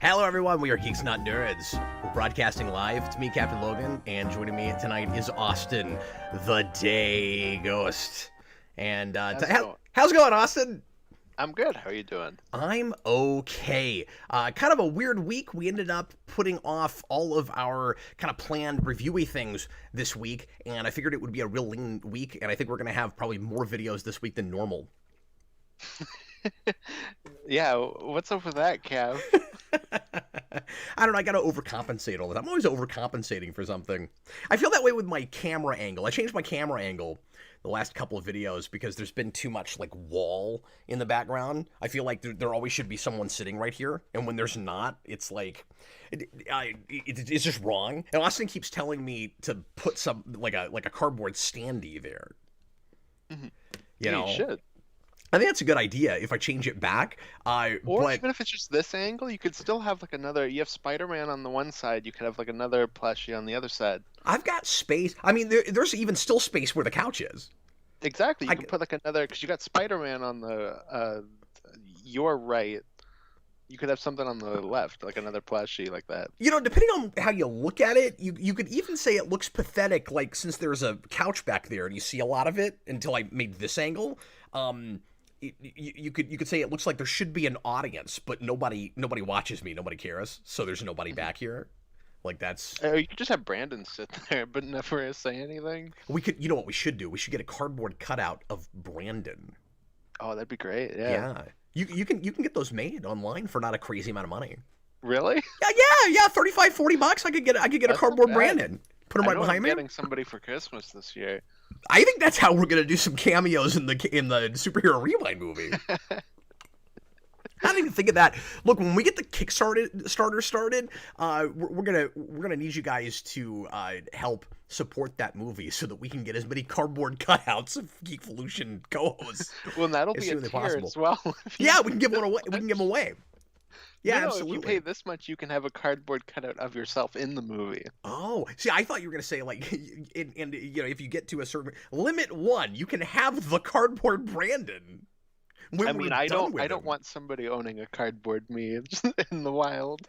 Hello, everyone. We are Geeks, Not Nerds. We're broadcasting live. It's me, Captain Logan, and joining me tonight is Austin, the Day Ghost. And how's it going, Austin? I'm good. How are you doing? I'm okay. Kind of a weird week. We ended up putting off all of our kind of planned reviewy things this week, and I figured it would be a real lean week, and I think we're going to have probably more videos this week than normal. Yeah, what's up with that, Cav? I don't know, I gotta overcompensate all the time. I'm always overcompensating for something. I feel that way with my camera angle. I changed my camera angle the last couple of videos because there's been too much, like, wall in the background. I feel like there always should be someone sitting right here, and when there's not, it's like... It's just wrong. And Austin keeps telling me to put some, like a cardboard standee there. Mm-hmm. You know? You should. I think that's a good idea if I change it back. Or even if it's just this angle, you could still have like another. You have Spider-Man on the one side. You could have like another plushie on the other side. I've got space. I mean, there's even still space where the couch is. Exactly. You could put like another because you got Spider-Man on the your right. You could have something on the left, like another plushie like that. You know, depending on how you look at it, you could even say it looks pathetic. Like since there's a couch back there and you see a lot of it until I made this angle. You could say it looks like there should be an audience, but nobody watches me, nobody cares, so there's nobody back here. Like that's. You could just have Brandon sit there, but never say anything. We could. You know what we should do? We should get a cardboard cutout of Brandon. Oh, that'd be great. Yeah. You can get those made online for not a crazy amount of money. Really? Yeah. $35-$40. I could get a cardboard Brandon. Put him right behind me. I'm getting somebody for Christmas this year. I think that's how we're gonna do some cameos in the superhero rewind movie. I didn't even think of that. Look, when we get the Kickstarter started, we're gonna need you guys to help support that movie so that we can get as many cardboard cutouts of Geekvolution co-hosts. Well, that'll be a tier as well. Yeah, we can give one away. We can give them away. Yeah, no, absolutely. If you pay this much, you can have a cardboard cutout of yourself in the movie. Oh, see, I thought you were gonna say like, and you know, if you get to a certain limit one, you can have the cardboard Brandon. I don't want somebody owning a cardboard me in the wild.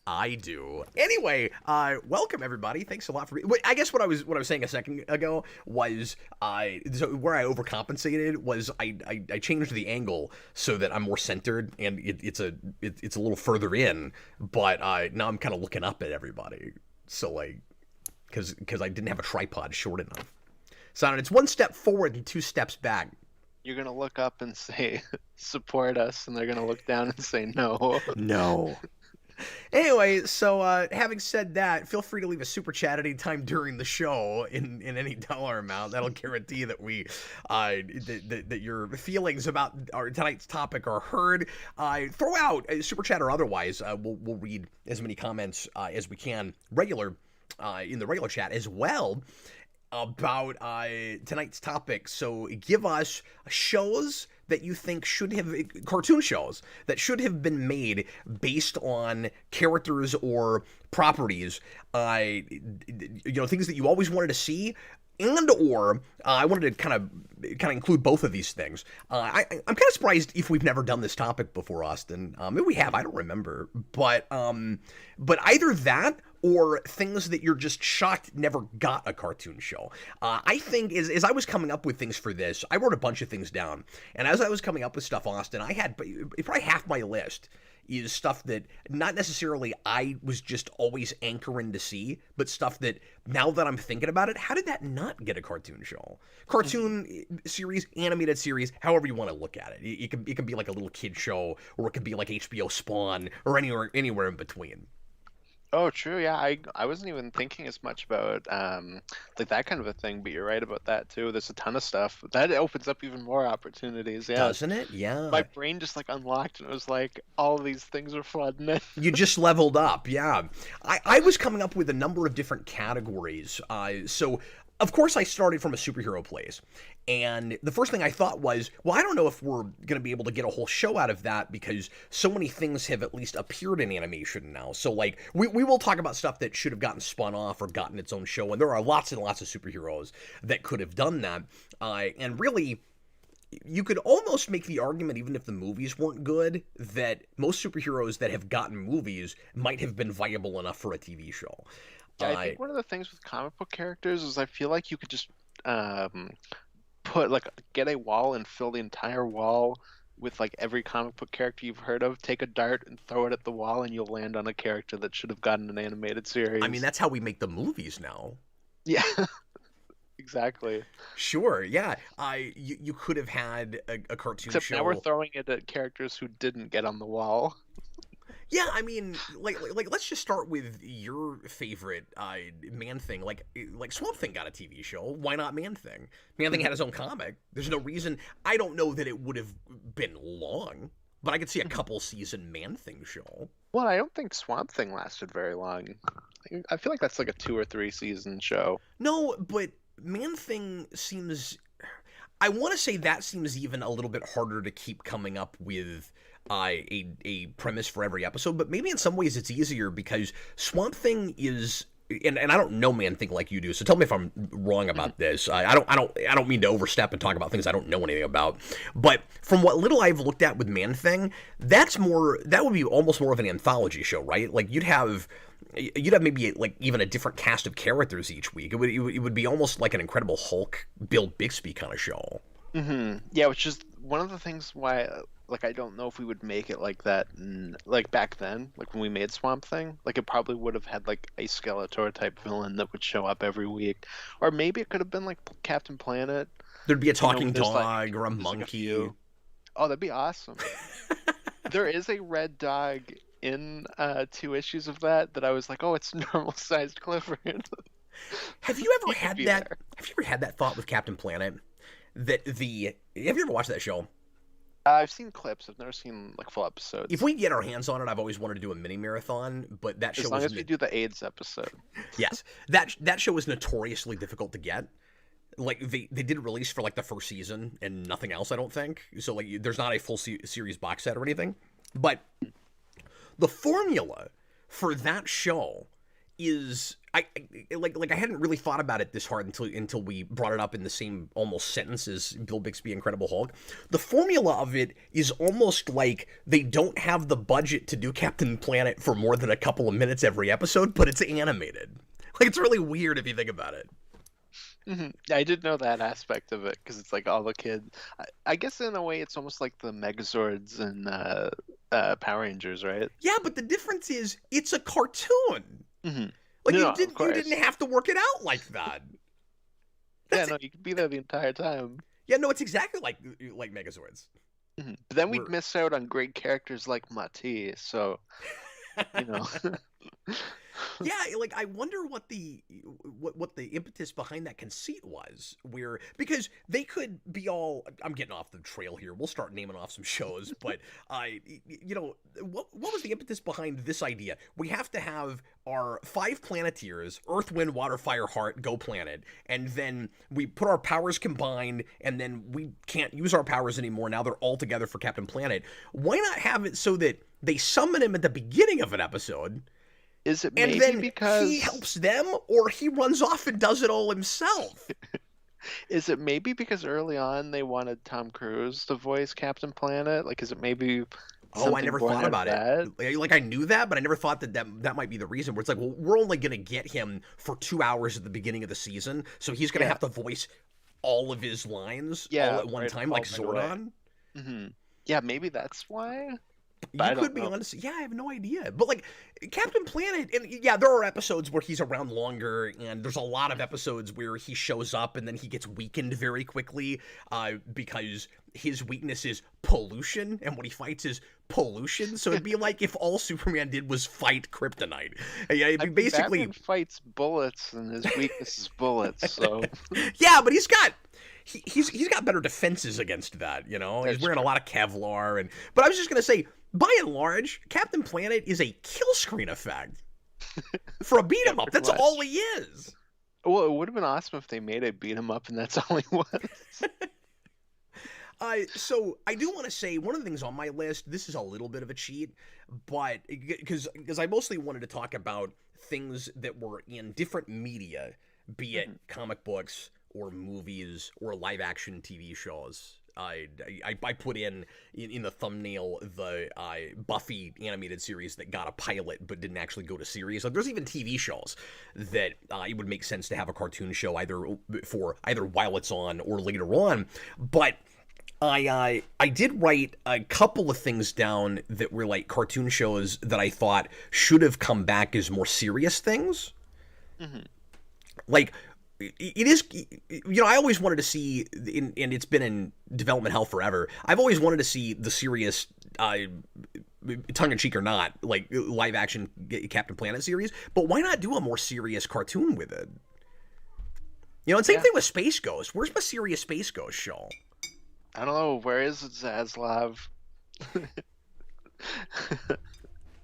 I do. Anyway, welcome everybody. Thanks a lot for. I guess what I was saying a second ago was so where I overcompensated was I changed the angle so that I'm more centered and it's a little further in, but now I'm kind of looking up at everybody. So like, because I didn't have a tripod short enough. So it's one step forward and two steps back. You're going to look up and say, support us, and they're going to look down and say no. No. Anyway, so having said that, feel free to leave a super chat anytime during the show in any dollar amount. That'll guarantee that we that your feelings about our tonight's topic are heard. Throw out a super chat or otherwise. We'll read as many comments as we can in the regular chat as well about tonight's topic. So give us shows that you think cartoon shows that should have been made based on characters or properties, things that you always wanted to see. And or I wanted to kind of include both of these things. I'm kind of surprised if we've never done this topic before, Austin. Maybe we have. I don't remember. But either that or things that you're just shocked never got a cartoon show. I think as I was coming up with things for this, I wrote a bunch of things down. And as I was coming up with stuff, Austin, I had probably half my list is stuff that not necessarily I was just always anchoring to see, but stuff that now that I'm thinking about it, how did that not get a cartoon show? Cartoon series, animated series, however you want to look at it. It can be like a little kid show, or it could be like HBO Spawn, or anywhere in between. Oh, true. Yeah, I wasn't even thinking as much about like that kind of a thing, but you're right about that too. There's a ton of stuff that opens up even more opportunities. Yeah, doesn't it? Yeah. My brain just like unlocked, and it was like all of these things were flooding in. You just leveled up. Yeah, I was coming up with a number of different categories. So of course I started from a superhero place. And the first thing I thought was, well, I don't know if we're going to be able to get a whole show out of that because so many things have at least appeared in animation now. So, like, we will talk about stuff that should have gotten spun off or gotten its own show. And there are lots and lots of superheroes that could have done that. And really, you could almost make the argument, even if the movies weren't good, that most superheroes that have gotten movies might have been viable enough for a TV show. Yeah, I think one of the things with comic book characters is I feel like you could just um, put like get a wall and fill the entire wall with like every comic book character you've heard of. Take a dart and throw it at the wall, and you'll land on a character that should have gotten an animated series. I mean, that's how we make the movies now. Yeah, exactly. Sure, yeah. You could have had a cartoon Except show. now we're throwing it at characters who didn't get on the wall. Yeah, I mean, like let's just start with your favorite Man Thing. Like Swamp Thing got a TV show. Why not Man Thing? Man Thing had his own comic. There's no reason. I don't know that it would have been long, but I could see a couple season Man Thing show. Well, I don't think Swamp Thing lasted very long. I feel like that's like a 2 or 3 season show. No, but Man Thing seems. I want to say that seems even a little bit harder to keep coming up with a premise for every episode, but maybe in some ways it's easier because Swamp Thing is. And I don't know Man Thing like you do, so tell me if I'm wrong about this. I don't mean to overstep and talk about things I don't know anything about. But from what little I've looked at with Man Thing, that would be almost more of an anthology show, right? Like you'd have maybe like even a different cast of characters each week. It would be almost like an Incredible Hulk, Bill Bixby kind of show. Yeah, which is one of the things why like I don't know if we would make it like that like back then, like when we made Swamp Thing. Like it probably would have had like a Skeletor type villain that would show up every week, or maybe it could have been like Captain Planet. There'd be a talking dog like, or a monkey. Oh, that'd be awesome. There is a red dog in 2 issues of that I was like, oh, it's normal sized Clifford. Have you ever Have you ever had that thought with Captain Planet? Have you ever watched that show? I've seen clips. I've never seen like full episodes. If we get our hands on it, I've always wanted to do a mini marathon, but that show as long as we do the AIDS episode. Yes, that show is notoriously difficult to get. Like they did release for like the first season and nothing else, I don't think. So like there's not a full series box set or anything. But the formula for that show is I hadn't really thought about it this hard until we brought it up in the same almost sentence as Bill Bixby Incredible Hulk. The formula of it is almost like they don't have the budget to do Captain Planet for more than a couple of minutes every episode, but it's animated. Like it's really weird if you think about it. I did know that aspect of it because it's like all the kids. I guess in a way it's almost like the Megazords and Power Rangers, right? Yeah, but the difference is it's a cartoon. Like you didn't have to work it out like that. You could be there the entire time. Yeah, no, it's exactly like Megazords. But then we'd miss out on great characters like Mati. So, you know. Yeah, like I wonder what the impetus behind that conceit was. Because they could be all. I'm getting off the trail here. We'll start naming off some shows, but what was the impetus behind this idea? We have to have our 5 Planeteers: Earth, Wind, Water, Fire, Heart, go planet, and then we put our powers combined, and then we can't use our powers anymore. Now they're all together for Captain Planet. Why not have it so that they summon him at the beginning of an episode? Is it maybe and then because he helps them, or he runs off and does it all himself? Is it maybe because early on they wanted Tom Cruise to voice Captain Planet? Like, is it maybe? Oh, I never thought about it. Like I knew that, but I never thought that might be the reason. Where it's like, well, we're only gonna get him for 2 hours at the beginning of the season, so he's gonna have to voice all of his lines all at one time, like Zordon. Yeah, maybe that's why. You could be honest. Yeah, I have no idea. But like Captain Planet, and yeah, there are episodes where he's around longer, and there's a lot of episodes where he shows up and then he gets weakened very quickly because his weakness is pollution, and what he fights is pollution. So it'd be like if all Superman did was fight kryptonite. Yeah, it'd be basically Batman fights bullets, and his weakness is bullets. So yeah, but he's got better defenses against that. You know, he's wearing a lot of Kevlar, but I was just gonna say, by and large, Captain Planet is a kill screen effect for a beat 'em up. That's all he is. Well, it would have been awesome if they made a beat 'em up and that's all he was. So I do want to say one of the things on my list. This is a little bit of a cheat, but because I mostly wanted to talk about things that were in different media, be it comic books or movies or live action TV shows. I put in the thumbnail the Buffy animated series that got a pilot but didn't actually go to series. Like, there's even TV shows that it would make sense to have a cartoon show either while it's on or later on. But I did write a couple of things down that were like cartoon shows that I thought should have come back as more serious things. Mm-hmm. Like, it is, I always wanted to see, and it's been in development hell forever, I've always wanted to see the serious, tongue-in-cheek or not, like, live-action Captain Planet series, but why not do a more serious cartoon with it? And same thing with Space Ghost. Where's my serious Space Ghost show? I don't know. Where is Zaslav?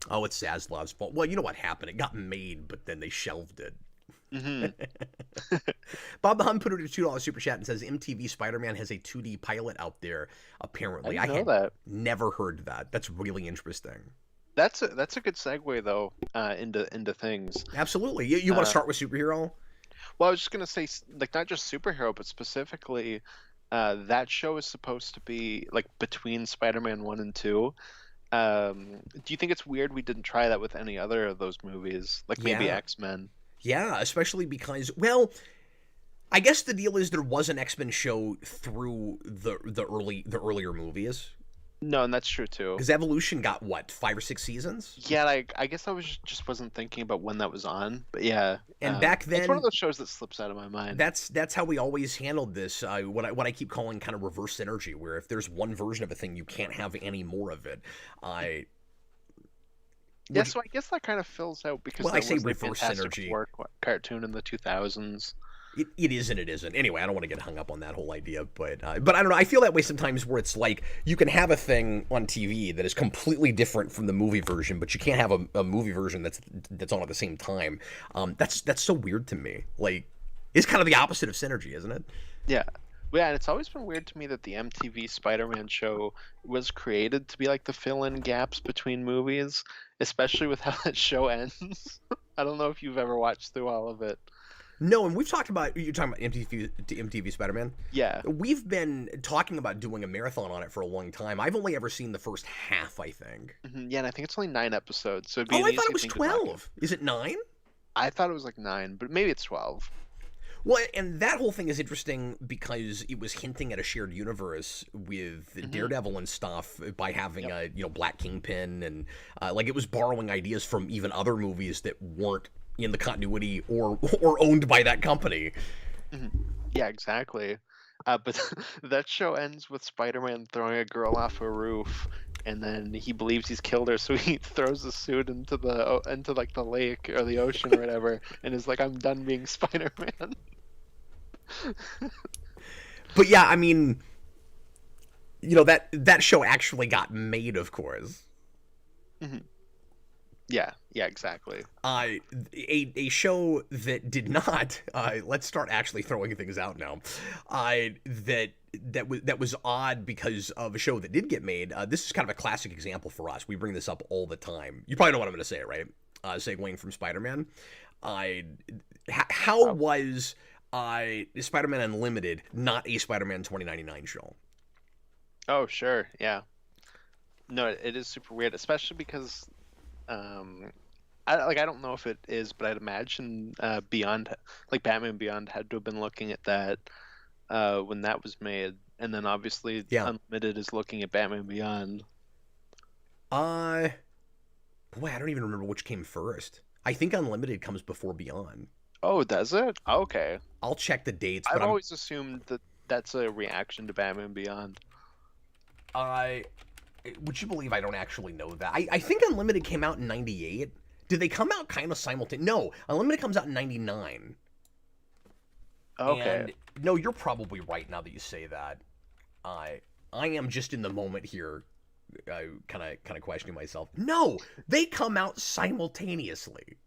Oh, it's Zaslav's fault. Well, you know what happened. It got made, but then they shelved it. Mm-hmm. Bob the Hun put it a $2 super chat and says MTV Spider-Man has a 2D pilot out there. Apparently, I had that. Never heard that. That's really interesting. That's a good segue though into things. Absolutely. You want to start with superhero? Well, I was just gonna say, like, not just superhero, but specifically, that show is supposed to be like between Spider-Man 1 and 2. Do you think it's weird we didn't try that with any other of those movies, like maybe X-Men? Yeah, especially because, well, I guess the deal is there was an X-Men show through the earlier movies. No, and that's true too. Because Evolution got what, 5 or 6 seasons? Yeah, like I guess I just wasn't thinking about when that was on, but yeah. And back then, it's one of those shows that slips out of my mind. That's how we always handled this. What I keep calling kind of reverse synergy, where if there's one version of a thing, you can't have any more of it. Yeah, so I guess that kind of fills out because I say reverse Fantastic synergy Four cartoon in the 2000s. It is and it isn't. Anyway, I don't want to get hung up on that whole idea, but I don't know. I feel that way sometimes, where it's like you can have a thing on TV that is completely different from the movie version, but you can't have a movie version that's on at the same time. That's so weird to me. Like, it's kind of the opposite of synergy, isn't it? Yeah. Yeah, and it's always been weird to me that the MTV Spider-Man show was created to be like the fill-in gaps between movies, especially with how that show ends. I don't know if you've ever watched through all of it. No, and we've talked about, you're talking about MTV Spider-Man? Yeah. We've been talking about doing a marathon on it for a long time. I've only ever seen the first half, I think. Mm-hmm. Yeah, and I think it's only 9 episodes. So it'd be I thought it was 12. Is it 9? I thought it was like 9, but maybe it's 12. Well, and that whole thing is interesting because it was hinting at a shared universe with Daredevil and stuff by having a Black Kingpin, and like, it was borrowing ideas from even other movies that weren't in the continuity or owned by that company. Mm-hmm. Yeah, exactly. But that show ends with Spider-Man throwing a girl off a roof, and then he believes he's killed her, so he throws the suit into like the lake or the ocean or whatever, and is like, "I'm done being Spider-Man." But yeah, I mean, that show actually got made, of course. Mm-hmm. Yeah, exactly. A show that did not. Let's start actually throwing things out now. That was odd because of a show that did get made. This is kind of a classic example for us. We bring this up all the time. You probably know what I'm going to say, right? Segueing from Spider-Man. How was Spider-Man Unlimited not a Spider-Man 2099 show? Oh, sure, yeah. No, it is super weird, especially because. I don't know if it is, but I'd imagine Beyond, like Batman Beyond, had to have been looking at that when that was made, and then obviously Unlimited is looking at Batman Beyond. Boy, I don't even remember which came first. I think Unlimited comes before Beyond. Oh, does it? Okay. I'll check the dates. I've always assumed that that's a reaction to Batman Beyond. Would you believe I don't actually know that? I think Unlimited came out in 98. Did they come out kind of simultaneously? No, Unlimited comes out in 99. Okay. And, no, you're probably right now that you say that. I am just in the moment here, kind of questioning myself. No, they come out simultaneously.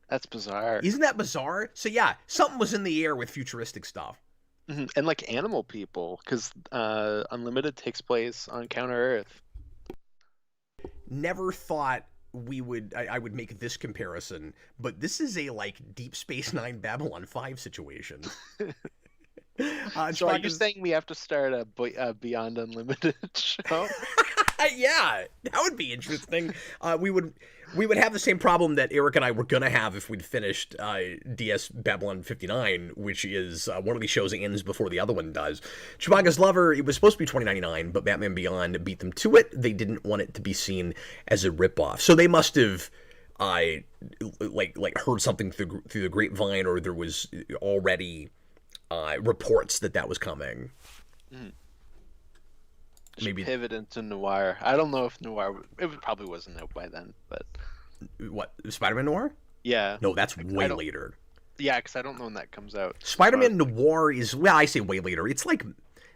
That's bizarre. Isn't that bizarre? So yeah, something was in the air with futuristic stuff. Mm-hmm. And like Animal People, because Unlimited takes place on Counter Earth. Never thought I would make this comparison, but this is a like Deep Space Nine Babylon 5 situation. So are you Chewbacca's saying we have to start a Beyond Unlimited show? yeah, that would be interesting. We would have the same problem that Eric and I were gonna have if we'd finished DS Babylon 59, which is one of these shows that ends before the other one does. Chewbacca's Lover, it was supposed to be 2099, but Batman Beyond beat them to it. They didn't want it to be seen as a ripoff, so they must have like heard something through the grapevine, or there was already reports that was coming. Mm. Maybe pivot into noir. I don't know if noir. It probably wasn't out by then, but what, Spider-Man Noir? yeah. No, that's way later. Yeah, because I don't know when that comes out. Spider-Man Noir is, well, I say way later. It's like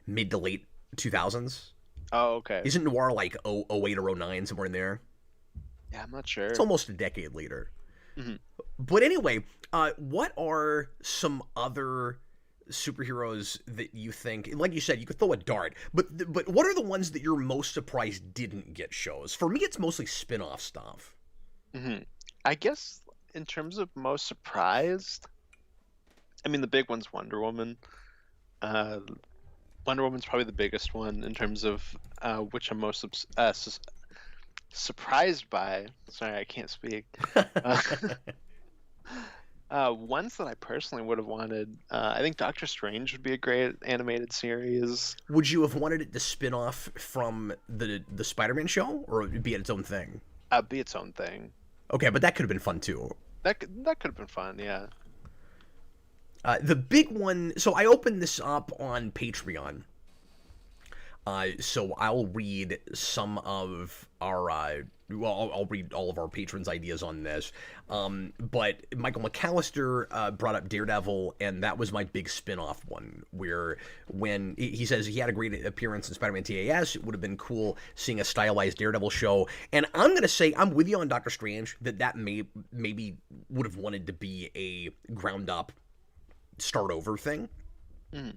mid to late 2000s. Oh, okay. Isn't Noir like 08 or 09, somewhere in there? Yeah, I'm not sure. It's almost a decade later. Mm-hmm. But anyway, what are some other superheroes that you think, like you said, you could throw a dart, but what are the ones that you're most surprised didn't get shows? For me, it's mostly spin-off stuff. Mm-hmm. I guess in terms of most surprised, I mean the big one's Wonder Woman. Wonder Woman's probably the biggest one in terms of which I'm most surprised by. Sorry, I can't speak. Ones that I personally would have wanted, I think Doctor Strange would be a great animated series. Would you have wanted it to spin off from the Spider-Man show, or be its own thing? Be its own thing. Okay, but that could have been fun too. That could have been fun, yeah. The big one. So I opened this up on Patreon. So I'll read some of our, I'll read all of our patrons' ideas on this. But Michael McAllister brought up Daredevil, and that was my big spin-off one, where when he says he had a great appearance in Spider-Man TAS, it would have been cool seeing a stylized Daredevil show. And I'm going to say, I'm with you on Doctor Strange, that maybe would have wanted to be a ground-up, start-over thing. Mm.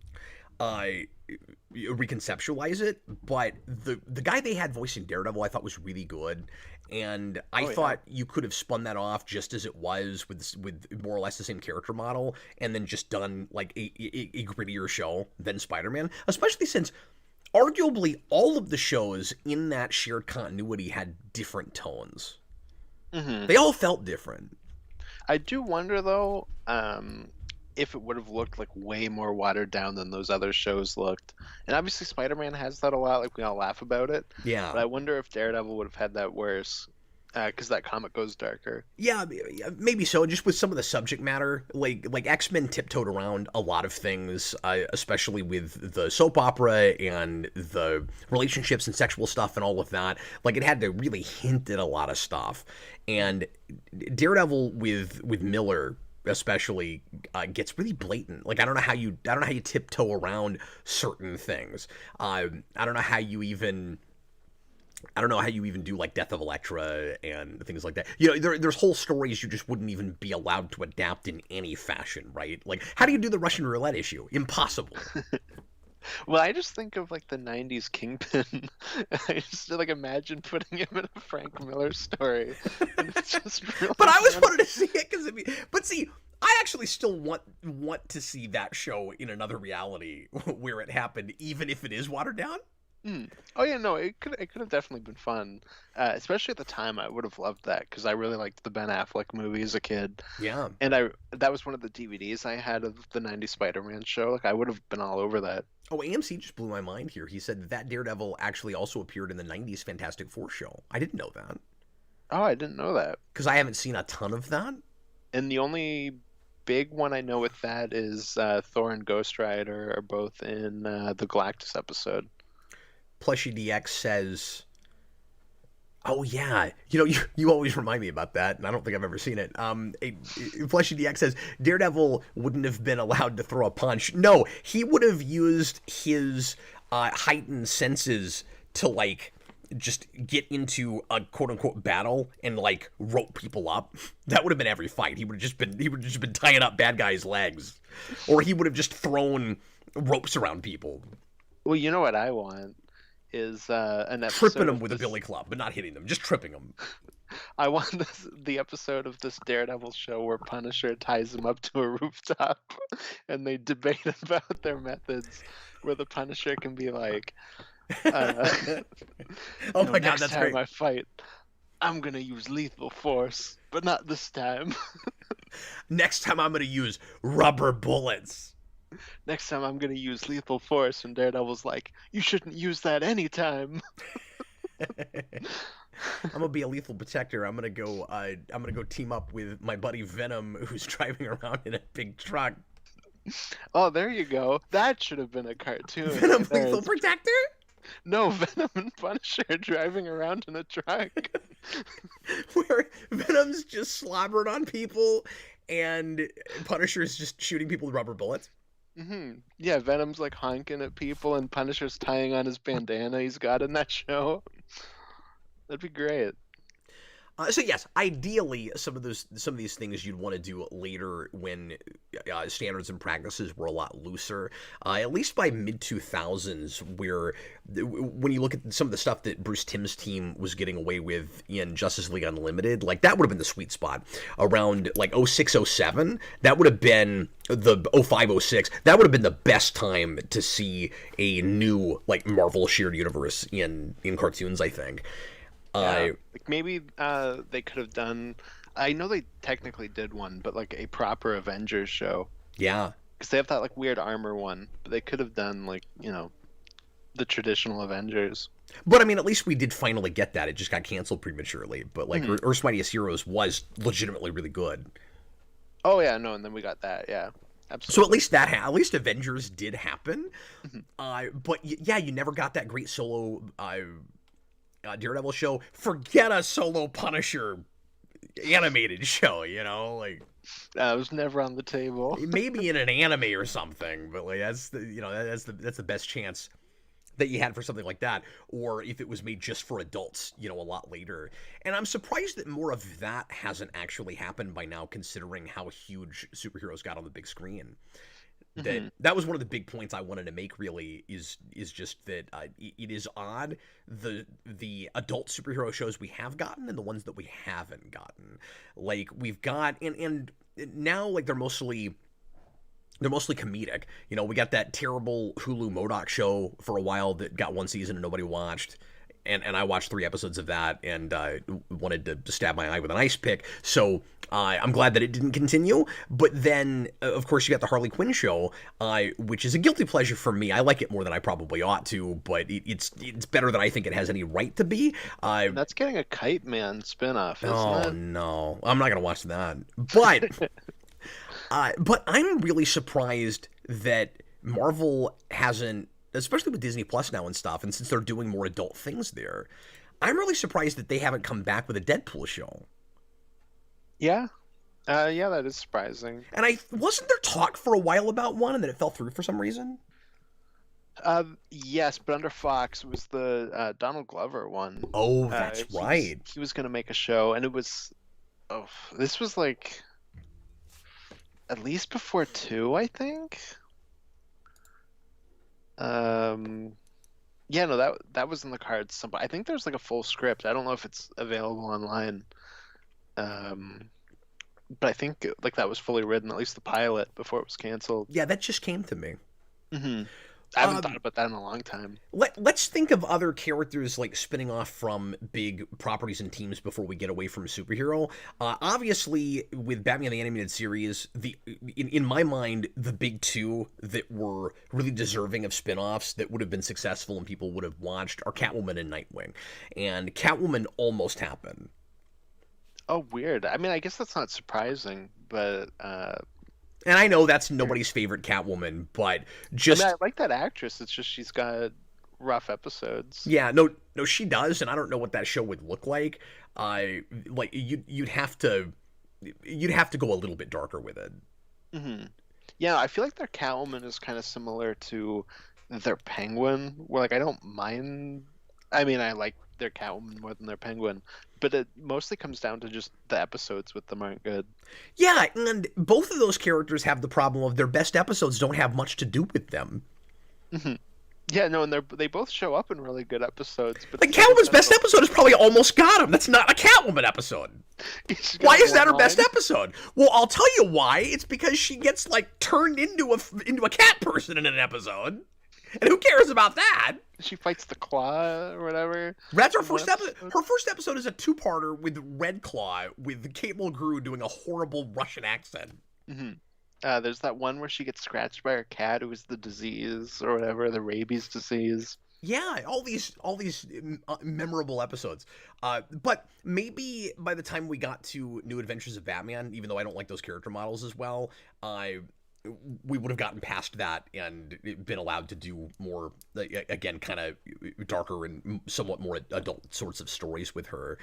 Reconceptualize it, but the guy they had voicing Daredevil I thought was really good, and I thought you could have spun that off just as it was with more or less the same character model, and then just done like a grittier show than Spider-Man, especially since arguably all of the shows in that shared continuity had different tones. Mm-hmm. They all felt different. I do wonder though, if it would have looked like way more watered down than those other shows looked. And obviously Spider-Man has that a lot, like we all laugh about it. Yeah. But I wonder if Daredevil would have had that worse, because that comic goes darker. Yeah, maybe so. Just with some of the subject matter, like X-Men tiptoed around a lot of things, especially with the soap opera and the relationships and sexual stuff and all of that. Like it had to really hint at a lot of stuff. And Daredevil with Miller especially gets really blatant. Like I don't know how you tiptoe around certain things. I don't know how you even do like Death of Elektra and things like that. You know, there's whole stories you just wouldn't even be allowed to adapt in any fashion, right? Like how do you do the Russian roulette issue? Impossible. Well, I just think of like the '90s Kingpin. I just like imagine putting him in a Frank Miller story. And it's just really but I always wanted to see it but see, I actually still want to see that show in another reality where it happened, even if it is watered down. Mm. Oh yeah, no, it could have definitely been fun, especially at the time. I would have loved that because I really liked the Ben Affleck movie as a kid. Yeah, and that was one of the DVDs I had of the '90s Spider-Man show. Like I would have been all over that. Oh, AMC just blew my mind here. He said that Daredevil actually also appeared in the '90s Fantastic Four show. I didn't know that. Oh, I didn't know that because I haven't seen a ton of that. And the only big one I know with that is Thor and Ghost Rider are both in the Galactus episode. Plushy DX says, "Oh yeah, you know you always remind me about that, and I don't think I've ever seen it." Plushy DX says Daredevil wouldn't have been allowed to throw a punch. No, he would have used his heightened senses to like just get into a quote unquote battle and like rope people up. That would have been every fight. He would have just been tying up bad guys' legs, or he would have just thrown ropes around people. Well, you know what I want is an episode tripping them with a billy club, but not hitting them, just tripping them. I want the episode of this Daredevil show where Punisher ties him up to a rooftop and they debate about their methods, where the Punisher can be like, uh, Oh my god, next that's time great. I fight, I'm gonna use lethal force, but not this time. Next time I'm gonna use rubber bullets. Next time I'm gonna use lethal force, and Daredevil's like, you shouldn't use that anytime. I'm gonna be a lethal protector. I'm gonna go. I'm gonna go team up with my buddy Venom, who's driving around in a big truck. Oh, there you go. That should have been a cartoon. Venom Right there. lethal protector. No, Venom and Punisher driving around in a truck. Where Venom's just slobbering on people, and Punisher's just shooting people with rubber bullets. Yeah, Venom's like honking at people, and Punisher's tying on his bandana he's got in that show. That'd be great. So yes, ideally, some of these things you'd want to do later when standards and practices were a lot looser. At least by mid 2000s, where when you look at some of the stuff that Bruce Timm's team was getting away with in Justice League Unlimited, like that would have been the sweet spot. Around like 06, 07, that would have been the 05, 06. That would have been the best time to see a new like Marvel shared universe in cartoons, I think. Yeah, like maybe they could have done. I know they technically did one, but like a proper Avengers show. Yeah, because they have that like weird armor one. But they could have done like the traditional Avengers. But I mean, at least we did finally get that. It just got canceled prematurely. But like Earth's Mightiest Heroes was legitimately really good. Oh yeah, no, and then we got that. Yeah, absolutely. So at least at least Avengers did happen. But yeah, you never got that great solo Daredevil show. Forget a solo Punisher animated show, like it was never on the table. Maybe in an anime or something, but like that's the best chance that you had for something like that, or if it was made just for adults, a lot later. And I'm surprised that more of that hasn't actually happened by now, considering how huge superheroes got on the big screen. That was one of the big points I wanted to make. Really, is just that it is odd the adult superhero shows we have gotten and the ones that we haven't gotten. Like we've got and now like they're mostly comedic. We got that terrible Hulu MODOK show for a while that got one season and nobody watched. And I watched 3 episodes of that and wanted to stab my eye with an ice pick. So I'm glad that it didn't continue. But then, of course, you got the Harley Quinn show, which is a guilty pleasure for me. I like it more than I probably ought to, but it's better than I think it has any right to be. That's getting a Kite Man spinoff, isn't it? Oh, no. I'm not going to watch that. But, but I'm really surprised that Marvel hasn't, especially with Disney Plus now and stuff, and since they're doing more adult things there, I'm really surprised that they haven't come back with a Deadpool show. Yeah. Yeah, that is surprising. And wasn't there talk for a while about one, and then it fell through for some reason? Yes, but under Fox was the Donald Glover one. Oh, that's right. He was going to make a show, and it was... Oh, this was like... At least before 2, I think? Yeah, no, that was in the cards. I think there's like a full script. I don't know if it's available online. But I think like that was fully written, at least the pilot, before it was canceled. Yeah, that just came to me. I haven't thought about that in a long time. Let's think of other characters like spinning off from big properties and teams before we get away from superhero. Obviously, with Batman the Animated Series, in my mind, the big 2 that were really deserving of spin-offs that would have been successful and people would have watched are Catwoman and Nightwing. And Catwoman almost happened. Oh, weird. I mean, I guess that's not surprising, but... And I know that's nobody's favorite Catwoman, but just... I mean, I like that actress. It's just she's got rough episodes. Yeah, no, she does, and I don't know what that show would look like. Like you'd have to go a little bit darker with it. Yeah, I feel like their Catwoman is kind of similar to their Penguin, where like I don't mind. I mean, I like their Catwoman more than their Penguin, but it mostly comes down to just the episodes with them aren't good. Yeah, and both of those characters have the problem of their best episodes don't have much to do with them. Yeah, no, and they both show up in really good episodes, but Like, it's like Catwoman's instead best of episode is probably Almost Got Him. That's not a Catwoman episode. she's Why got is one that her best line. episode? Well, I'll tell you why. It's because she gets, like, turned into a cat person in an episode. And who cares about that? She fights the Claw or whatever. That's her in one first episode. episode. Her first episode is a two-parter with Red Claw, with Kate Mulgrew doing a horrible Russian accent. Hmm. There's that one where she gets scratched by her cat, who is the disease or whatever, the rabies disease. Yeah, all these memorable episodes. But maybe by the time we got to New Adventures of Batman, even though I don't like those character models as well, we would have gotten past that and been allowed to do more, again, kind of darker and somewhat more adult sorts of stories with her.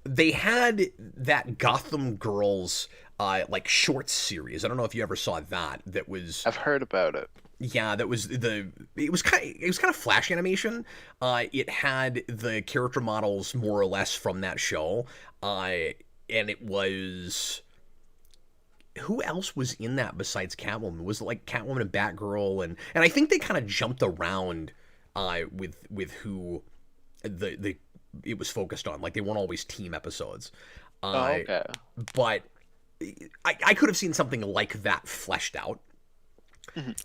They had that Gotham Girls like short series. I don't know if you ever saw that. That was I've heard about it. yeah, that was it was kind of flash animation. It had the character models more or less from that show. And it was who else was in that besides Catwoman? Was it like Catwoman and Batgirl and I think they kind of jumped around with who the it was focused on. Like they weren't always team episodes. Oh, okay. But I could have seen something like that fleshed out. Mhm.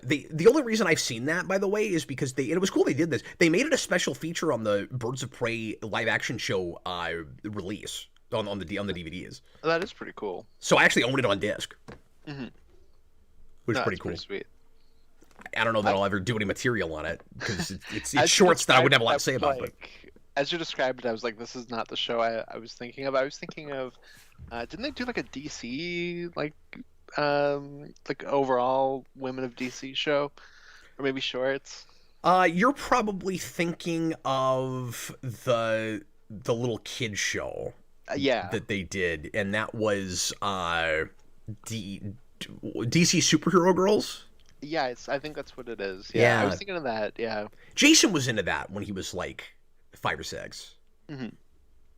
The only reason I've seen that, by the way, is because and it was cool they did this. They made it a special feature on the Birds of Prey live action show release on the DVDs. That is pretty cool. So I actually own it on disc, Mhm. which is No, pretty it's cool. pretty sweet. I don't know that I'll ever do any material on it because it's As you shorts that I wouldn't have a lot to described say it, about. But as you described it, I was like, this is not the show I was thinking of. I was thinking of, didn't they do like a DC like overall Women of DC show, or maybe shorts? you're probably thinking of the little kid show Yeah, that they did, and that was DC Superhero Girls. yeah. I think that's what it is. Yeah, I was Yeah. thinking of that. Yeah. Jason was into that when he was like 5 or 6, Hmm.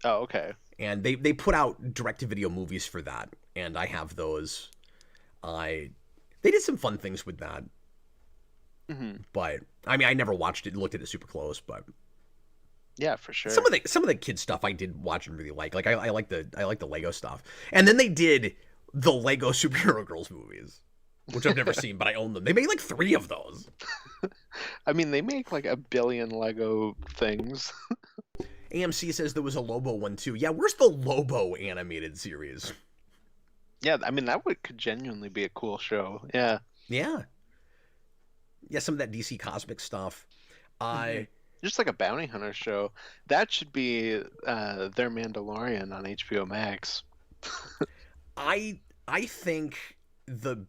Oh, okay. and they put out direct-to-video movies for that, and I have those. They did some fun things with that, Hmm. but I mean I never watched it, looked at it super close, but Yeah, for sure. some of the kid stuff I did watch and really like. Like I like the Lego stuff, and then they did the Lego Superhero Girls movies, which I've never seen, but I own them. They made like 3 of those. I mean, they make like a billion Lego things. AMC says there was a Lobo one too. Yeah, where's the Lobo animated series? Yeah, I mean could genuinely be a cool show. Yeah. Yeah. Yeah, some of that DC Cosmic stuff. Just like a bounty hunter show. That should be their Mandalorian on HBO Max. I think the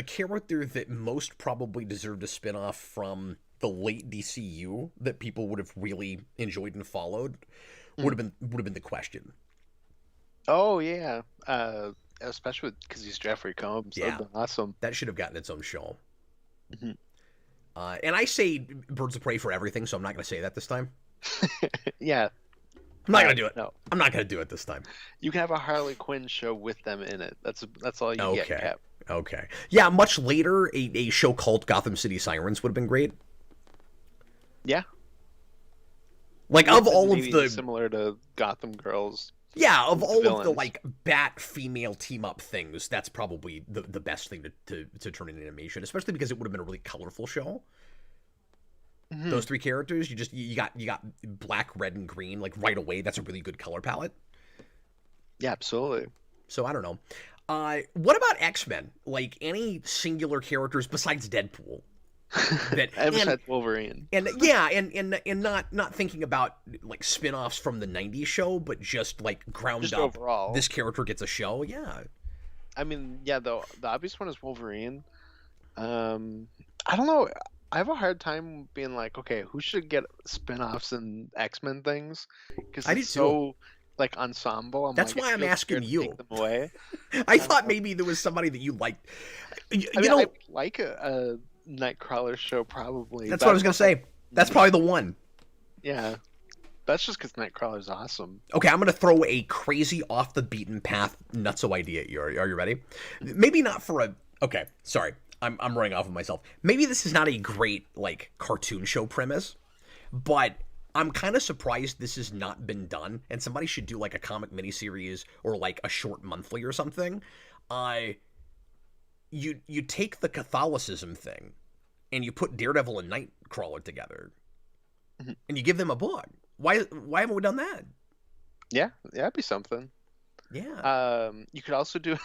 character that most probably deserved a spin-off from the late DCU that people would have really enjoyed and followed would have been the Question. Oh yeah, especially because he's Jeffrey Combs. Yeah. That'd be awesome. That should have gotten its own show. Mhm. And I say Birds of Prey for everything, so I'm not going to say that this time. Yeah, I'm not going to do it. no. I'm not going to do it this time. You can have a Harley Quinn show with them in it. That's all you get, Okay. Cap. Okay. Yeah, much later, a show called Gotham City Sirens would have been great. Yeah. Like, of all of Maybe the... similar to Gotham Girls. Yeah, of all of the, villains. like, bat female team-up things, that's probably the best thing to turn into animation, especially because it would have been a really colorful show. Mhm. Those 3 characters, you got black, red, and green, like, right away. That's a really good color palette. Yeah, absolutely. So, I don't know. What about X-Men? Like, any singular characters besides Deadpool? And besides Wolverine. And yeah, and not thinking about like spin-offs from the 90s show, but just like ground Just up overall. this character gets a show. Yeah. I mean, yeah, the obvious one is Wolverine. I don't know. I have a hard time being like, okay, who should get spin-offs and X-Men things? Because I do it's so like ensemble. I'm That's like, why it I'm feels asking weird to you. take them away. I thought maybe there was somebody that you liked. You I mean, know, I would like a Nightcrawler show probably. that's but what I was gonna say. That's probably the one. Yeah, that's just because Nightcrawler's awesome. Okay, I'm gonna throw a crazy off the beaten path nutso idea at you. Are you ready? Maybe not for a. Okay, sorry. I'm running off of myself. Maybe this is not a great like cartoon show premise, but I'm kind of surprised this has not been done. And somebody should do like a comic miniseries or like a short monthly or something. Uh, you take the Catholicism thing and you put Daredevil and Nightcrawler together, Mhm. and you give them a book. Why haven't we done that? Yeah, that'd be something. Yeah. You could also do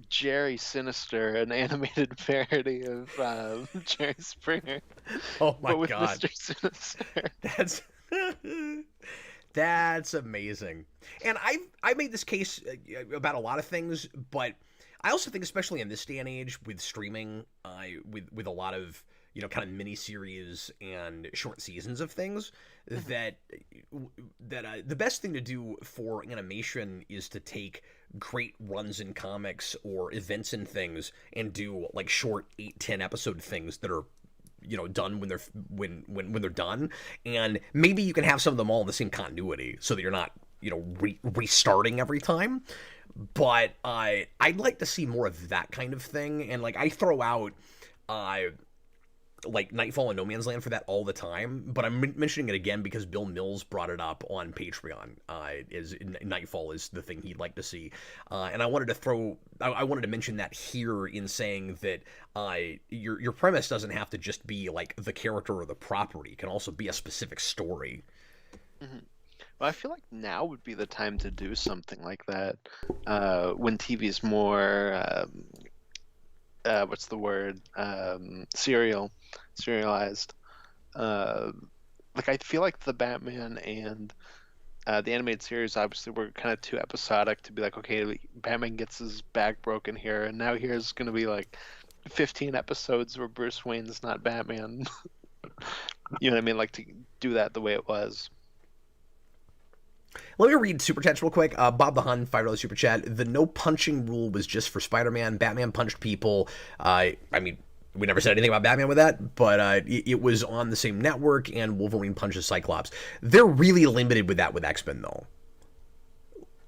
Jerry Sinister, an animated parody of Jerry Springer, Oh my but with god. Mr. Sinister. That's that's amazing. And I made this case about a lot of things, but I also think, especially in this day and age with streaming, with a lot of kind of mini series and short seasons of things, that the best thing to do for animation is to take great runs in comics or events and things and do like short 8-10 episode things that are done when they're done, and maybe you can have some of them all in the same continuity so that you're not restarting every time. But I'd like to see more of that kind of thing, and like I throw out like Nightfall and No Man's Land for that all the time, but I'm mentioning it again because Bill Mills brought it up on Patreon. Is Nightfall is the thing he'd like to see, and I wanted to mention that here in saying that your premise doesn't have to just be like the character or the property; it can also be a specific story. Mhm. Well, I feel like now would be the time to do something like that, when TV's more what's the word? Serialized. Uh, like I feel like the Batman and the animated series obviously were kind of too episodic to be like, okay, Batman gets his back broken here, and now here's gonna be like 15 episodes where Bruce Wayne's not Batman. You know what I mean? Like to do that the way it was. Let me read super chats real quick. Bob the Hun, $5 super chat. The no punching rule was just for Spider-Man. Batman punched people. I mean, we never said anything about Batman with that, but it was on the same network, and Wolverine punches Cyclops. They're really limited with that with X-Men, though.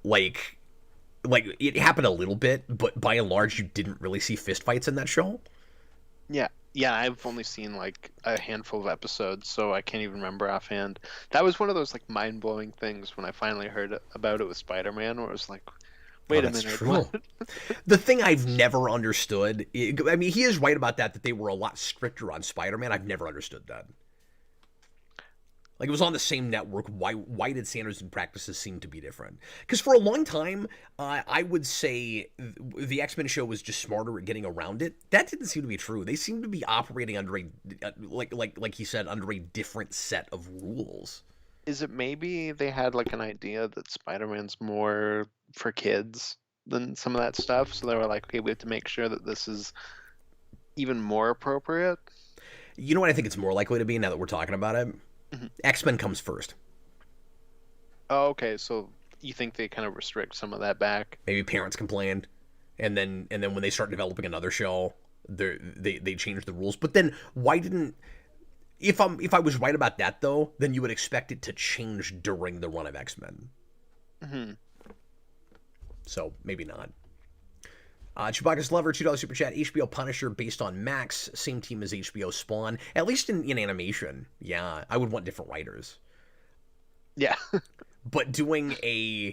Like it happened a little bit, but by and large, you didn't really see fistfights in that show. Yeah, yeah, I've only seen like a handful of episodes, so I can't even remember offhand. That was one of those like mind-blowing things when I finally heard about it with Spider-Man, where it was like, Oh, wait a that's minute, true. what? The thing I've never understood, I mean, he is right about that they were a lot stricter on Spider-Man. I've never understood that. Like, it was on the same network. Why did standards and practices seem to be different? Because for a long time, I would say the X-Men show was just smarter at getting around it. That didn't seem to be true. They seemed to be operating under a like he said, under a different set of rules. Is it maybe they had like an idea that Spider-Man's more for kids than some of that stuff, so they were like, okay, we have to make sure that this is even more appropriate? You know what I think it's more likely to be now that we're talking about it? Mhm. X-Men comes first. Oh, okay, so you think they kind of restrict some of that back? Maybe parents complained, and then when they start developing another show, they change the rules. But then why didn't if I was right about that though, then you would expect it to change during the run of X-Men. Hmm. So maybe not. Chewbacca's Lover, $2 super chat. HBO Punisher based on Max, same team as HBO Spawn. At least in animation, yeah, I would want different writers. Yeah. But doing yeah,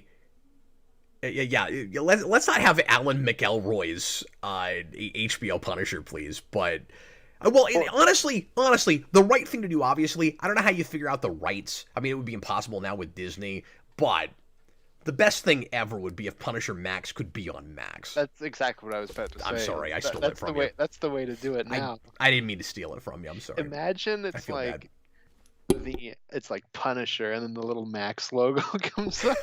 let's not have Alan McElroy's HBO Punisher, please. But well, honestly, the right thing to do, obviously, I don't know how you figure out the rights. I mean, it would be impossible now with Disney, but the best thing ever would be if Punisher Max could be on Max. That's exactly what I was about to say. I'm sorry, I stole it That's from the way. you. That's the way to do it now. I didn't mean to steal it from you. I'm sorry. Imagine I it's feel bad. like it's like Punisher, and then the little Max logo comes up.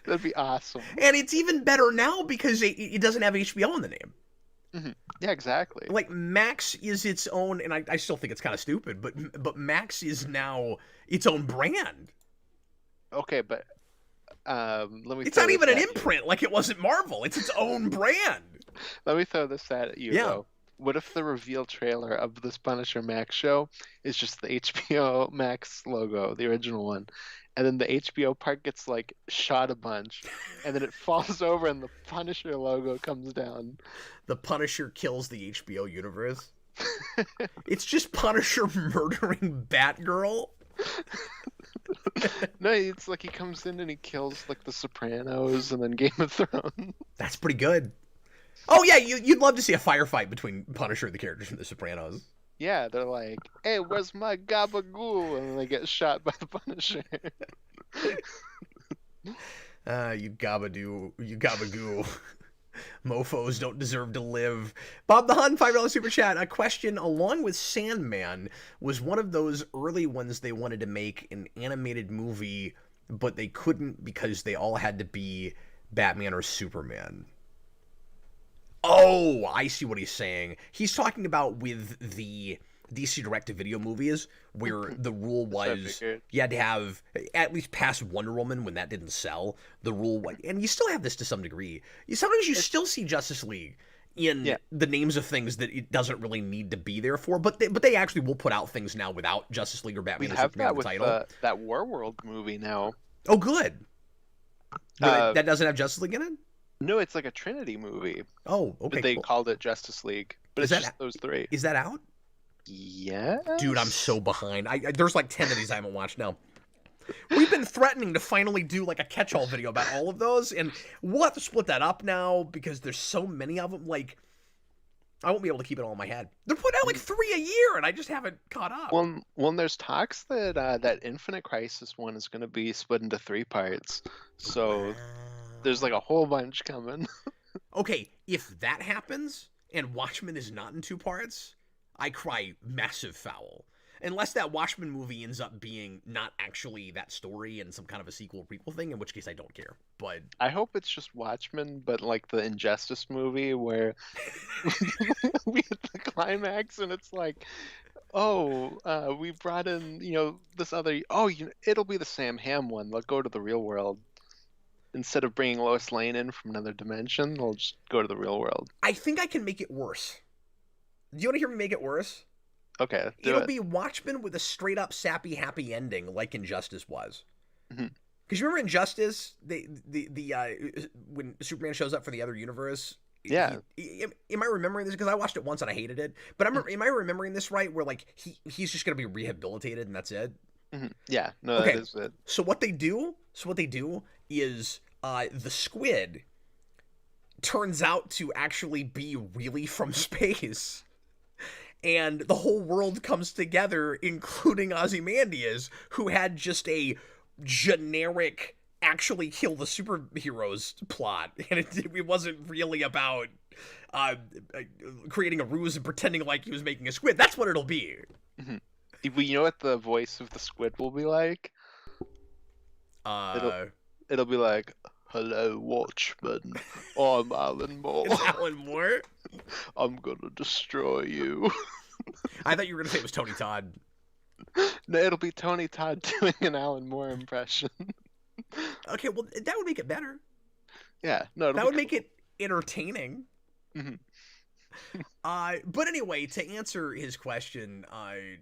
That'd be awesome. And it's even better now because it doesn't have HBO in the name. Hmm. Yeah, exactly. Like Max is its own, and I still think it's kind of stupid, but Max is now its own brand. Okay, but let me. It's throw not this even an at you. imprint like it wasn't Marvel. It's its own brand. Let me throw this at you Yeah. though. What if the reveal trailer of this Punisher Max show is just the HBO Max logo, the original one, and then the HBO part gets like shot a bunch, and then it falls over, and the Punisher logo comes down. The Punisher kills the HBO universe. It's just Punisher murdering Batgirl. No, it's like he comes in and he kills like The Sopranos and then Game of Thrones. That's pretty good. Oh yeah, you'd love to see a firefight between Punisher and the characters from The Sopranos. Yeah, they're like, "Hey, where's my gabagool?" And then they get shot by the Punisher. You gabagoo. Mofos don't deserve to live. Bob the Hun, $5 super chat. A question, along with Sandman, was one of those early ones they wanted to make an animated movie, but they couldn't because they all had to be Batman or Superman. Oh, I see what he's saying. He's talking about with the DC direct-to-video movies, where the rule was you had to have at least past Wonder Woman when that didn't sell. The rule was, and you still have this to some degree. Sometimes you still see Justice League in the names of things that it doesn't really need to be there for, but they actually will put out things now without Justice League or Batman. We or have Superman that with title. That Warworld movie now. Oh, good. That doesn't have Justice League in it? No, it's like a Trinity movie. Oh, okay. But they called it Justice League, but it's just those three. Is that out? Yeah. Dude, I'm so behind. There's like 10 of these I haven't watched now. We've been threatening to finally do like a catch-all video about all of those, and we'll have to split that up now because there's so many of them. Like, I won't be able to keep it all in my head. They're putting out like 3 a year, and I just haven't caught up. Well, there's talks that that Infinite Crisis one is going to be split into 3 parts. So there's like a whole bunch coming. Okay, if that happens and Watchmen is not in 2 parts, I cry massive foul. Unless that Watchmen movie ends up being not actually that story and some kind of a sequel prequel thing, in which case I don't care. But I hope it's just Watchmen, but like the Injustice movie where we hit the climax and it's like, we brought in, this other, it'll be the Sam Hamm one. They'll go to the real world. Instead of bringing Lois Lane in from another dimension, they'll just go to the real world. I think I can make it worse. Do you want to hear me make it worse? Okay, It'll be Watchmen with a straight-up sappy, happy ending, like Injustice was. Because you remember Injustice, when Superman shows up for the other universe? Yeah. Am I remembering this? Because I watched it once and I hated it. But am I remembering this right? Where like he's just going to be rehabilitated and that's it? Yeah. No, okay. That is it. So what they do is the squid turns out to actually be really from space. And the whole world comes together, including Ozymandias, who had just a generic actually kill the superheroes plot. And it wasn't really about creating a ruse and pretending like he was making a squid. That's what it'll be. You know what the voice of the squid will be like? It'll be like, "Hello, Watchman. I'm Alan Moore. It's Alan Moore? I'm gonna destroy you." I thought you were gonna say it was Tony Todd. No, it'll be Tony Todd doing an Alan Moore impression. Okay, well, that would make it better. Yeah, no, that would make it entertaining. Mm-hmm. But anyway, to answer his question, I'm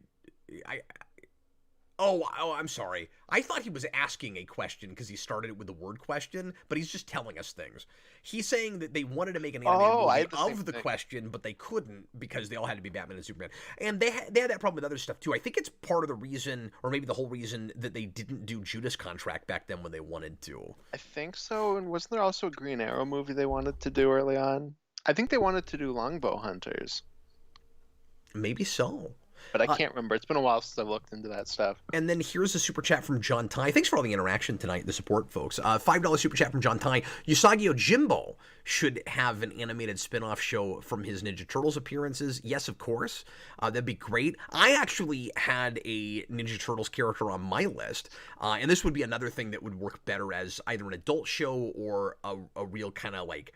sorry. I thought he was asking a question because he started it with the word question, but he's just telling us things. He's saying that they wanted to make an animated movie of the question, but they couldn't because they all had to be Batman and Superman. And they had that problem with other stuff too. I think it's part of the reason, or maybe the whole reason, that they didn't do Judas Contract back then when they wanted to. I think so. And wasn't there also a Green Arrow movie they wanted to do early on? I think they wanted to do Longbow Hunters. Maybe so. But I can't remember. It's been a while since I've looked into that stuff. And then here's a super chat from John Ty. Thanks for all the interaction tonight, the support, folks. $5 super chat from John Ty. Usagi Yojimbo should have an animated spin-off show from his Ninja Turtles appearances. Yes, of course. That'd be great. I actually had a Ninja Turtles character on my list. And this would be another thing that would work better as either an adult show or a real kind of like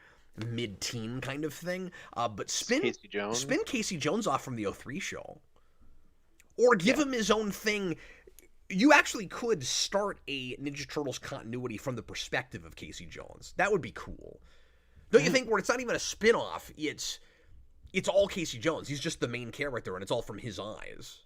mid-teen kind of thing. But spin Casey Jones off from the 03 show. Or give him his own thing. You actually could start a Ninja Turtles continuity from the perspective of Casey Jones. That would be cool. Don't you think? Where it's not even a spin-off, it's all Casey Jones. He's just the main character, and it's all from his eyes.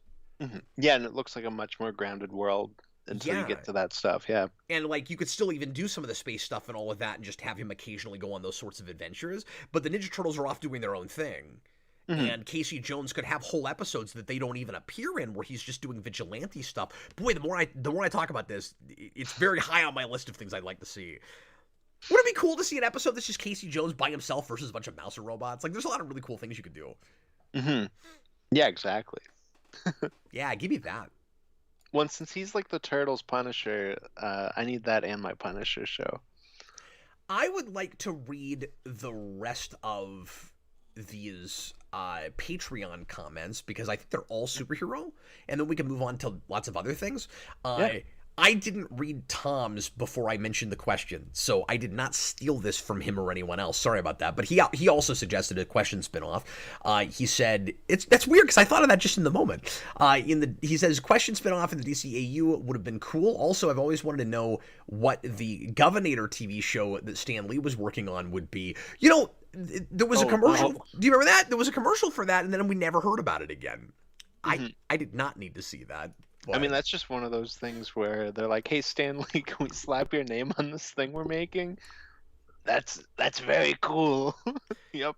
Yeah, and it looks like a much more grounded world. until you Yeah. get to that stuff. Yeah. And like you could still even do some of the space stuff and all of that and just have him occasionally go on those sorts of adventures, but the Ninja Turtles are off doing their own thing. Hmm. And Casey Jones could have whole episodes that they don't even appear in, where he's just doing vigilante stuff. Boy, the more I talk about this, it's very high on my list of things I'd like to see. Would it be cool to see an episode that's just Casey Jones by himself versus a bunch of Mouser robots? Like, there's a lot of really cool things you could do. Hmm. Yeah, exactly. Yeah, give me that. Well, since he's like the Turtles Punisher, I need that and my Punisher show. I would like to read the rest of these Patreon comments because I think they're all superhero, and then we can move on to lots of other things. Yeah. I didn't read Tom's before I mentioned the question, so I did not steal this from him or anyone else. Sorry about that. But he also suggested a question spinoff. He said that's weird because I thought of that just in the moment. He says question spinoff in the DCAU would have been cool. Also, I've always wanted to know what the Governator TV show that Stan Lee was working on would be. You know, there was a commercial. Wow. Do you remember that? There was a commercial for that, and then we never heard about it again. Mhm. I did not need to see that. I mean, that's just one of those things where they're like, "Hey, Stanley, can we slap your name on this thing we're making?" That's very cool. Yep.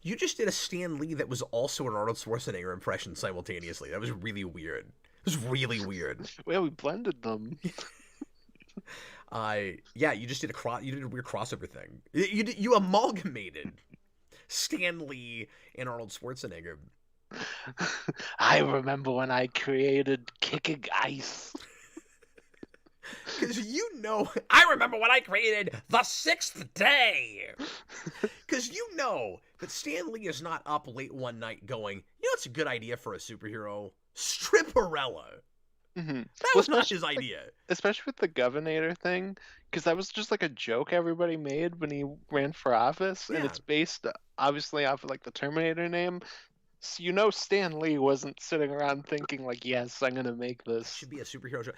You just did a Stan Lee that was also an Arnold Schwarzenegger impression simultaneously. That was really weird. It was really weird. Well, we blended them. Yeah, you just did you did a weird crossover thing. You amalgamated Stan Lee and Arnold Schwarzenegger. I remember when I created Kicking Ice. Because I remember when I created The Sixth Day. Because that Stan Lee is not up late one night going, it's a good idea for a superhero? Stripperella. Mm-hmm. That was not his idea. Especially with the Governator thing, because that was just like a joke everybody made when he ran for office, and it's based obviously off of like the Terminator name. So Stan Lee wasn't sitting around thinking like, yes, I'm gonna make this. Should be a superhero show.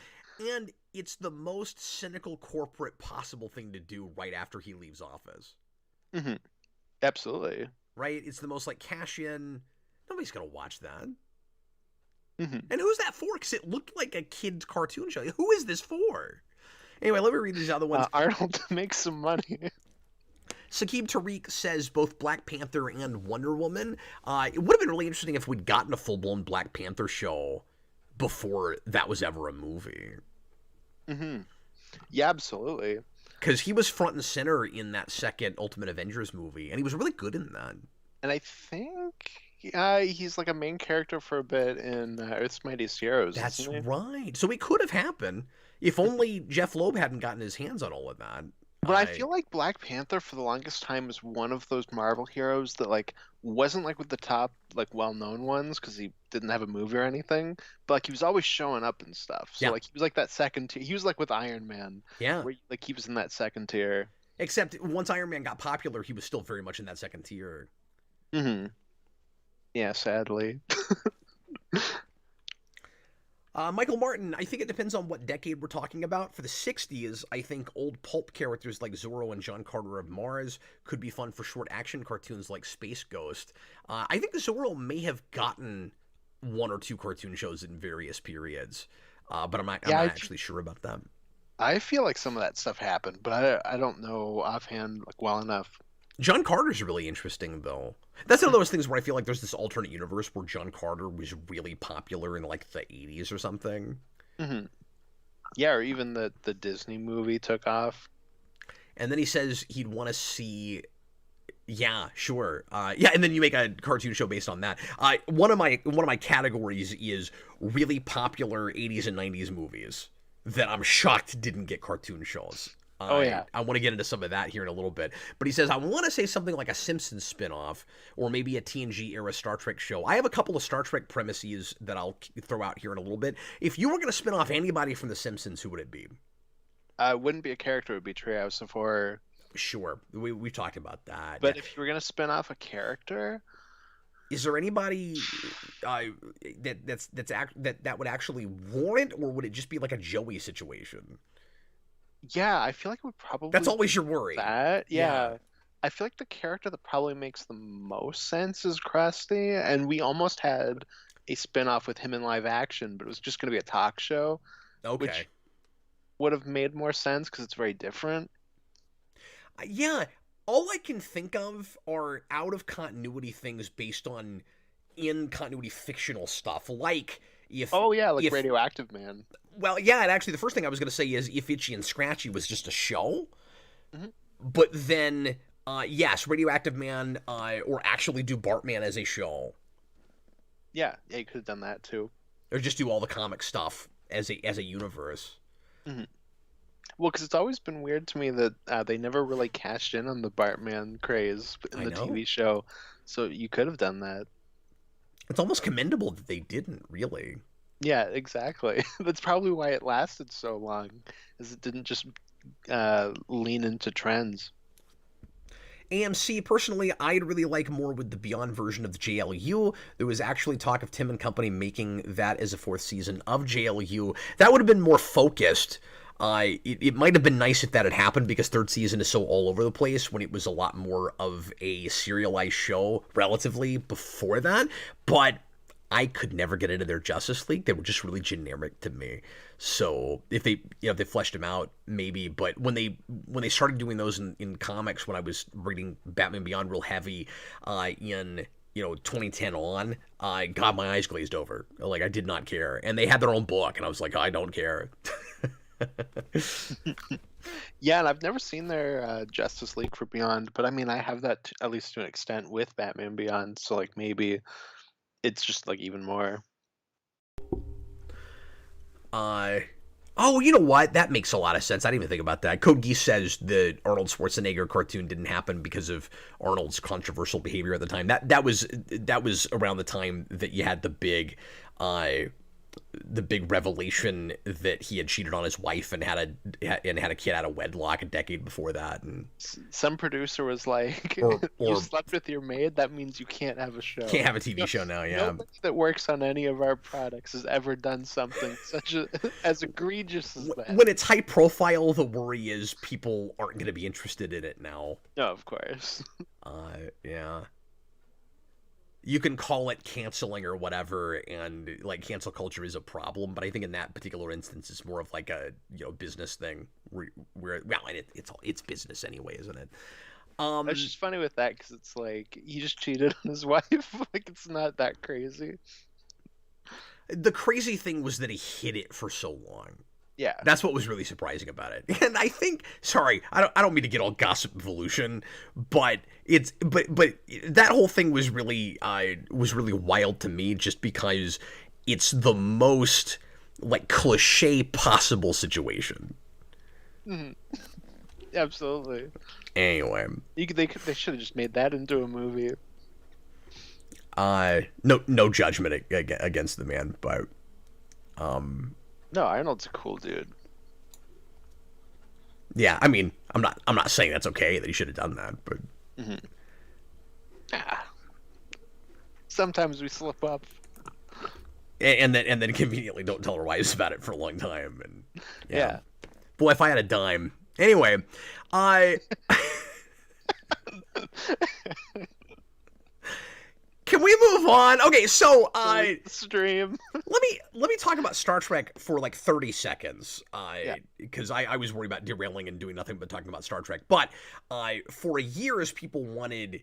And it's the most cynical corporate possible thing to do right after he leaves office. Mm-hmm. Absolutely. Right? It's the most like cash in. Nobody's gonna watch that. Mm-hmm. And who's that for? Because it looked like a kid's cartoon show. Who is this for? Anyway, let me read these other ones. Arnold to make some money. Saqib Tariq says both Black Panther and Wonder Woman. It would have been really interesting if we'd gotten a full-blown Black Panther show before that was ever a movie. Mm-hmm. Yeah, absolutely. Because he was front and center in that second Ultimate Avengers movie, and he was really good in that. And I think he's like a main character for a bit in Earth's Mightiest Heroes. That's right. So it could have happened if only Jeff Loeb hadn't gotten his hands on all of that. But I feel like Black Panther for the longest time was one of those Marvel heroes that like wasn't like with the top like well-known ones because he didn't have a movie or anything, but like he was always showing up and stuff. So like he was like that second tier. He was like with Iron Man. Yeah. Where, like he was in that second tier. Except once Iron Man got popular, he was still very much in that second tier. Mm-hmm. Yeah, sadly. Michael Martin, I think it depends on what decade we're talking about. For the 60s, I think old pulp characters like Zorro and John Carter of Mars could be fun for short action cartoons like Space Ghost. I think Zorro may have gotten one or two cartoon shows in various periods, but I'm not actually sure about that. I feel like some of that stuff happened, but I don't know offhand like well enough. John Carter's really interesting, though. That's one of those things where I feel like there's this alternate universe where John Carter was really popular in, like, the 80s or something. Mm-hmm. Yeah, or even the Disney movie took off. And then he says he'd want to see... Yeah, sure. Yeah, and then you make a cartoon show based on that. One of my categories is really popular 80s and 90s movies that I'm shocked didn't get cartoon shows. I want to get into some of that here in a little bit. But he says, I want to say something like a Simpsons spinoff or maybe a TNG-era Star Trek show. I have a couple of Star Trek premises that I'll throw out here in a little bit. If you were going to spin off anybody from The Simpsons, who would it be? Wouldn't be a character. It would be Treehouse of Horror. Sure. We've talked about that. But if you were going to spin off a character... Is there anybody that would actually warrant, or would it just be like a Joey situation? Yeah, I feel like it would probably... That's always your worry. Yeah. I feel like the character that probably makes the most sense is Krusty, and we almost had a spin-off with him in live action, but it was just going to be a talk show. Okay. which would have made more sense because it's very different. Yeah, all I can think of are out of continuity things based on in continuity fictional stuff. Like Oh yeah, like if Radioactive Man. well, yeah, and actually the first thing I was going to say is if Itchy and Scratchy was just a show, Hmm. but then yes, Radioactive Man or actually do Bartman as a show Yeah, you could have done that too. or just do all the comic stuff as a universe. Hmm. Well, because it's always been weird to me that they never really cashed in on the Bartman craze in I the know. TV show, so you could have done that. It's almost commendable that they didn't really. Yeah, exactly. That's probably why it lasted so long, is it didn't just lean into trends. AMC, personally, I'd really like more with the Beyond version of the JLU. There was actually talk of Tim and Company making that as a fourth season of JLU. That would have been more focused. It might have been nice if that had happened because third season is so all over the place when it was a lot more of a serialized show relatively before that. But I could never get into their Justice League. They were just really generic to me. So if they, if they fleshed them out, maybe. But when they started doing those in comics, when I was reading Batman Beyond real heavy, in 2010 on, I got my eyes glazed over. Like I did not care, and they had their own book, and I was like, I don't care. Yeah, and I've never seen their Justice League for Beyond, but I mean, I have that at least to an extent with Batman Beyond, so like maybe it's just like even more. Uh, oh, you know what? That makes a lot of sense. I didn't even think about that. Code Geass says the Arnold Schwarzenegger cartoon didn't happen because of Arnold's controversial behavior at the time. That was around the time that you had uh, the big revelation that he had cheated on his wife and had a kid out of wedlock a decade before that. And Some producer was like, or "You or slept with your maid. That means you can't have a show." can't have a TV show now. Yeah. Nobody that works on any of our products has ever done something such as egregious as that. When it's high profile, the worry is people aren't going to be interested in it now. No, of course. Yeah. You can call it canceling or whatever, and like cancel culture is a problem, but I think in that particular instance, it's more of like a business thing where well, and it's business anyway, isn't it? It's just funny with that because it's like he just cheated on his wife. Like it's not that crazy. The crazy thing was that he hid it for so long. Yeah. That's what was really surprising about it. And I think, sorry, I don't mean to get all gossip evolution, but but that whole thing was really wild to me just because it's the most like cliche possible situation. Mhm. Absolutely. Anyway, They should have just made that into a movie. no judgment against the man, but No, Arnold's a cool dude. yeah, I mean, I'm not saying that's okay that he should have done that, but Ah. Sometimes we slip up. and then conveniently don't tell our wives about it for a long time, and Yeah. boy, if I had a dime. Anyway, I can we move on? Okay, so Stream. let me talk about Star Trek for like 30 seconds. Yeah. Because I was worried about derailing and doing nothing but talking about Star Trek. But for years, people wanted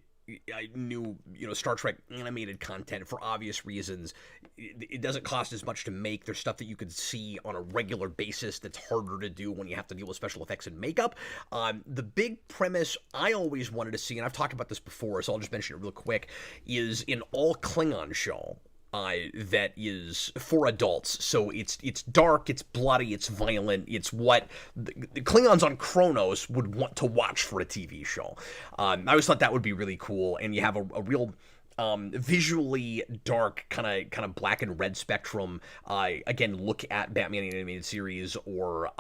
new Star Trek animated content for obvious reasons. It doesn't cost as much to make. There's stuff that you could see on a regular basis that's harder to do when you have to deal with special effects and makeup. The big premise I always wanted to see, and I've talked about this before, so I'll just mention it real quick, is an all Klingon show. That is for adults. So it's dark, it's bloody, it's violent. It's what the Klingons on Kronos would want to watch for a TV show. I always thought that would be really cool, and you have a real visually dark kind of black and red spectrum. Again, look at Batman animated series or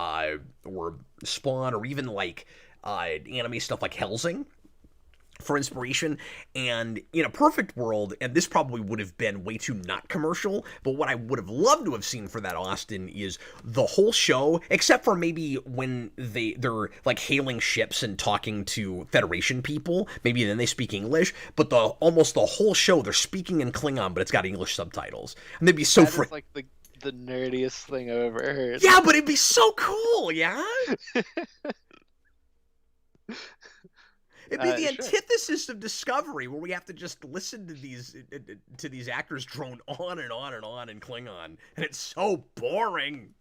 Spawn or even like anime stuff like Hellsing for inspiration. And in a perfect world, and this probably would have been way too not commercial, but what I would have loved to have seen for that, Austin, is the whole show, except for maybe when they're like hailing ships and talking to Federation people, maybe then they speak English, but almost the whole show they're speaking in Klingon, but it's got English subtitles, and they'd be so That is like the the nerdiest thing I've ever heard. Yeah, but it'd be so cool, yeah? It'd be the Sure. antithesis of Discovery, where we have to just listen to these actors drone on and on and on in Klingon, and it's so boring.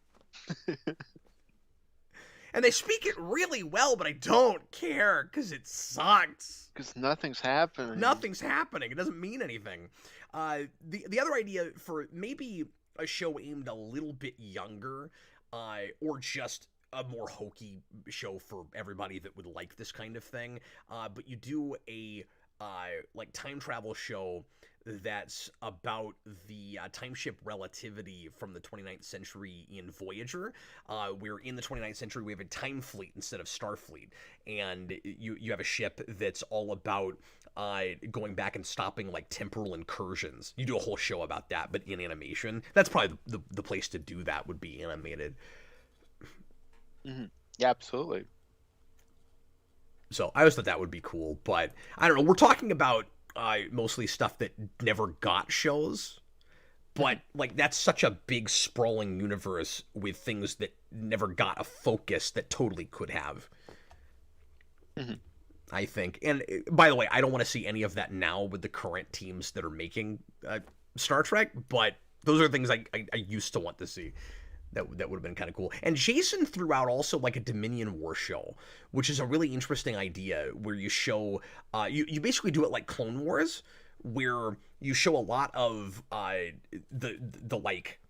And they speak it really well, but I don't care because it sucks. Because nothing's happening. Nothing's happening. It doesn't mean anything. The other idea for maybe a show aimed a little bit younger, or just a more hokey show for everybody that would like this kind of thing. But you do a like time travel show that's about the time ship relativity from the 29th century in Voyager. Where in the 29th century we have a time fleet instead of Starfleet, and you have a ship that's all about going back and stopping like temporal incursions. You do a whole show about that, but in animation. That's probably the place to do that, would be animated. Mm-hmm. Yeah, absolutely. So I always thought that would be cool, but I don't know. We're talking about mostly stuff that never got shows, but like that's such a big sprawling universe with things that never got a focus that totally could have. Mm-hmm. I think. And by the way, I don't want to see any of that now with the current teams that are making Star Trek, but those are things I used to want to see. That would have been kind of cool. And Jason threw out also like a Dominion War show, which is a really interesting idea, where you show you basically do it like Clone Wars, where you show a lot of the like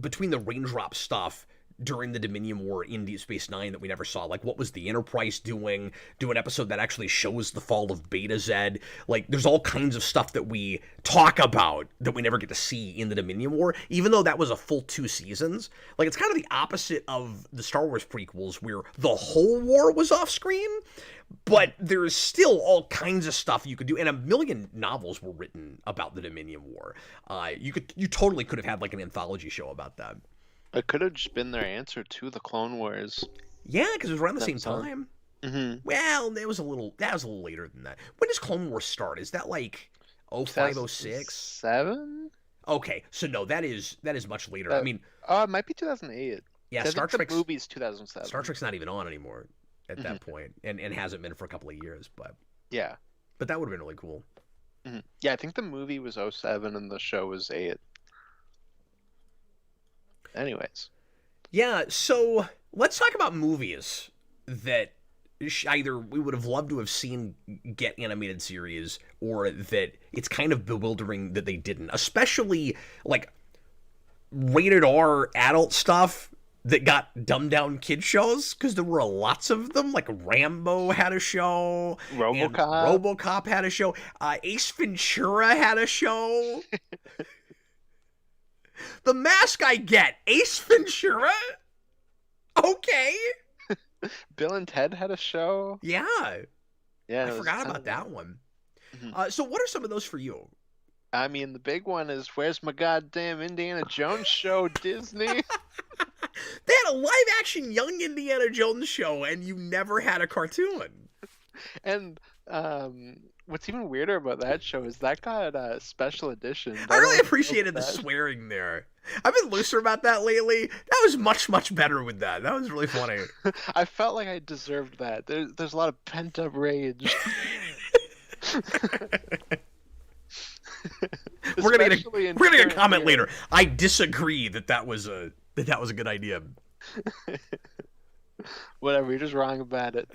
between the raindrop stuff during the Dominion War in Deep Space Nine that we never saw. Like, what was the Enterprise doing? Do an episode that actually shows the fall of Beta Z. Like, there's all kinds of stuff that we talk about that we never get to see in the Dominion War, even though that was a full 2 seasons. Like, it's kind of the opposite of the Star Wars prequels, where the whole war was off screen, but there's still all kinds of stuff you could do, and a million novels were written about the Dominion War. You totally could have had like an anthology show about that. It could have just been their answer to the Clone Wars. Yeah, because it was around the same time. Mm-hmm. Well, that was a little later than that. When does Clone Wars start? Is that like 0506? 7? Okay, so no, that is much later. I mean, it might be 2008. Yeah, Star Trek. The movie's 2007. Star Trek's not even on anymore at that point, and hasn't been for a couple of years. But yeah, but that would have been really cool. Mm-hmm. Yeah, I think the movie was 07 and the show was 8. Anyways. Yeah, so let's talk about movies that either we would have loved to have seen get animated series, or that it's kind of bewildering that they didn't. Especially, like, rated R adult stuff that got dumbed down kid shows, because there were lots of them. Like, Rambo had a show. RoboCop had a show. Ace Ventura had a show. The Mask I get. Ace Ventura? Okay. Bill and Ted had a show. Yeah. Yeah, I forgot about that one. Mm-hmm. So what are some of those for you? I mean, the big one is, where's my goddamn Indiana Jones show, Disney? They had a live-action Young Indiana Jones show, and you never had a cartoon. And what's even weirder about that show is that got a special edition. I really appreciated the swearing there. I've been looser about that lately. That was much, much better with that. That was really funny. I felt like I deserved that. There's a lot of pent-up rage. We're gonna get a comment later. I disagree that was a good idea. Whatever, you're just wrong about it.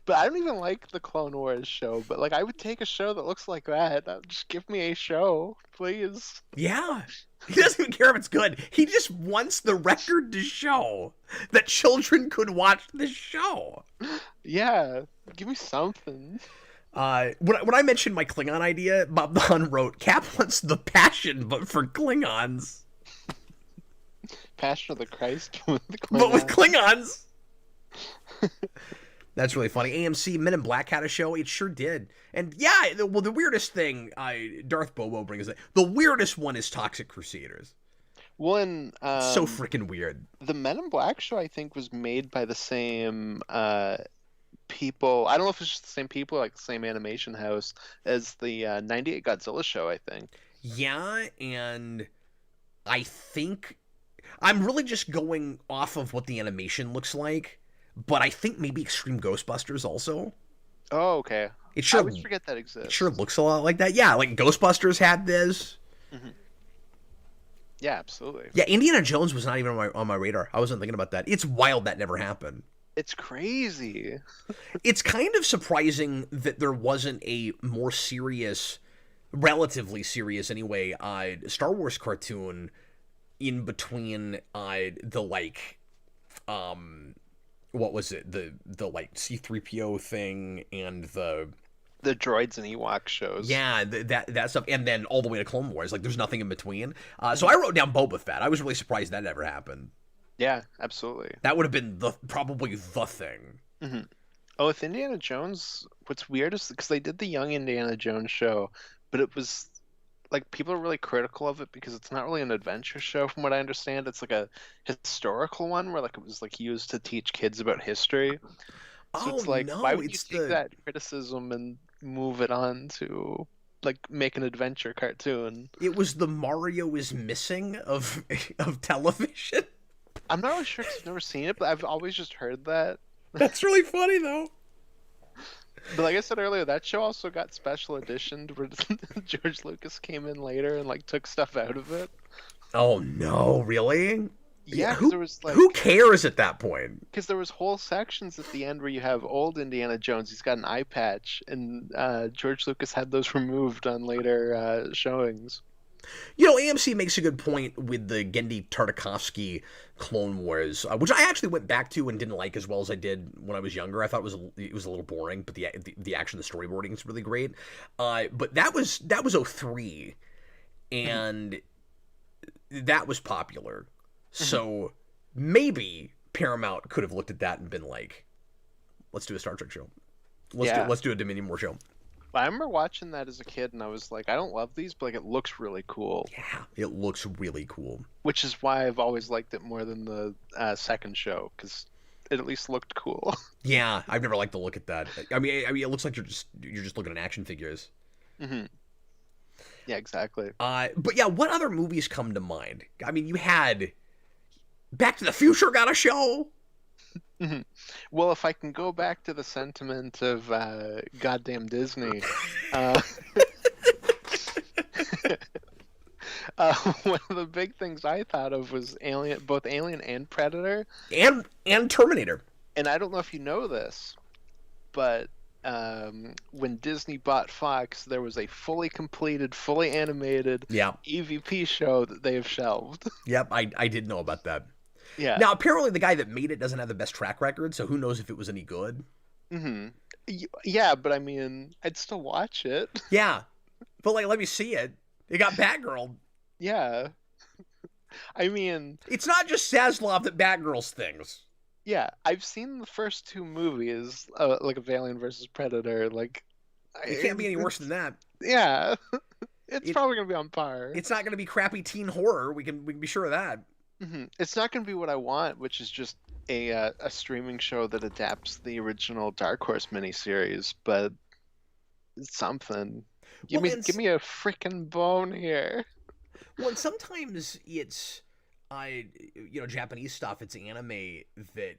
But I don't even like the Clone Wars show. But like, I would take a show that looks like that. Just give me a show, please. Yeah, he doesn't even care if it's good. He just wants the record to show that children could watch the show. Yeah, give me something. When I mentioned my Klingon idea, Bob Don wrote, Cap wants the Passion, but for Klingons. Passion of the Christ with Klingons. But with Klingons. That's really funny. AMC, Men in Black had a show. It sure did. And yeah, well, the weirdest thing, Darth Bobo brings it. The weirdest one is Toxic Crusaders. Well, and, so freaking weird. The Men in Black show, I think, was made by the same people. I don't know if it's just the same people, like the same animation house as the 98 Godzilla show, I think. Yeah, and I think I'm really just going off of what the animation looks like, but I think maybe Extreme Ghostbusters also. Oh, okay. It I sure always forget that it sure exists. looks a lot like that. Yeah, like Ghostbusters had this. Hmm. Yeah, absolutely. Yeah, Indiana Jones was not even on my radar. I wasn't thinking about that. It's wild that never happened. It's crazy. It's kind of surprising that there wasn't a more serious, relatively serious anyway, Star Wars cartoon in between the like what was it, the like C3PO thing and The droids and Ewok shows. yeah, that stuff, and then all the way to Clone Wars. Like, there's nothing in between. So Mhm. I wrote down Boba Fett. I was really surprised that never happened. Yeah, absolutely. That would have been probably the thing. Hmm. Oh, with Indiana Jones, what's weird is because they did the Young Indiana Jones show, but it was like people are really critical of it because it's not really an adventure show, from what I understand. It's like a historical one where like it was like used to teach kids about history. So Oh it's like, why no, would you it's take the that criticism and move it on to like make an adventure cartoon? it was the Mario is missing of of television. I'm not really sure because I've never seen it, but I've always just heard that. That's really funny though. But like I said earlier, that show also got special editioned where George Lucas came in later and like took stuff out of it. Oh no, really? Yeah, because Who there was who like cares at that point? because there was whole sections at the end where you have old Indiana Jones. He's got an eye patch, and George Lucas had those removed on later showings. You know, AMC makes a good point with the Gendy Tartakovsky Clone Wars, which I actually went back to and didn't like as well as I did when I was younger. I thought it was a little boring, but the action, the storyboarding is really great. But that was '03, Mhm, and that was popular. mhm. So maybe Paramount could have looked at that and been like, "Let's do a Star Trek show. Yeah, Let's do a Dominion War show." I remember watching that as a kid, and I was like, I don't love these, but like it looks really cool, Yeah, it looks really cool. which is why I've always liked it more than the second show because it at least looked cool. Yeah, I've never liked the look at that. I mean, it looks like you're just looking at action figures. Hmm. Yeah, exactly. But yeah, what other movies come to mind? I mean, you had Back to the Future got a show. Mhm. Well, if I can go back to the sentiment of goddamn Disney, uh, one of the big things I thought of was Alien, both Alien and Predator. And Terminator. And I don't know if you know this, but when Disney bought Fox, there was a fully completed, fully animated Yeah, EVP show that they have shelved. yep, I did know about that. Yeah. Now, apparently, the guy that made it doesn't have the best track record, so who knows if it was any good? Hmm. Yeah, but I mean, I'd still watch it. Yeah, but like, let me see it. It got Batgirl. Yeah. I mean, It's not just Zaslav that Batgirls things. yeah, I've seen the first two movies, like of Alien versus Predator. Like, It can't be any worse than that. yeah, it's It probably gonna be on par. it's not going to be crappy teen horror. We can be sure of that. It's not gonna be what I want, which is just a streaming show that adapts the original Dark Horse miniseries, but it's something. Give Well, me and give me a freaking bone here. Well, and sometimes it's, Japanese stuff. It's anime that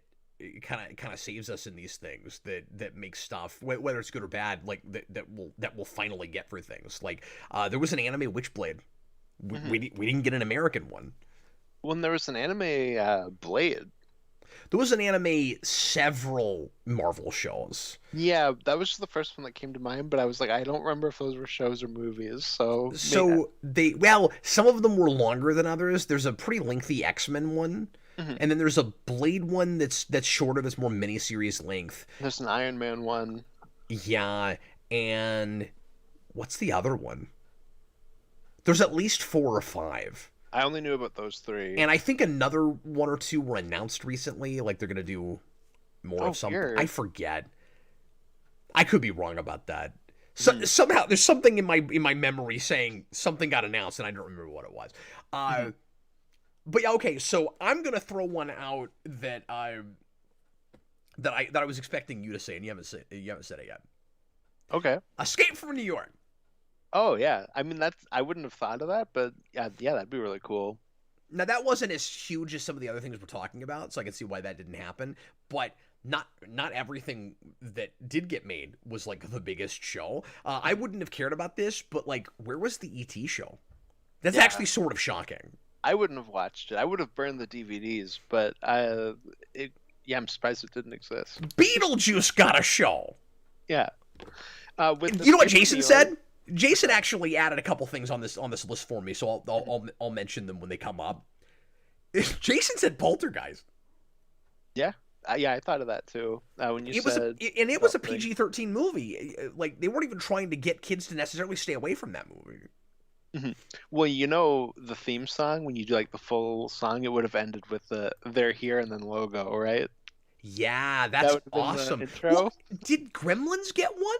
kind of saves us in these things that makes stuff whether it's good or bad, like that will finally get for things. Like there was an anime Witchblade. We, Hmm. we didn't get an American one. When there was an anime Blade. There was an anime several Marvel shows. Yeah, that was the first one that came to mind, but I was like, I don't remember if those were shows or movies. So, So some of them were longer than others. There's a pretty lengthy X-Men one. mhm. And then there's a Blade one that's shorter, that's more miniseries length. There's an Iron Man one. Yeah, and what's the other one? There's at least 4 or 5. I only knew about those three. And I think another one or two were announced recently, like they're gonna do more Oh, of something. I weird. forget. I could be wrong about that. Mhm, Somehow there's something in my memory saying something got announced, and I don't remember what it was. mhm. But yeah, okay. So I'm gonna throw one out that I was expecting you to say, and you haven't said it yet. Okay. Escape from New York. Oh yeah. I mean, I wouldn't have thought of that, but yeah, that'd be really cool. Now, that wasn't as huge as some of the other things we're talking about, so I can see why that didn't happen. But not everything that did get made was like the biggest show. I wouldn't have cared about this, but like, where was the ET show? That's Yeah. actually sort of shocking. I wouldn't have watched it. I would have burned the DVDs, but I'm surprised it didn't exist. Beetlejuice got a show. Yeah. With You know what Jason said? Jason actually added a couple things on this list for me, so I'll mention them when they come up. Jason said Poltergeist. Yeah. I thought of that too. When you said it was a PG-13 movie. Like, they weren't even trying to get kids to necessarily stay away from that movie. Mm-hmm. Well, you know the theme song, when you do like the full song, it would have ended with the "They're Here" and then logo, right? Yeah, that's awesome. Well, did Gremlins get one?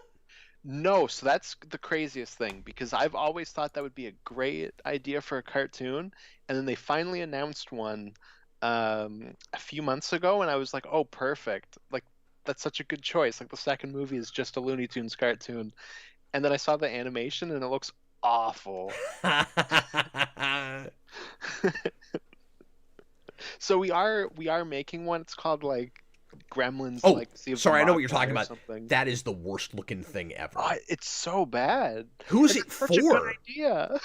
No, so that's the craziest thing, because I've always thought that would be a great idea for a cartoon, and then they finally announced one a few months ago, and I was like, oh, perfect. Like, that's such a good choice. Like, the second movie is just a Looney Tunes cartoon. And then I saw the animation, and it looks awful. So we are making one. It's called like Gremlins. Oh, like sorry, I know what you're talking about. Something. That is the worst looking thing ever. It's so bad. Who's it for? Such a good idea.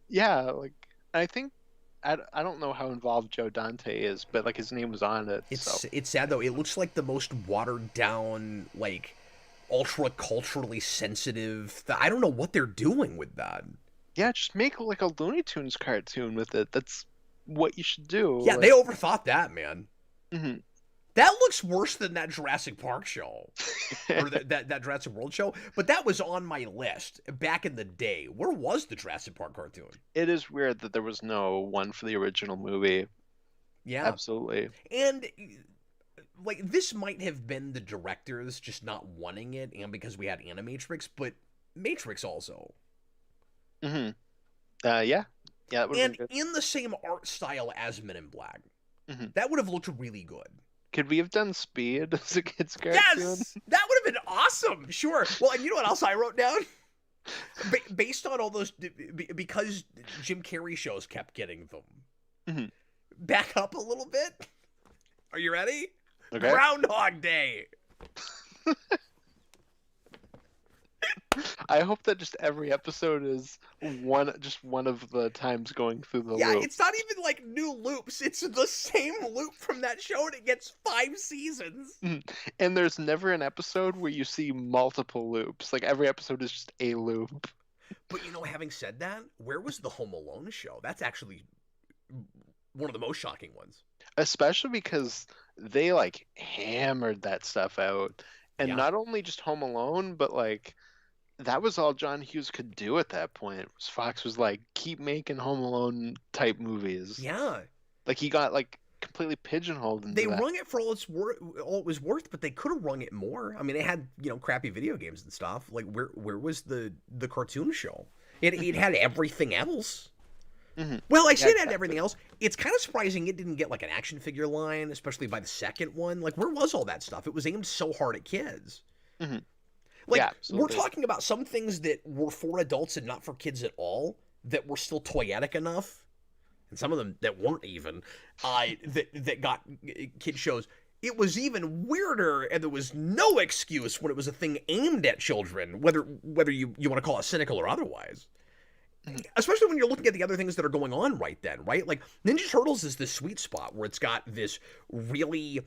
Yeah, like I think I don't know how involved Joe Dante is, but like his name was on it. It's sad though. It looks like the most watered down, like ultra culturally sensitive. I don't know what they're doing with that. Yeah, just make like a Looney Tunes cartoon with it. That's what you should do. Yeah, they overthought that, man. Mm-hmm. That looks worse than that Jurassic Park show or that Jurassic World show. But that was on my list back in the day. Where was the Jurassic Park cartoon? It is weird that there was no one for the original movie. Yeah, absolutely. And like, this might have been the directors just not wanting it, and because we had Animatrix, but Matrix also. Mm-hmm. Yeah. Yeah. And in the same art style as Men in Black. Mm-hmm. That would have looked really good. Could we have done Speed as a kid's cartoon? Yes! That would have been awesome! Sure. Well, and you know what else I wrote down? Based on all those... Because Jim Carrey shows kept getting them. Mm-hmm. Back up a little bit. Are you ready? Okay. Groundhog Day! I hope that just every episode is one of the times going through the loop. Yeah, it's not even like new loops. It's the same loop from that show, and it gets 5 seasons. And there's never an episode where you see multiple loops. Like, every episode is just a loop. But, you know, having said that, where was the Home Alone show? That's actually one of the most shocking ones. Especially because they, like, hammered that stuff out. And not only just Home Alone, but, like... that was all John Hughes could do at that point. Fox was like, keep making Home Alone type movies. Yeah. Like, he got like completely pigeonholed into They that. wrung it for all it was worth, but they could have wrung it more. I mean, they had, you know, crappy video games and stuff. Like, where was the cartoon show? It had everything else. Mm-hmm. Well, I say it had everything else. It's kind of surprising it didn't get like an action figure line, especially by the second one. Like, where was all that stuff? It was aimed so hard at kids. Mm-hmm. Like, we're talking about some things that were for adults and not for kids at all, that were still toyetic enough, and some of them that weren't even, that got kid shows. It was even weirder, and there was no excuse when it was a thing aimed at children, whether you want to call it cynical or otherwise. Especially when you're looking at the other things that are going on right then, right? Like, Ninja Turtles is this sweet spot where it's got this really...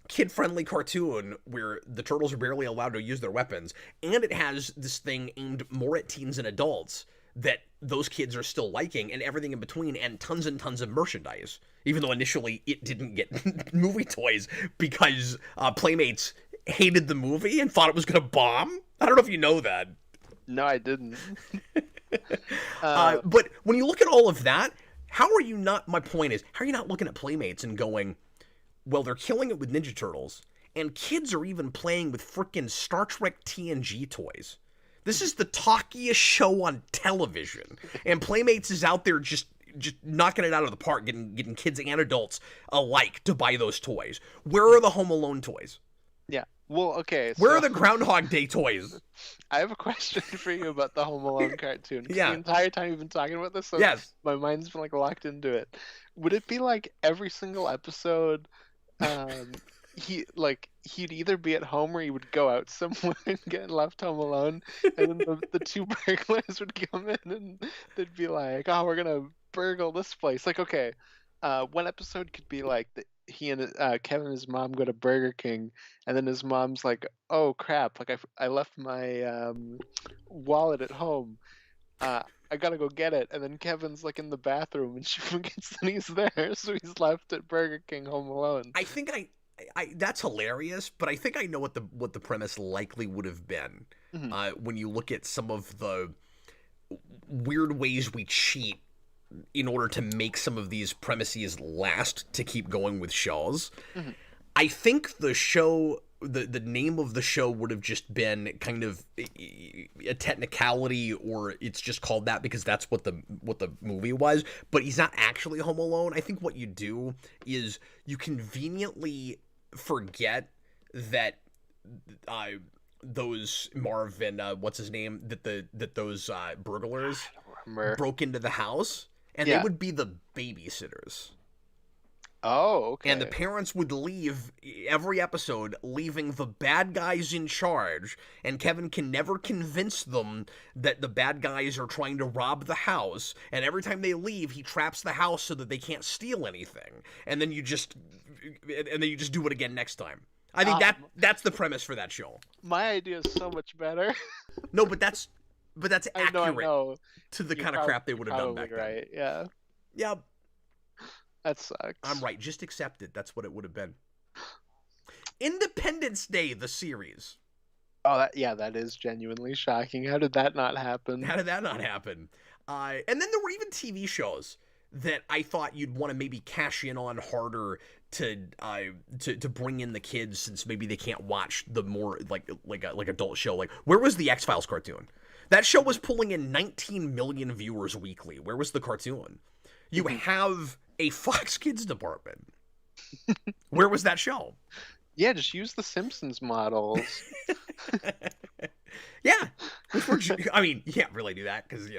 kid-friendly cartoon where the turtles are barely allowed to use their weapons, and it has this thing aimed more at teens and adults that those kids are still liking, and everything in between, and tons of merchandise, even though initially it didn't get movie toys because Playmates hated the movie and thought it was going to bomb. I don't know if you know that. No, I didn't. But when you look at all of that, how are you not, my point is, how are you not looking at Playmates and going, well, they're killing it with Ninja Turtles, and kids are even playing with frickin' Star Trek TNG toys. This is the talkiest show on television, and Playmates is out there just knocking it out of the park, getting kids and adults alike to buy those toys. Where are the Home Alone toys? Yeah. Well, okay, Where so are the Groundhog Day toys? I have a question for you about the Home Alone cartoon. 'Cause the Yeah. entire time you've been talking about this, so Yes. my mind's been like locked into it. Would it be like every single episode, um, he'd either be at home or he would go out somewhere and get left home alone, and then the two burglars would come in and they'd be like, "Oh, we're gonna burgle this place." Like, okay, one episode could be like he and Kevin and his mom go to Burger King, and then his mom's like, "Oh crap! Like I left my wallet at home. I gotta go get it." And then Kevin's like in the bathroom, and she forgets that he's there, so he's left at Burger King home alone. I think that's hilarious, but I think I know what the premise likely would have been. Mhm. When you look at some of the weird ways we cheat in order to make some of these premises last to keep going with shows. Mhm. I think the name of the show would have just been kind of a technicality, or it's just called that because that's what the movie was, but he's not actually home alone. I think what you do is you conveniently forget that those Marvin, what's his name, that those burglars I don't remember. broke into the house, and they Yeah. would be the babysitters. Oh, okay. And the parents would leave every episode, leaving the bad guys in charge, and Kevin can never convince them that the bad guys are trying to rob the house, and every time they leave, he traps the house so that they can't steal anything. And then you just do it again next time. I think that's the premise for that show. My idea is so much better. No, but that's I accurate know. to the You're kind of crap they would have done probably back then. right. Yeah, Yeah, that sucks. I'm right. Just accept it. That's what it would have been. Independence Day, the series. Oh, that is genuinely shocking. How did that not happen? How did that not happen? And then there were even TV shows that I thought you'd want to maybe cash in on harder to bring in the kids, since maybe they can't watch the more like adult show. Like, where was the X-Files cartoon? That show was pulling in 19 million viewers weekly. Where was the cartoon? You have a Fox Kids department. Where was that show? Yeah, just use the Simpsons models. Yeah, yeah, really do that, because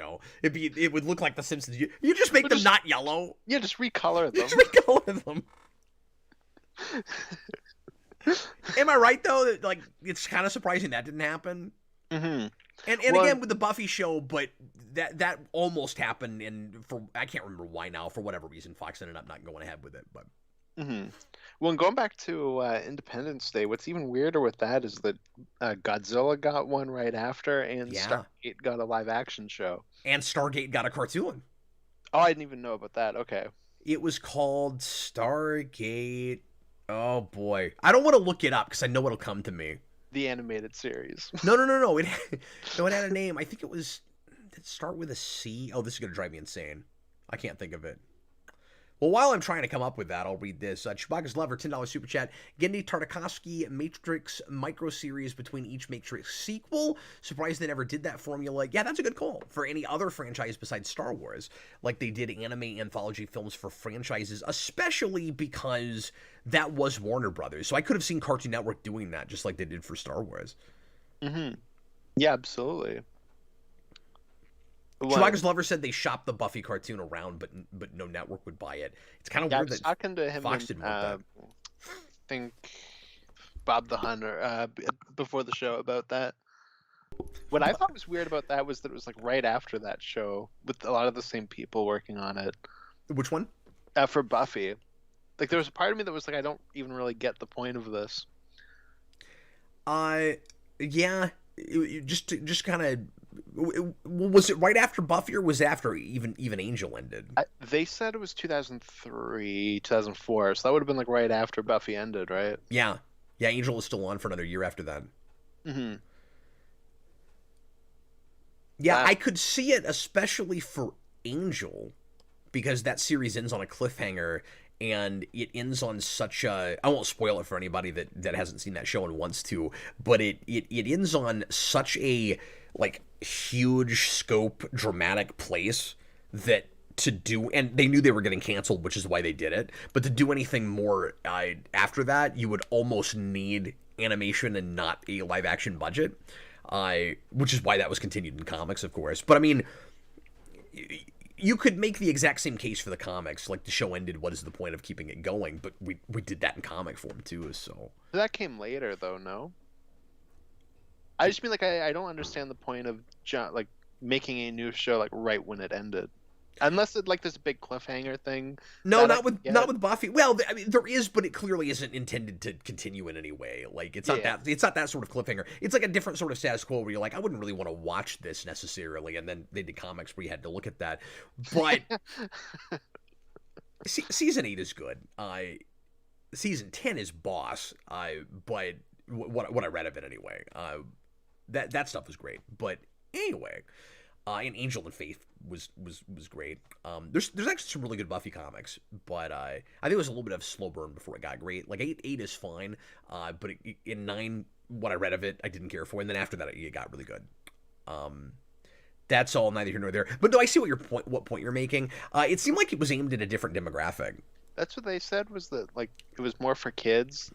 it would look like the Simpsons. You just make them not yellow. Yeah, just recolor them. Just recolor them. Am I right though? That, like, it's kind of surprising that didn't happen. Mm-hmm. And again with the Buffy show, but that almost happened, and I can't remember why now. For whatever reason, Fox ended up not going ahead with it. But Well, and going back to Independence Day, what's even weirder with that is that Godzilla got one right after, and Stargate got a live action show. And Stargate got a cartoon. Oh, I didn't even know about that. Okay. It was called Stargate. Oh boy, I don't want to look it up because I know it'll come to me. The animated series. No. It had a name. I think it was. Did it start with a C? Oh, this is gonna drive me insane. I can't think of it. Well, while I'm trying to come up with that, I'll read this. Chewbacca's Lover, $10 Super Chat. Gendy Tartakovsky Matrix micro-series between each Matrix sequel. Surprised they never did that formula. Yeah, that's a good call. For any other franchise besides Star Wars. Like they did anime anthology films for franchises, especially because that was Warner Brothers. So I could have seen Cartoon Network doing that, just like they did for Star Wars. Mm-hmm. Yeah, absolutely. Chewbacca's Lover said they shopped the Buffy cartoon around, but no network would buy it. It's kind of weird that talking to him Fox didn't want that. I think Bob the Hunter before the show about that. What I thought was weird about that was that it was like right after that show with a lot of the same people working on it. Which one? For Buffy. Like there was a part of me that was like, I don't even really get the point of this. Yeah. Just kind of. Was it right after Buffy, or was it after even Angel ended? They said it was 2003, 2004, so that would have been like right after Buffy ended, right? Yeah, Angel was still on for another year after that. Mm-hmm. Yeah, I could see it, especially for Angel, because that series ends on a cliffhanger, and it ends on such a... I won't spoil it for anybody that hasn't seen that show and wants to, but it ends on such a huge scope, dramatic place that to do... And they knew they were getting canceled, which is why they did it, but to do anything more after that, you would almost need animation and not a live action budget. Which is why that was continued in comics, of course. But I mean, you could make the exact same case for the comics. Like, the show ended, what is the point of keeping it going? But we did that in comic form too, so. That came later, though, no? I just mean, like, I don't understand the point of like making a new show like right when it ended, unless it like there's a big cliffhanger thing. No, not with Buffy. Well, I mean, there is, but it clearly isn't intended to continue in any way. Like, it's not that sort of cliffhanger. It's like a different sort of status quo where you're like, I wouldn't really want to watch this necessarily, and then they did comics where you had to look at that. But season 8 is good. Season 10 is boss. But what I read of it anyway. That stuff was great. But anyway, and Angel and Faith was great. There's actually some really good Buffy comics, but I think it was a little bit of a slow burn before it got great. Like 8 is fine, but in 9, what I read of it, I didn't care for, and then after that, it got really good. That's all, neither here nor there. But no, I see what point you're making. It seemed like it was aimed at a different demographic. That's what they said, was that like it was more for kids,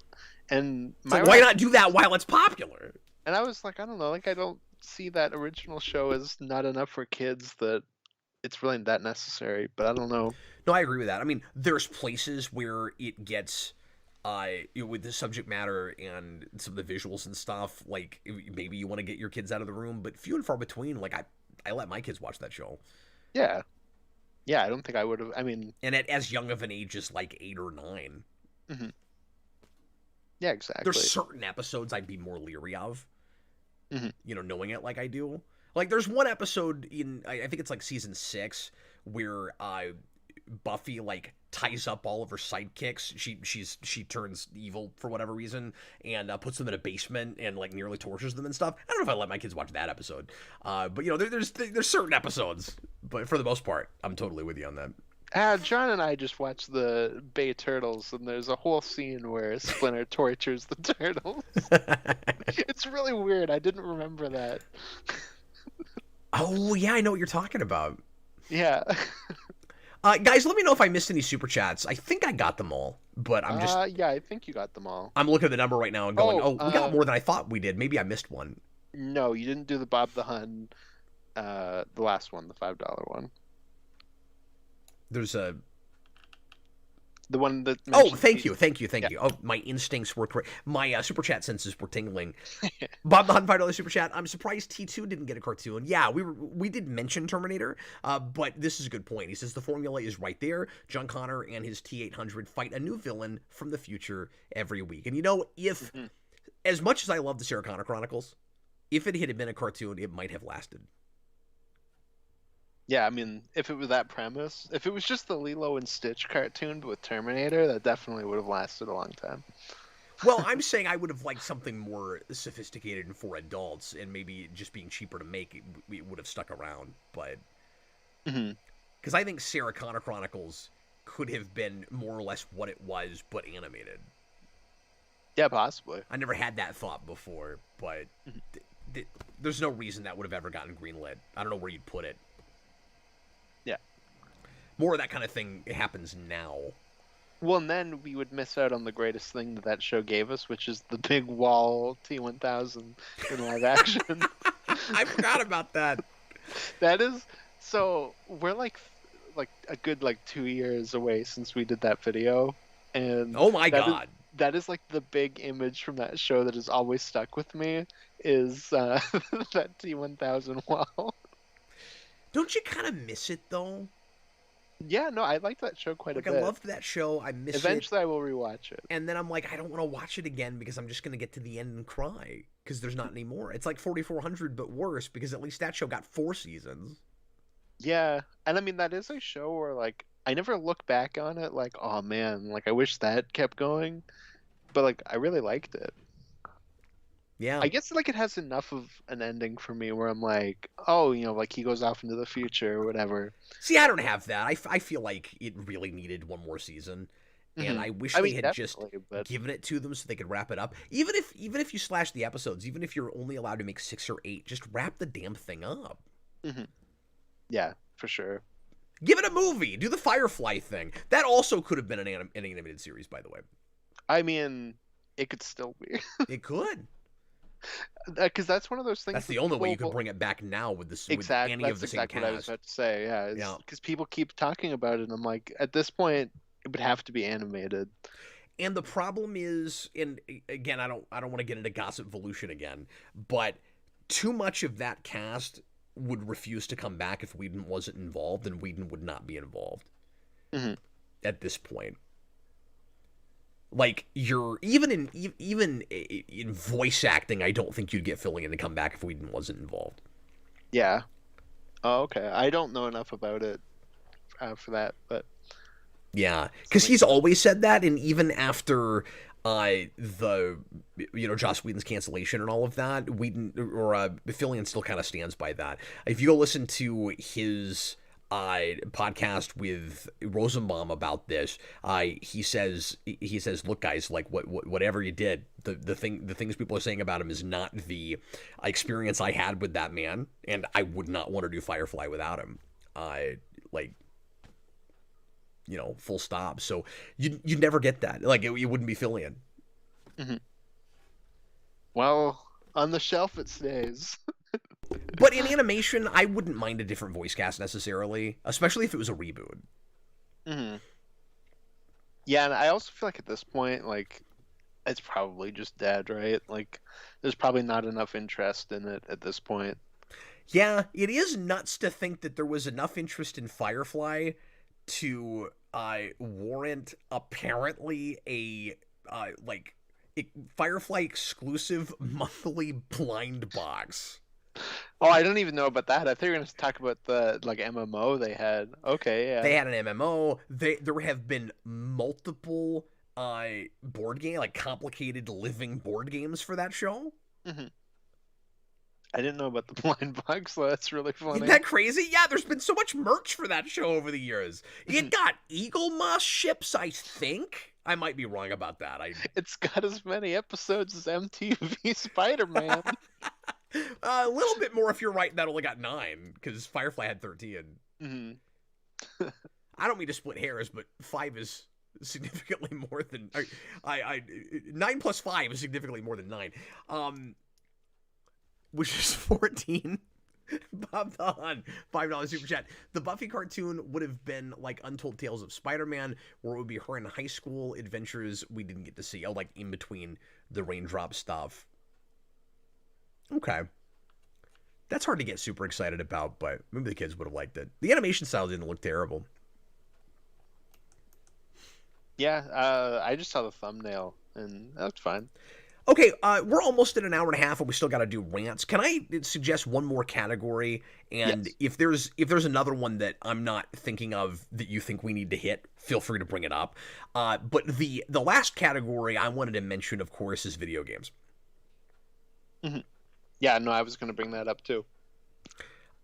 and so why not do that while it's popular? And I was like, I don't know, like I don't see that original show as not enough for kids that it's really that necessary, but I don't know. No, I agree with that. I mean, there's places where it gets with the subject matter and some of the visuals and stuff, like maybe you want to get your kids out of the room, but few and far between. Like I let my kids watch that show. Yeah, I don't think I would have. I mean, and at as young of an age as like 8 or 9. Mm-hmm. Yeah, exactly. There's certain episodes I'd be more leery of. Mm-hmm. You know, knowing it like I do. Like, there's one episode in, I think it's like season 6, where Buffy like ties up all of her sidekicks. She turns evil for whatever reason and puts them in a basement and like nearly tortures them and stuff. I don't know if I let my kids watch that episode, but you know, there's certain episodes. But for the most part, I'm totally with you on that. John and I just watched the Bay Turtles, and there's a whole scene where Splinter tortures the turtles. It's really weird. I didn't remember that. Oh, yeah, I know what you're talking about. Yeah. Guys, let me know if I missed any super chats. I think I got them all, but I'm just... yeah, I think you got them all. I'm looking at the number right now and going, we got more than I thought we did. Maybe I missed one. No, you didn't do the Bob the Hun, the last one, the $5 one. There's a... The one that... Oh, thank you. Oh, my instincts were correct. My super chat senses were tingling. Bob the Hunt $5 super chat. I'm surprised T2 didn't get a cartoon. Yeah, we did mention Terminator, but this is a good point. He says the formula is right there. John Connor and his T-800 fight a new villain from the future every week. And you know, if as much as I love the Sarah Connor Chronicles, if it had been a cartoon, it might have lasted. Yeah, I mean, if it was that premise, if it was just the Lilo and Stitch cartoon but with Terminator, that definitely would have lasted a long time. Well, I'm saying I would have liked something more sophisticated and for adults, and maybe just being cheaper to make, it would have stuck around. But because I think Sarah Connor Chronicles could have been more or less what it was, but animated. Yeah, possibly. I never had that thought before, but there's no reason that would have ever gotten greenlit. I don't know where you'd put it. Yeah. More of that kind of thing happens now. Well, and then we would miss out on the greatest thing that show gave us, which is the big wall T-1000 in live action. I forgot about that. That is... So, we're like a good 2 years away since we did that video. And oh my god. That is like the big image from that show that has always stuck with me, is that T-1000 wall. Don't you kind of miss it, though? Yeah, no, I liked that show quite a bit. I loved that show. I miss it. Eventually, I will rewatch it. And then I'm like, I don't want to watch it again because I'm just going to get to the end and cry because there's not any more. It's like 4400, but worse, because at least that show got 4 seasons. Yeah, and I mean, that is a show where, I never look back on it like, oh man, I wish that kept going. But, I really liked it. Yeah. I guess, it has enough of an ending for me where I'm like, oh, he goes off into the future or whatever. See, I don't have that. I feel like it really needed one more season. And I wish they had just given it to them so they could wrap it up. Even if you slash the episodes, even if you're only allowed to make 6 or 8, just wrap the damn thing up. Mm-hmm. Yeah, for sure. Give it a movie. Do the Firefly thing. That also could have been an animated series, by the way. I mean, it could still be. It could. Because that's one of those things That's that the only way people you could bring it back now with this with exactly any of that's the same exactly what I was cast. about to say. Yeah, Yeah. because people keep talking about it, and I'm like, at this point, it would have to be animated. And the problem is, and again, I don't want to get into gossip evolution again, but too much of that cast would refuse to come back if Whedon wasn't involved, and Whedon would not be involved Hmm. at this point. Like you're even in voice acting, I don't think you'd get Fillion to come back if Whedon wasn't involved. Yeah. Oh, okay. I don't know enough about it for that, but Yeah, because something. he's always said that, and even after the Joss Whedon's cancellation and all of that, Whedon or Fillion still kind of stands by that. If you go listen to his podcast with Rosenbaum about this, he says, look, guys, like whatever you did, the things people are saying about him is not the experience I had with that man, and I would not want to do Firefly without him. Like, full stop. So you'd never get that. Like it wouldn't be Fillion. Hmm. Well, on the shelf it stays. But in animation, I wouldn't mind a different voice cast necessarily, especially if it was a reboot. Hmm. Yeah, and I also feel like at this point, like it's probably just dead, right? Like there's probably not enough interest in it at this point. Yeah, it is nuts to think that there was enough interest in Firefly to warrant apparently a Firefly exclusive monthly blind box. Oh, I don't even know about that. I think we're gonna talk about the like MMO they had. Okay, They yeah. had an MMO. There have been multiple board game, like complicated living board games for that show. Hmm. I didn't know about the blind box, so that's really Isn't funny. that crazy? Yeah, there's been so much merch for that show over the years. It Mhm. got Eagle Moss ships, I think. I might be wrong about that. It's got as many episodes as MTV Spider-Man. A little bit more if you're right. That only got 9 because Firefly had 13. Hmm. I don't mean to split hairs, but 5 is significantly more than 9 plus 5 is significantly more than 9. Which is 14. Bob Don, $5 super chat. The Buffy cartoon would have been like Untold Tales of Spider-Man, where it would be her in high school adventures we didn't get to see. Oh, like in between the raindrop stuff. Okay. That's hard to get super excited about, but maybe the kids would have liked it. The animation style didn't look terrible. Yeah, I just saw the thumbnail and that's fine. Okay, we're almost at an hour and a half, and we still got to do rants. Can I suggest one more category? And Yes. if there's another one that I'm not thinking of that you think we need to hit, feel free to bring it up. But the last category I wanted to mention, of course, is video games. Hmm. Yeah, no, I was gonna bring that up too.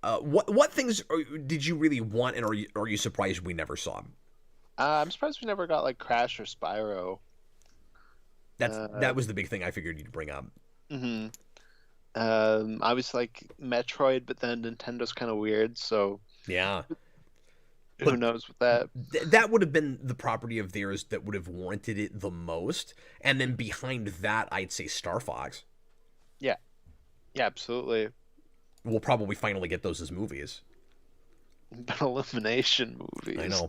What things did you really want, and are you surprised we never saw them? I'm surprised we never got like Crash or Spyro. That was the big thing I figured you'd bring up. Hmm. I was like Metroid, but then Nintendo's kind of weird, so Yeah, who but knows with that? that would have been the property of theirs that would have warranted it the most. And then behind that, I'd say Star Fox. Yeah, yeah, absolutely. We'll probably finally get those as movies. But elimination I movies. know.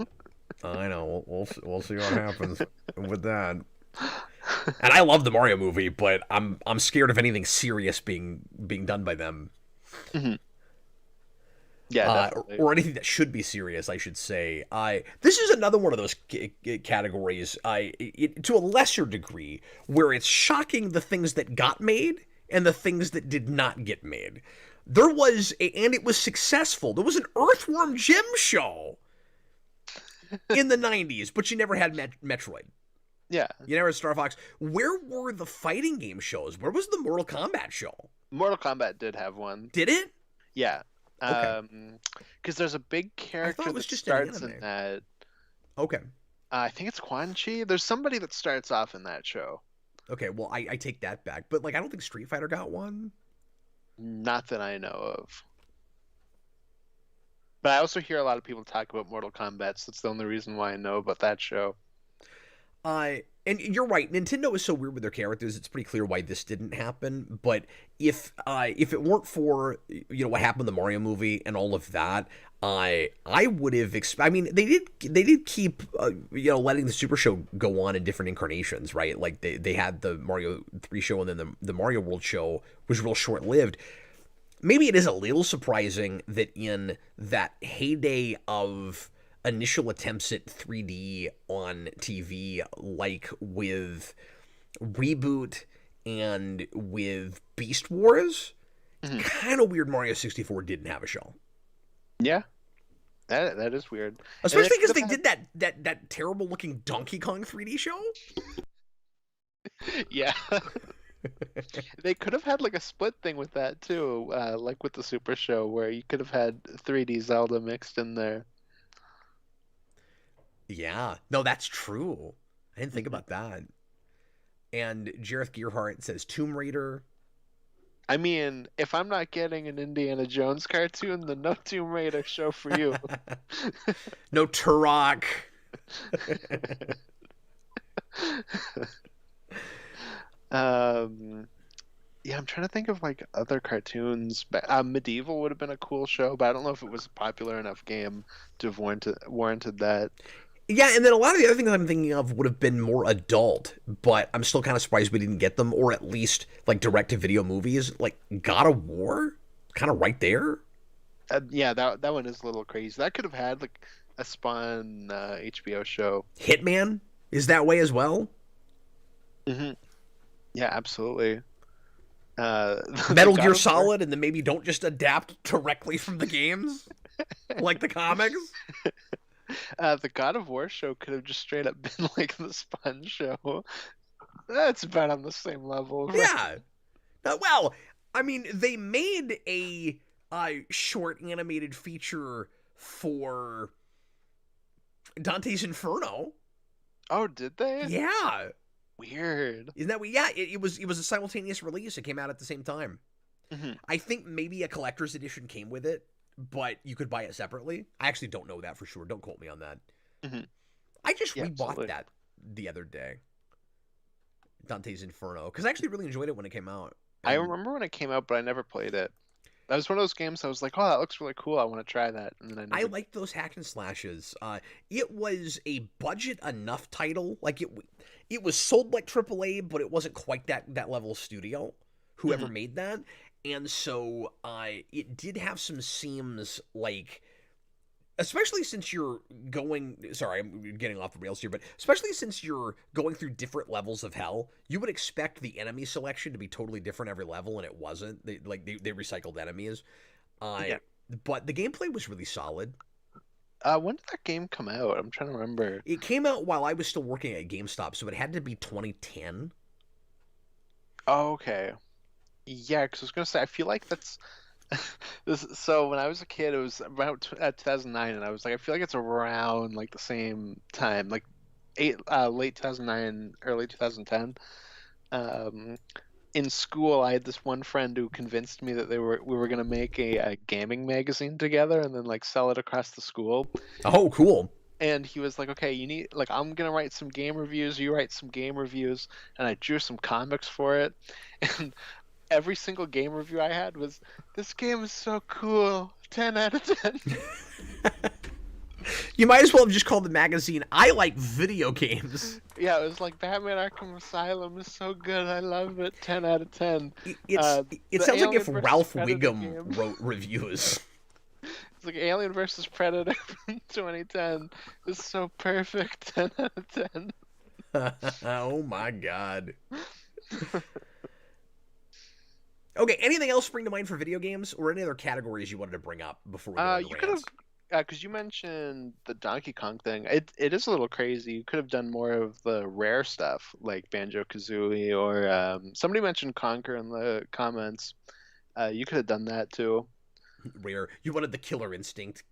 I know. We'll see what happens with that. And I love the Mario movie, but I'm scared of anything serious being done by them, Hmm. Yeah, definitely. or anything that should be serious, I should say. This is another one of those categories. To a lesser degree, where it's shocking the things that got made and the things that did not get made. And it was successful. There was an Earthworm Jim show in the 90s, but you never had Metroid. Yeah, You never had Star Fox. Where were the fighting game shows? Where was the Mortal Kombat show? Mortal Kombat did have one. Did it? Yeah. Okay. Because there's a big I thought character it was that just an starts in anime. that. Okay. I think it's Quan Chi. There's somebody that starts off in that show. Okay, well, I take that back. But, like, I don't think Street Fighter got one. Not that I know of. But I also hear a lot of people talk about Mortal Kombat, so that's the only reason why I know about that show. And you're right. Nintendo is so weird with their characters. It's pretty clear why this didn't happen. But if it weren't for what happened in the Mario movie and all of that, I would have. I mean, they did keep letting the Super Show go on in different incarnations, right? Like they had the Mario 3 show, and then the Mario World show was real short lived. Maybe it is a little surprising that in that heyday of initial attempts at 3D on TV, like with Reboot and with Beast Wars, kind of weird Mario 64 didn't have a show. Yeah, that is weird. Especially because they did that terrible looking Donkey Kong 3D show. Yeah. They could have had like a split thing with that too, like with the Super Show, where you could have had 3D Zelda mixed in there. Yeah, no, that's true. I didn't think about that. And Jareth Gearhart says Tomb Raider. I mean, if I'm not getting an Indiana Jones cartoon, then no Tomb Raider show for you. No Turok. Yeah, I'm trying to think of like other cartoons. Medieval would have been a cool show, but I don't know if it was a popular enough game to have warranted that. Yeah, and then a lot of the other things I'm thinking of would have been more adult, but I'm still kind of surprised we didn't get them, or at least like direct-to-video movies, like God of War, kind of right there. Yeah, that one is a little crazy. That could have had like a Spawn HBO show. Hitman is that way as well. Mm-hmm. Yeah, absolutely. Metal Gear Solid, and then maybe don't just adapt directly from the games, like the comics. The God of War show could have just straight up been like the Spawn show. That's about on the same level. Right? Yeah. Well, I mean, they made a short animated feature for Dante's Inferno. Oh, did they? Yeah. Weird. Isn't that weird? Yeah, it was a simultaneous release. It came out at the same time. Mm-hmm. I think maybe a collector's edition came with it, but you could buy it separately. I actually don't know that for sure. Don't quote me on that. Mm-hmm. I just rebought that the other day. Dante's Inferno, because I actually really enjoyed it when it came out. I remember when it came out, but I never played it. That was one of those games I was like, oh, that looks really cool. I want to try that. And then I liked those hack and slashes. It was a budget enough title. Like it was sold like AAA, but it wasn't quite that level of studio. Whoever made that. And so it did have some seams like, especially since you're going, sorry, I'm getting off the rails here, but especially since you're going through different levels of hell, you would expect the enemy selection to be totally different every level, and it wasn't. They recycled enemies. But the gameplay was really solid. When did that game come out? I'm trying to remember. It came out while I was still working at GameStop, so it had to be 2010. Oh, okay. Yeah, because I was gonna say, I feel like that's so when I was a kid, it was about 2009, and I was like, I feel like it's around like the same time, like late 2009, early 2010. In school, I had this one friend who convinced me that we were gonna make a gaming magazine together and then like sell it across the school. Oh, cool. And he was like, okay, you need, like, I'm gonna write some game reviews, you write some game reviews, and I drew some comics for it. And every single game review I had was, this game is so cool, 10 out of 10. You might as well have just called the magazine, I Like Video Games. Yeah, it was like, Batman Arkham Asylum is so good, I love it, 10 out of 10. It sounds like if Ralph Wiggum wrote reviews. It's like Alien vs. Predator from 2010 is so perfect, 10 out of 10. Oh my god. Okay, anything else spring to mind for video games, or any other categories you wanted to bring up before we go into you could have, because you mentioned the Donkey Kong thing. It is a little crazy. You could have done more of the rare stuff, like Banjo-Kazooie, or somebody mentioned Conker in the comments. You could have done that too. Rare. You wanted the Killer Instinct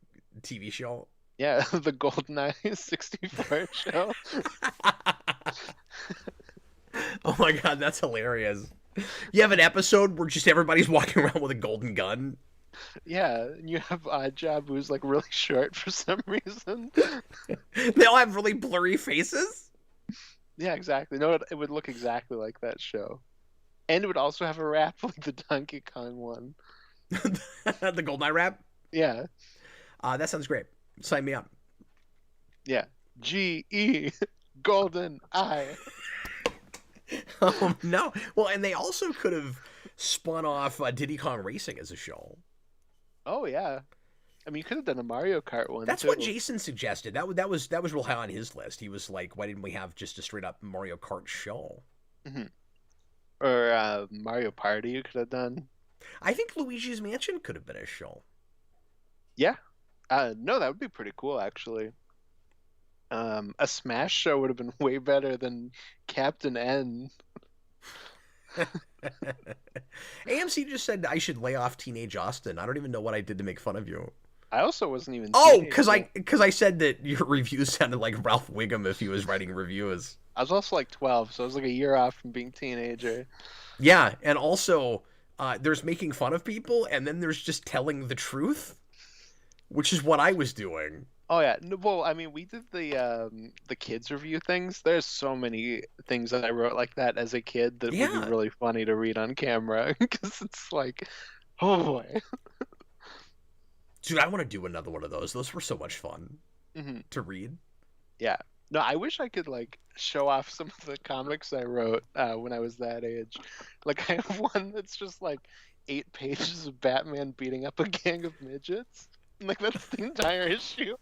TV show? Yeah, the GoldenEye 64 show. Oh my god, that's hilarious. You have an episode where just everybody's walking around with a golden gun. Yeah, and you have Oddjob who's like really short for some reason. They all have really blurry faces. Yeah, exactly. No, it would look exactly like that show, and it would also have a rap like the Donkey Kong one. The Goldeneye rap. Yeah, That sounds great. Sign me up. yeah. GE, Golden Eye. No. Well, and they also could have spun off Diddy Kong Racing as a show. Oh yeah. I mean, you could have done a Mario Kart one That's what too. Jason suggested. That was real high on his list. He was like, "Why didn't we have just a straight up Mario Kart show?" Hmm. Or Mario Party, you could have done. I think Luigi's Mansion could have been a show. Yeah. No, that would be pretty cool actually. A Smash show would have been way better than Captain N. AMC just said I should lay off Teenage Austin. I don't even know what I did to make fun of you. I also wasn't even Oh, teenage. because I said that your reviews sounded like Ralph Wiggum if he was writing reviews. I was also like 12, so I was like a year off from being teenager. Yeah, and also there's making fun of people, and then there's just telling the truth, which is what I was doing. Oh yeah, no, well, I mean, we did the kids review things. There's so many things that I wrote like that as a kid that would be Yeah, really funny to read on camera because it's like, oh boy. dude, I want to do another one of those. Those were so much fun Hmm. to read. Yeah. No, I wish I could like show off some of the comics I wrote when I was that age. Like I have one that's just like 8 pages of Batman beating up a gang of midgets. Like that's the entire issue.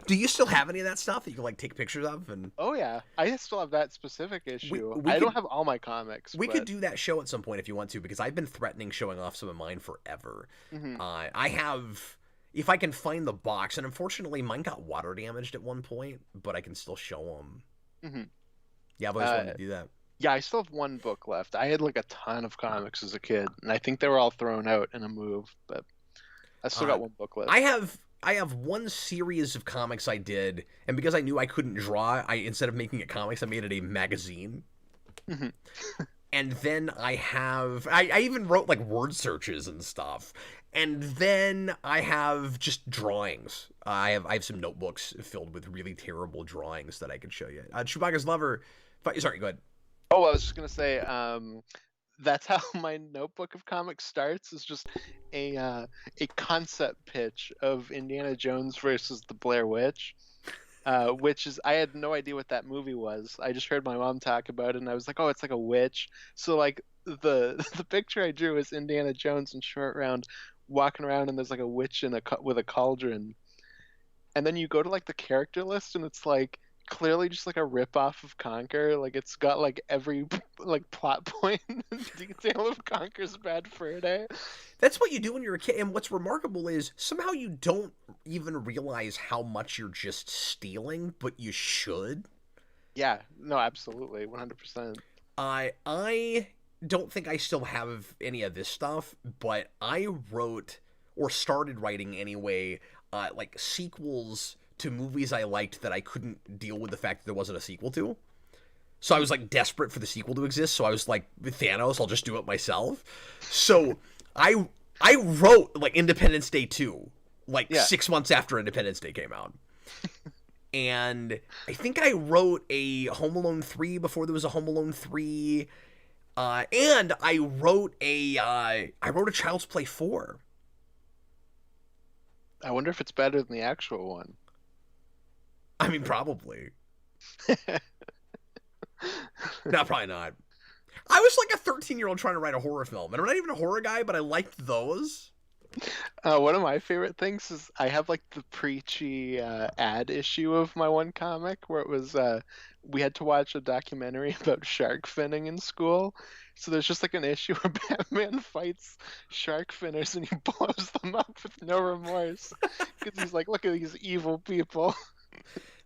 Do you still have any of that stuff that you can like take pictures of? And Oh yeah, I still have that specific we issue. we I don't could have all my comics, we could but do that show at some point if you want to, because I've been threatening showing off some of mine forever. hmm. I have, if I can find the box, and unfortunately mine got water damaged at one point, but I can still show them. Hmm. Yeah, I've always wanted to do that. Yeah, I still have one book left. I had like a ton of comics as a kid, and I think they were all thrown out in a move, but I still Uh, got one book left. I have one series of comics I did, and because I knew I couldn't draw, I instead of making it comics, I made it a magazine. Hmm. And then I even wrote like word searches and stuff. And then I have just drawings. I have some notebooks filled with really terrible drawings that I could show you. Chewbacca's lover. Sorry, go ahead. Oh, I was just gonna say, that's how my notebook of comics starts. Is just a concept pitch of Indiana Jones versus the Blair Witch, which is I had no idea what that movie was. I just heard my mom talk about it, and I was like, oh, it's like a witch. So like the picture I drew is Indiana Jones and Short Round walking around, and there's like a witch with a cauldron, and then you go to like the character list, and it's like clearly just like a rip off of Conquer. Like it's got like every like plot point and detail of Conquer's Bad Fur Day. That's what you do when you're a kid. And what's remarkable is somehow you don't even realize how much you're just stealing, but you should. Yeah, no, absolutely, 100%. I don't think I still have any of this stuff, but I wrote or started writing anyway, like sequels to movies I liked that I couldn't deal with the fact that there wasn't a sequel to. So I was like desperate for the sequel to exist. So I was like, with Thanos, I'll just do it myself. So I wrote like Independence Day 2, like Yeah. 6 months after Independence Day came out. And I think I wrote a Home Alone 3 before there was a Home Alone 3. And I wrote a Child's Play 4. I wonder if it's better than the actual one. I mean, probably. No, probably not. I was like a 13-year-old trying to write a horror film, and I'm not even a horror guy, but I liked those. One of my favorite things is I have like the preachy ad issue of my one comic where it was we had to watch a documentary about shark finning in school. So there's just like an issue where Batman fights shark finners and he blows them up with no remorse because he's like, look at these evil people.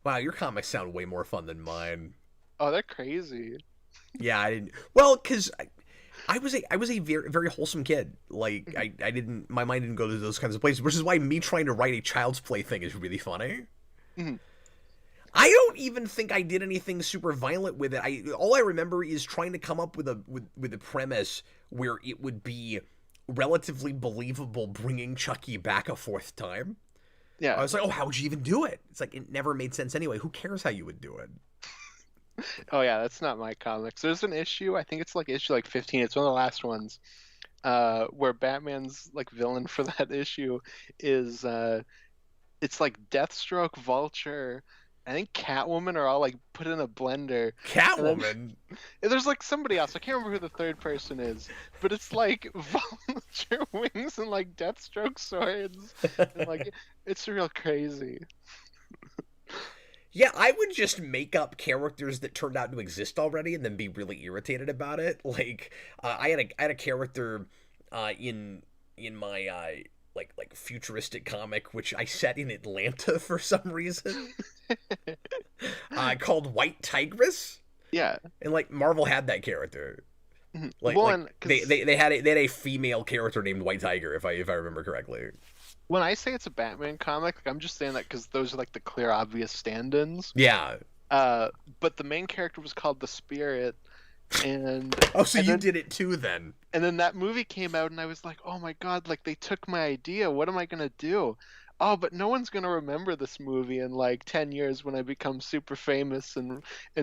Wow, your comics sound way more fun than mine. Oh, they're crazy. Yeah, I didn't. Well, because I was a very very wholesome kid. Like I didn't my mind didn't go to those kinds of places, which is why me trying to write a Child's Play thing is really funny. Mhm. I don't even think I did anything super violent with it. All I remember is trying to come up with a premise where it would be relatively believable bringing Chucky back a fourth time. I Yeah. was like, oh, how would you even do it? It's like it never made sense anyway. Who cares how you would do it? Oh yeah, that's not my comics. There's an issue, I think it's like issue like 15. It's one of the last ones, where Batman's like villain for that issue is it's like Deathstroke, Vulture, I think Catwoman are all like put in a blender, and then Catwoman. and there's like somebody else. I can't remember who the third person is, but it's like Vulture wings and like Deathstroke swords, and like it's real crazy. Yeah, I would just make up characters that turned out to exist already and then be really irritated about it. Like, I had a character in my like futuristic comic which I set in Atlanta for some reason, called White Tigress, Yeah. and like Marvel had that character. Like Well, like and they had a female character named White Tiger, if I remember correctly. when I say it's a Batman comic, like, I'm just saying that because those are like the clear, obvious stand-ins. Yeah. But the main character was called the Spirit, and Oh, so and you then did it too then? and then that movie came out, and I was like, oh my God, like they took my idea. What am I gonna do? Oh, but no one's gonna remember this movie in like 10 years when I become super famous and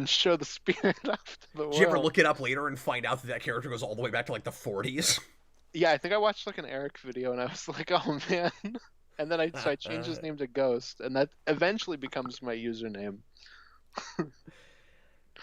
show the Spirit off to the Did you ever world. look it up later and find out that that character goes all the way back to like the 40s? Yeah, I think I watched like an Eric video, and I was like, oh man. And then I changed his name to Ghost, and that eventually becomes my username.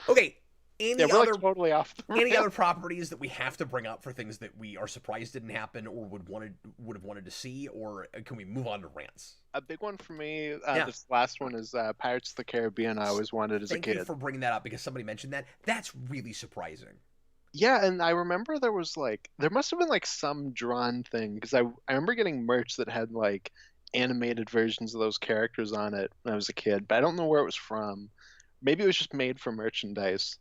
Okay, Yeah, any we're other like totally off the any rails. other properties that we have to bring up for things that we are surprised didn't happen or would have wanted to see, or can we move on to rants? A big one for me, Yeah. this last one is Pirates of the Caribbean. I always wanted as a Thank you kid. for bringing that up because somebody mentioned that. That's really surprising. Yeah, and I remember there must have been like some drawn thing because I remember getting merch that had like animated versions of those characters on it when I was a kid, but I don't know where it was from. Maybe it was just made for merchandise.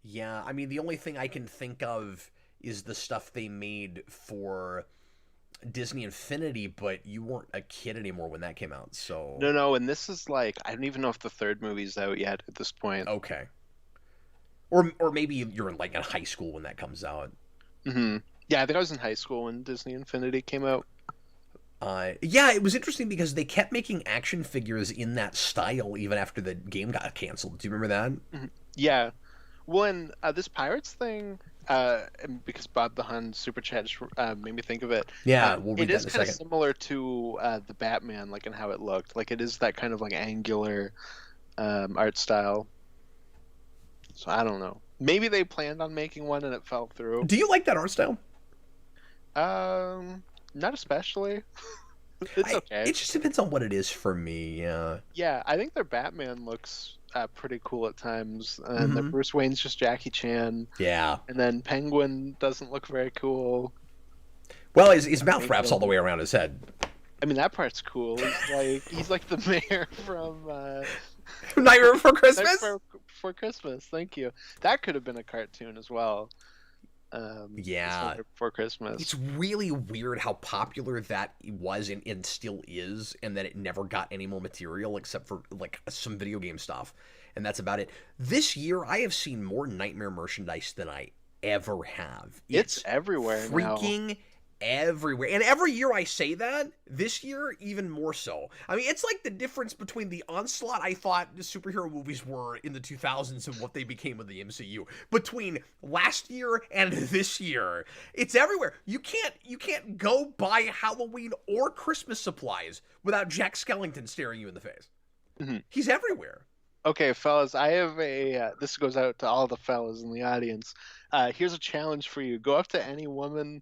Yeah, I mean the only thing I can think of is the stuff they made for Disney Infinity, but you weren't a kid anymore when that came out, so No, no, and this is like I don't even know if the third movie's out yet at this point. okay. Or maybe you're like in high school when that comes out. Yeah, I think I was in high school when Disney Infinity came out. Yeah, it was interesting because they kept making action figures in that style even after the game got canceled. Do you remember that? Yeah. Well, and this Pirates thing, and because Bob the Hun super chat just, made me think of it. Yeah, we'll read It that is in a kind of second. similar to the Batman, like in how it looked. Like it is that kind of like angular art style. So I don't know. Maybe they planned on making one and it fell through. Do you like that art style? Not especially. It's okay. It just depends on what it is for me. Yeah. Yeah, I think their Batman looks pretty cool at times, and their Mhm. Bruce Wayne's just Jackie Chan, Yeah. and then Penguin doesn't look very cool. Well, his mouth wraps all the way around his head. I mean, that part's cool. He's like the mayor from Nightmare Before Christmas. Nightmare Before Christmas. Thank you. That could have been a cartoon as well. Yeah. Nightmare Before Christmas. It's really weird how popular that was and still is, and that it never got any more material except for like some video game stuff, and that's about it. This year, I have seen more Nightmare merchandise than I ever have. It's everywhere now. freaking everywhere. And every year I say that, this year even more so. I mean, it's like the difference between the onslaught I thought superhero movies were in the 2000s and what they became with the MCU. Between last year and this year, it's everywhere. You can't go buy Halloween or Christmas supplies without Jack Skellington staring you in the face. Mhm. He's everywhere. Okay, fellas, I have a. This goes out to all the fellas in the audience. Here's a challenge for you. Go up to any woman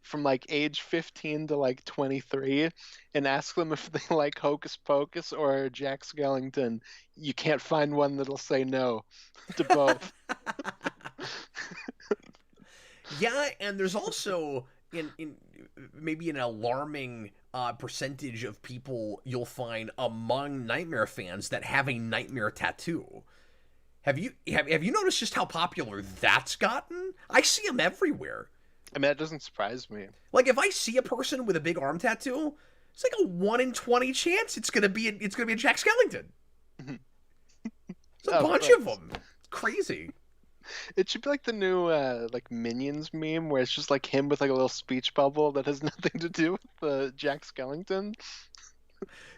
from like age 15 to like 23 and ask them if they like Hocus Pocus or Jack Skellington. You can't find one that'll say no to both. Yeah, and there's also in maybe an alarming percentage of people you'll find among Nightmare fans that have a Nightmare tattoo. Have you noticed just how popular that's gotten? I see them everywhere. I mean, that doesn't surprise me. Like if I see a person with a big arm tattoo, it's like a 1 in 20 chance it's gonna be a Jack Skellington. There's a bunch of them. It's crazy. It should be like the new like Minions meme where it's just like him with like a little speech bubble that has nothing to do with Jack Skellington.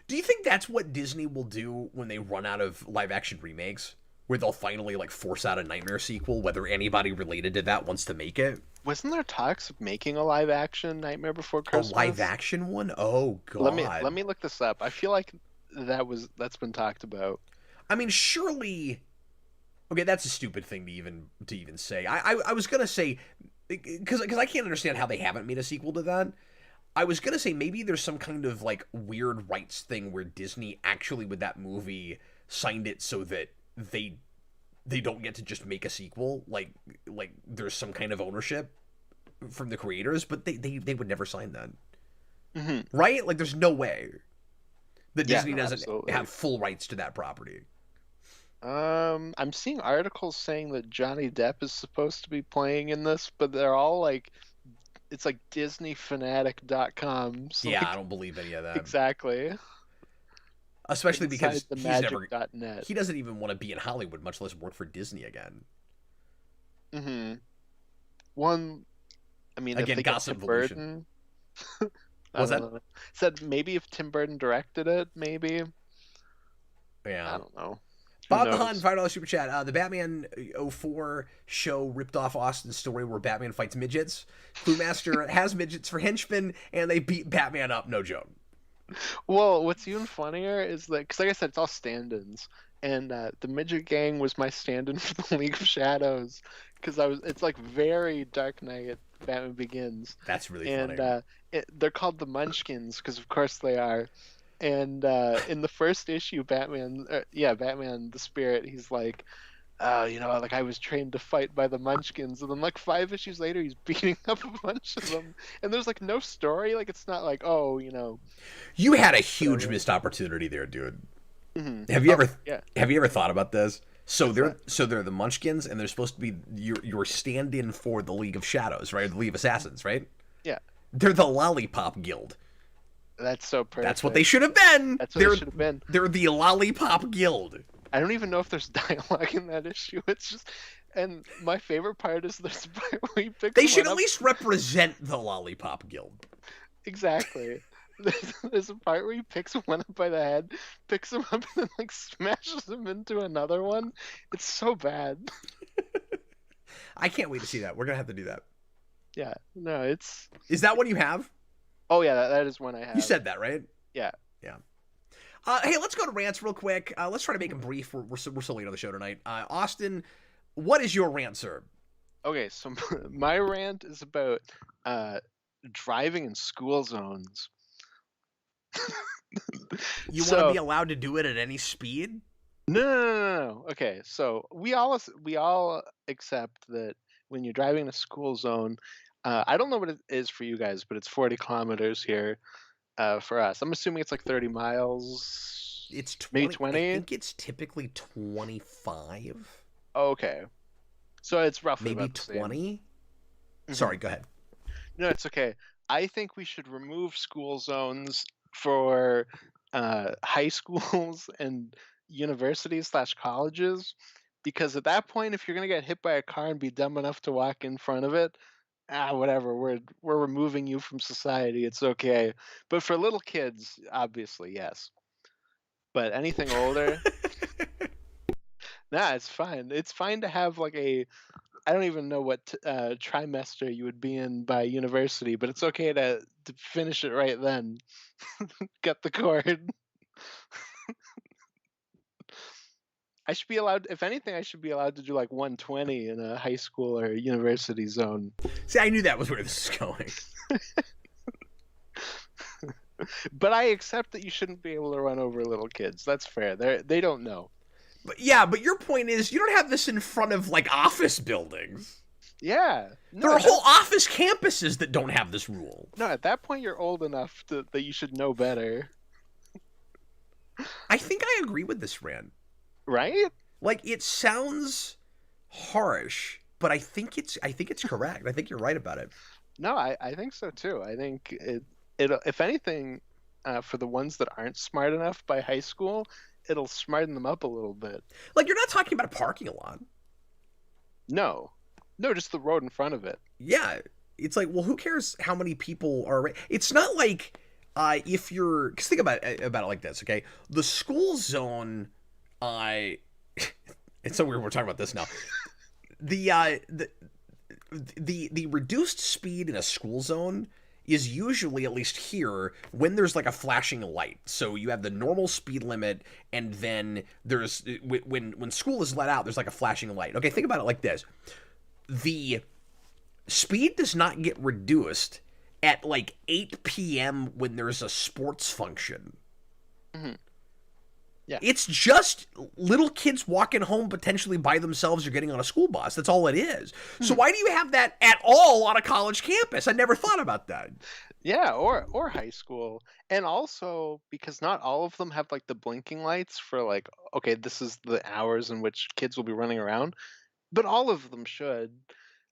Do you think that's what Disney will do when they run out of live action remakes? where they'll finally like force out a Nightmare sequel, whether anybody related to that wants to make it. Wasn't there talks of making a live action Nightmare Before A Christmas? live action one? Oh God. Let me look this up. I feel like that's been talked about. I mean, surely. Okay, that's a stupid thing to even say. I was gonna say, because I can't understand how they haven't made a sequel to that. I was gonna say maybe there's some kind of like weird rights thing where Disney actually with that movie signed it so that they don't get to just make a sequel. Like there's some kind of ownership from the creators, but they would never sign that. Mm-hmm. Right? Like there's no way that Disney doesn't absolutely. have full rights to that property. I'm seeing articles saying that Johnny Depp is supposed to be playing in this, but they're all like, it's like DisneyFanatic.com. So Yeah, like, I don't believe any of that. exactly. Especially because the he's never magic.net. he doesn't even want to be in Hollywood, much less work for Disney again. Mm-hmm. One, I mean, Again, if they get gossip Tim evolution. Burton, Was that? said maybe if Tim Burton directed it, maybe. Yeah. I don't know. Bob the Hun, $5 super chat. The Batman 04 show ripped off Austin's story where Batman fights midgets. Cluemaster has midgets for henchmen, and they beat Batman up. No joke. Well, what's even funnier is that, because like I said, it's all stand-ins, and the midget gang was my stand-in for the League of Shadows, because it's like very Dark Knight, Batman Begins. That's really and funny. They're called the Munchkins because of course they are. And in the first issue, Batman the Spirit, he's like, like I was trained to fight by the Munchkins, and then like 5 issues later, he's beating up a bunch of them, and there's like no story. Like it's not like, oh, You had a huge missed opportunity there, dude. Mm-hmm. Have you ever thought about this? So they're the Munchkins, and they're supposed to be your stand-in for the League of Shadows, right? The League of Assassins, right? Yeah. They're the Lollipop Guild. That's so perfect. That's what they should have been. That's what they should have been. They're the Lollipop Guild. I don't even know if there's dialogue in that issue. It's just, and my favorite part is there's a part where you pick. They should at least represent the Lollipop Guild. Exactly. There's a part where he picks one up by the head, picks him up, and then like smashes him into another one. It's so bad. I can't wait to see that. We're gonna have to do that. Yeah. No, it's. Is that what you have? Oh yeah, that is one I have. You said that, right? Yeah. Yeah. Hey, let's go to rants real quick. Let's try to make them brief. We're so late on the show tonight. Austin, what is your rant, sir? Okay, so my rant is about driving in school zones. You want to be allowed to do it at any speed? No. Okay, so we all accept that when you're driving in a school zone, I don't know what it is for you guys, but it's 40 kilometers here for us. I'm assuming it's like 30 miles. It's 20, maybe 20. I think it's typically 25. Okay, so it's roughly maybe about the 20. Mm-hmm. Sorry, go ahead. No, it's okay. I think we should remove school zones for high schools and universities/colleges, because at that point, if you're gonna get hit by a car and be dumb enough to walk in front of it, whatever. We're removing you from society. It's okay. But for little kids, obviously, yes. But anything older, nah, it's fine. It's fine to have like I don't even know what trimester you would be in by university, but it's okay to finish it right then. Cut the cord. I should be allowed, if anything, I should be allowed to do like 120 in a high school or university zone. See, I knew that was where this is going. But I accept that you shouldn't be able to run over little kids. That's fair. They don't know. But your point is you don't have this in front of like office buildings. Yeah. No, there are whole office campuses that don't have this rule. No, at that point you're old enough that you should know better. I think I agree with this rant. Right? Like it sounds harsh, but I think it's correct. I think you're right about it. No, I think so too. I think it if anything, for the ones that aren't smart enough by high school, it'll smarten them up a little bit. Like you're not talking about a parking lot. No, just the road in front of it. Yeah, it's like, well, who cares how many people are? It's not like if you're, because think about it like this, okay? The school zone, I It's so weird we're talking about this now. The the reduced speed in a school zone is usually, at least here, when there's like a flashing light. So you have the normal speed limit, and then there's when school is let out, there's like a flashing light. Okay, think about it like this: the speed does not get reduced at like 8 p.m. when there's a sports function. Mm-hmm. Yeah. It's just little kids walking home potentially by themselves or getting on a school bus. That's all it is. So why do you have that at all on a college campus? I never thought about that. Yeah, or high school. And also because not all of them have like the blinking lights for like, okay, this is the hours in which kids will be running around, but all of them should.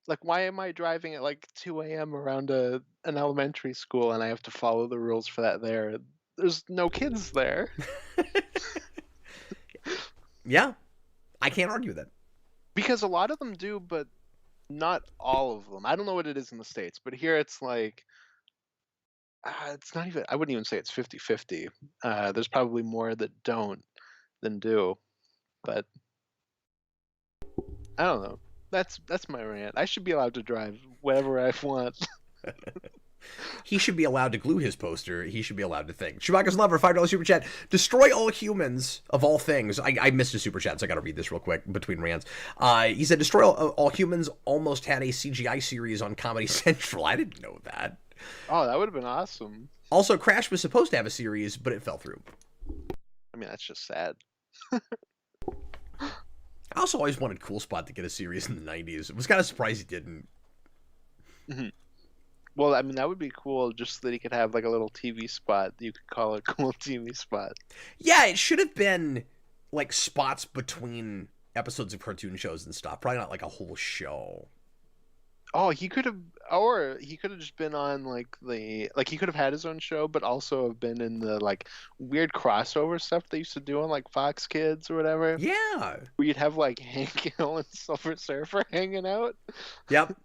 Like, why am I driving at like 2 a.m. around an elementary school and I have to follow the rules for that there? There's no kids there. Yeah, I can't argue with that. Because a lot of them do, but not all of them. I don't know what it is in the States, but here it's like, it's not even, I wouldn't even say it's 50-50. There's probably more that don't than do. But I don't know. That's my rant. I should be allowed to drive wherever I want. He should be allowed to glue his poster. He should be allowed to think. Chewbacca's Lover, $5 super chat. Destroy all humans of all things. I missed a super chat, so I got to read this real quick between rants. He said, Destroy all humans almost had a CGI series on Comedy Central. I didn't know that. Oh, that would have been awesome. Also, Crash was supposed to have a series, but it fell through. I mean, that's just sad. I also always wanted Cool Spot to get a series in the 90s. I was kind of surprised he didn't. Mm-hmm. Well, I mean, that would be cool just so that he could have like a little TV spot. You could call it a cool TV spot. Yeah, it should have been like spots between episodes of cartoon shows and stuff. Probably not like a whole show. Oh, he could have, or he could have just been on like he could have had his own show, but also have been in the like weird crossover stuff they used to do on like Fox Kids or whatever. Yeah. Where you'd have like Hank Hill and Silver Surfer hanging out. Yep.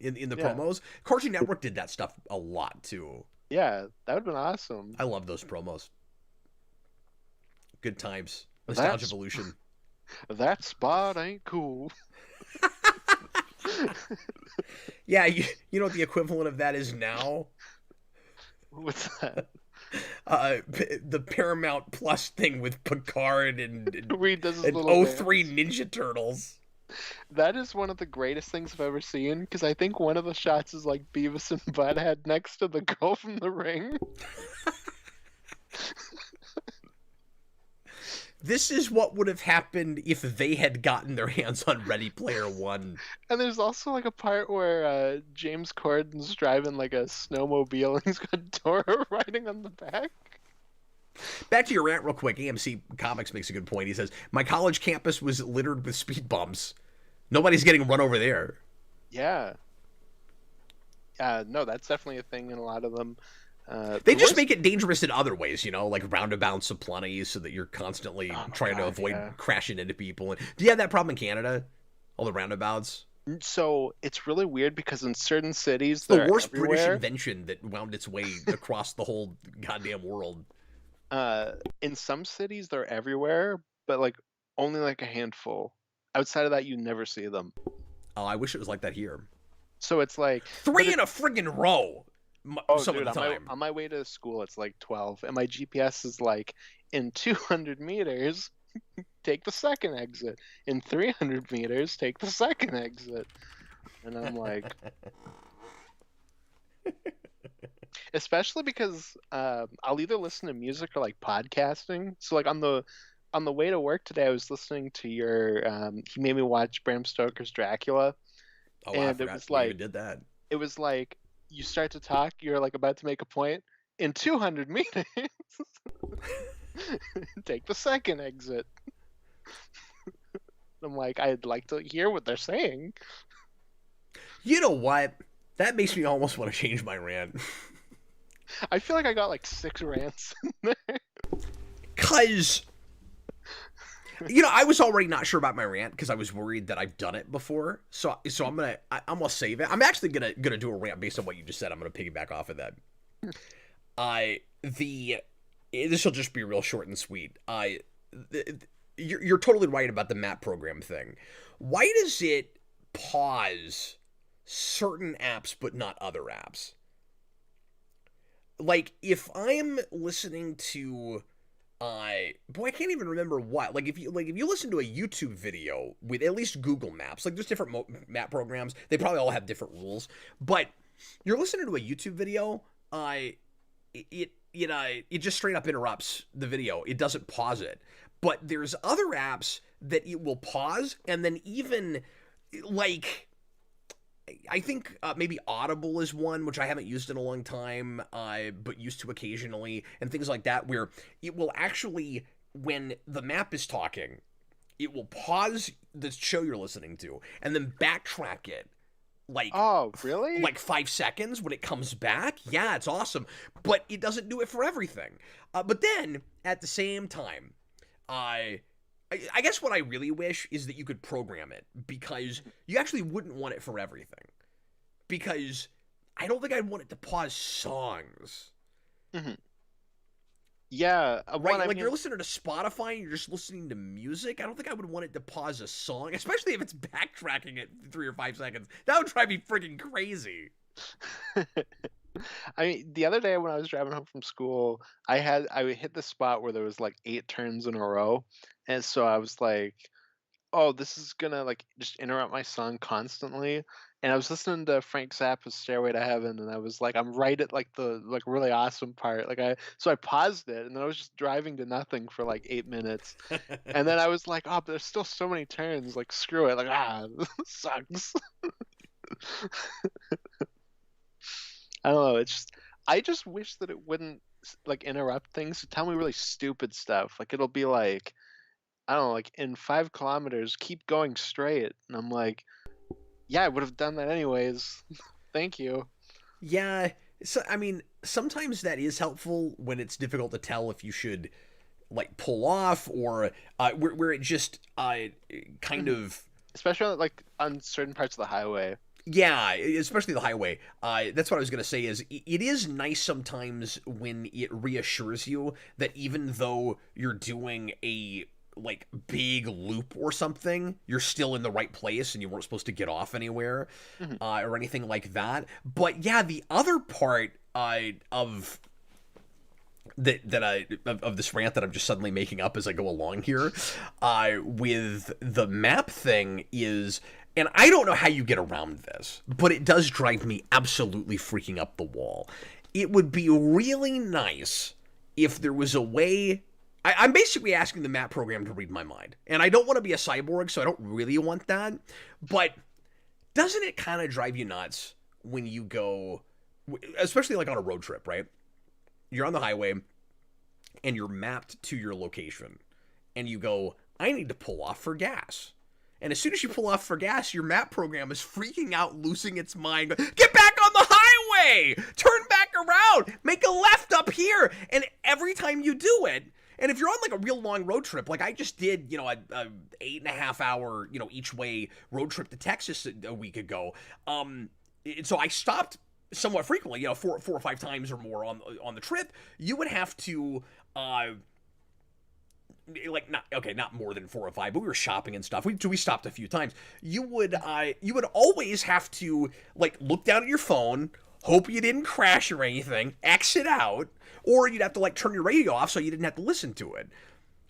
In the promos. Cartoon Network did that stuff a lot too. Yeah, that would have been awesome. I love those promos. Good times. Nostalgia evolution. That spot ain't cool. Yeah, you know what the equivalent of that is now? What's that? The Paramount Plus thing with Picard and 03 Ninja Turtles. That is one of the greatest things I've ever seen, because I think one of the shots is like Beavis and Butthead next to the girl from The Ring. This is what would have happened if they had gotten their hands on Ready Player One. And there's also like a part where James Corden's driving like a snowmobile and he's got Dora riding on the back. Back to your rant real quick. AMC Comics makes a good point. He says, my college campus was littered with speed bumps. Nobody's getting run over there. Yeah. No, that's definitely a thing in a lot of them. They just make it dangerous in other ways, you know, like roundabouts aplenty, so that you're constantly trying to avoid crashing into people. And do you have that problem in Canada? All the roundabouts? So it's really weird because in certain cities, it's the worst British invention that wound its way across the whole goddamn world. In some cities, they're everywhere, but like only like a handful. Outside of that, you never see them. Oh, I wish it was like that here. So it's like 3 in a friggin' row. Some dude, of the time. on my way to school, it's like 12, and my GPS is like, in 200 meters, take the second exit. In 300 meters, take the second exit. And I'm like, especially because I'll either listen to music or like podcasting. So like on the way to work today, I was listening to your. He made me watch Bram Stoker's Dracula. Oh, and I forgot. It was like, you did that. It was like, you start to talk, you're like about to make a point. In 200 meters, take the second exit. I'm like, I'd like to hear what they're saying. You know what? That makes me almost want to change my rant. I feel like I got like 6 rants in there. Cause, you know, I was already not sure about my rant because I was worried that I've done it before. So I'm gonna save it. I'm actually gonna do a rant based on what you just said. I'm gonna piggyback off of that. This will just be real short and sweet. you're totally right about the map program thing. Why does it pause certain apps but not other apps? Like if I'm listening to boy, I can't even remember what. Like if you listen to a YouTube video with at least Google Maps, like there's different map programs. They probably all have different rules, but you're listening to a YouTube video, it just straight up interrupts the video. It doesn't pause it. But there's other apps that it will pause, and then even like I think maybe Audible is one, which I haven't used in a long time, but used to occasionally, and things like that, where it will actually, when the map is talking, it will pause the show you're listening to and then backtrack it. Like, oh, really? Like 5 seconds when it comes back. Yeah, it's awesome, but it doesn't do it for everything. But then at the same time, I guess what I really wish is that you could program it, because you actually wouldn't want it for everything. Because I don't think I'd want it to pause songs. Mm-hmm. Yeah, right. Like you're listening to Spotify and you're just listening to music. I don't think I would want it to pause a song, especially if it's backtracking it 3 or 5 seconds. That would drive me freaking crazy. I mean, the other day when I was driving home from school, I hit the spot where there was like 8 turns in a row, and so I was like, "Oh, this is gonna like just interrupt my song constantly." And I was listening to Frank Zappa's "Stairway to Heaven," and I was like, "I'm right at like the like really awesome part." So I paused it, and then I was just driving to nothing for like 8 minutes, and then I was like, "Oh, but there's still so many turns. Like, screw it. Like, this sucks." I don't know. I just wish that it wouldn't like interrupt things to tell me really stupid stuff. Like it'll be like, I don't know, like in 5 kilometers, keep going straight, and I'm like, yeah, I would have done that anyways. Thank you. Yeah. So I mean, sometimes that is helpful when it's difficult to tell if you should like pull off or where it just kind of, especially like on certain parts of the highway. Yeah, especially the highway. That's what I was going to say is it is nice sometimes when it reassures you that even though you're doing a like big loop or something, you're still in the right place and you weren't supposed to get off anywhere or anything like that. But yeah, the other part of of this rant that I'm just suddenly making up as I go along here with the map thing is, and I don't know how you get around this, but it does drive me absolutely freaking up the wall. It would be really nice if there was a way. I'm basically asking the map program to read my mind, and I don't want to be a cyborg, so I don't really want that. But doesn't it kind of drive you nuts when you go, especially like on a road trip, right? You're on the highway and you're mapped to your location and you go, I need to pull off for gas. And as soon as you pull off for gas, your map program is freaking out, losing its mind. Get back on the highway! Turn back around! Make a left up here! And every time you do it, and if you're on like a real long road trip, like I just did, you know, a 8.5 hour, you know, each way road trip to Texas a week ago. So I stopped somewhat frequently, you know, 4 or 5 times or more on the trip. You would have to like not more than 4 or 5, but we were shopping and stuff. We stopped a few times. You would always have to like look down at your phone, hope you didn't crash or anything, exit out, or you'd have to like turn your radio off so you didn't have to listen to it.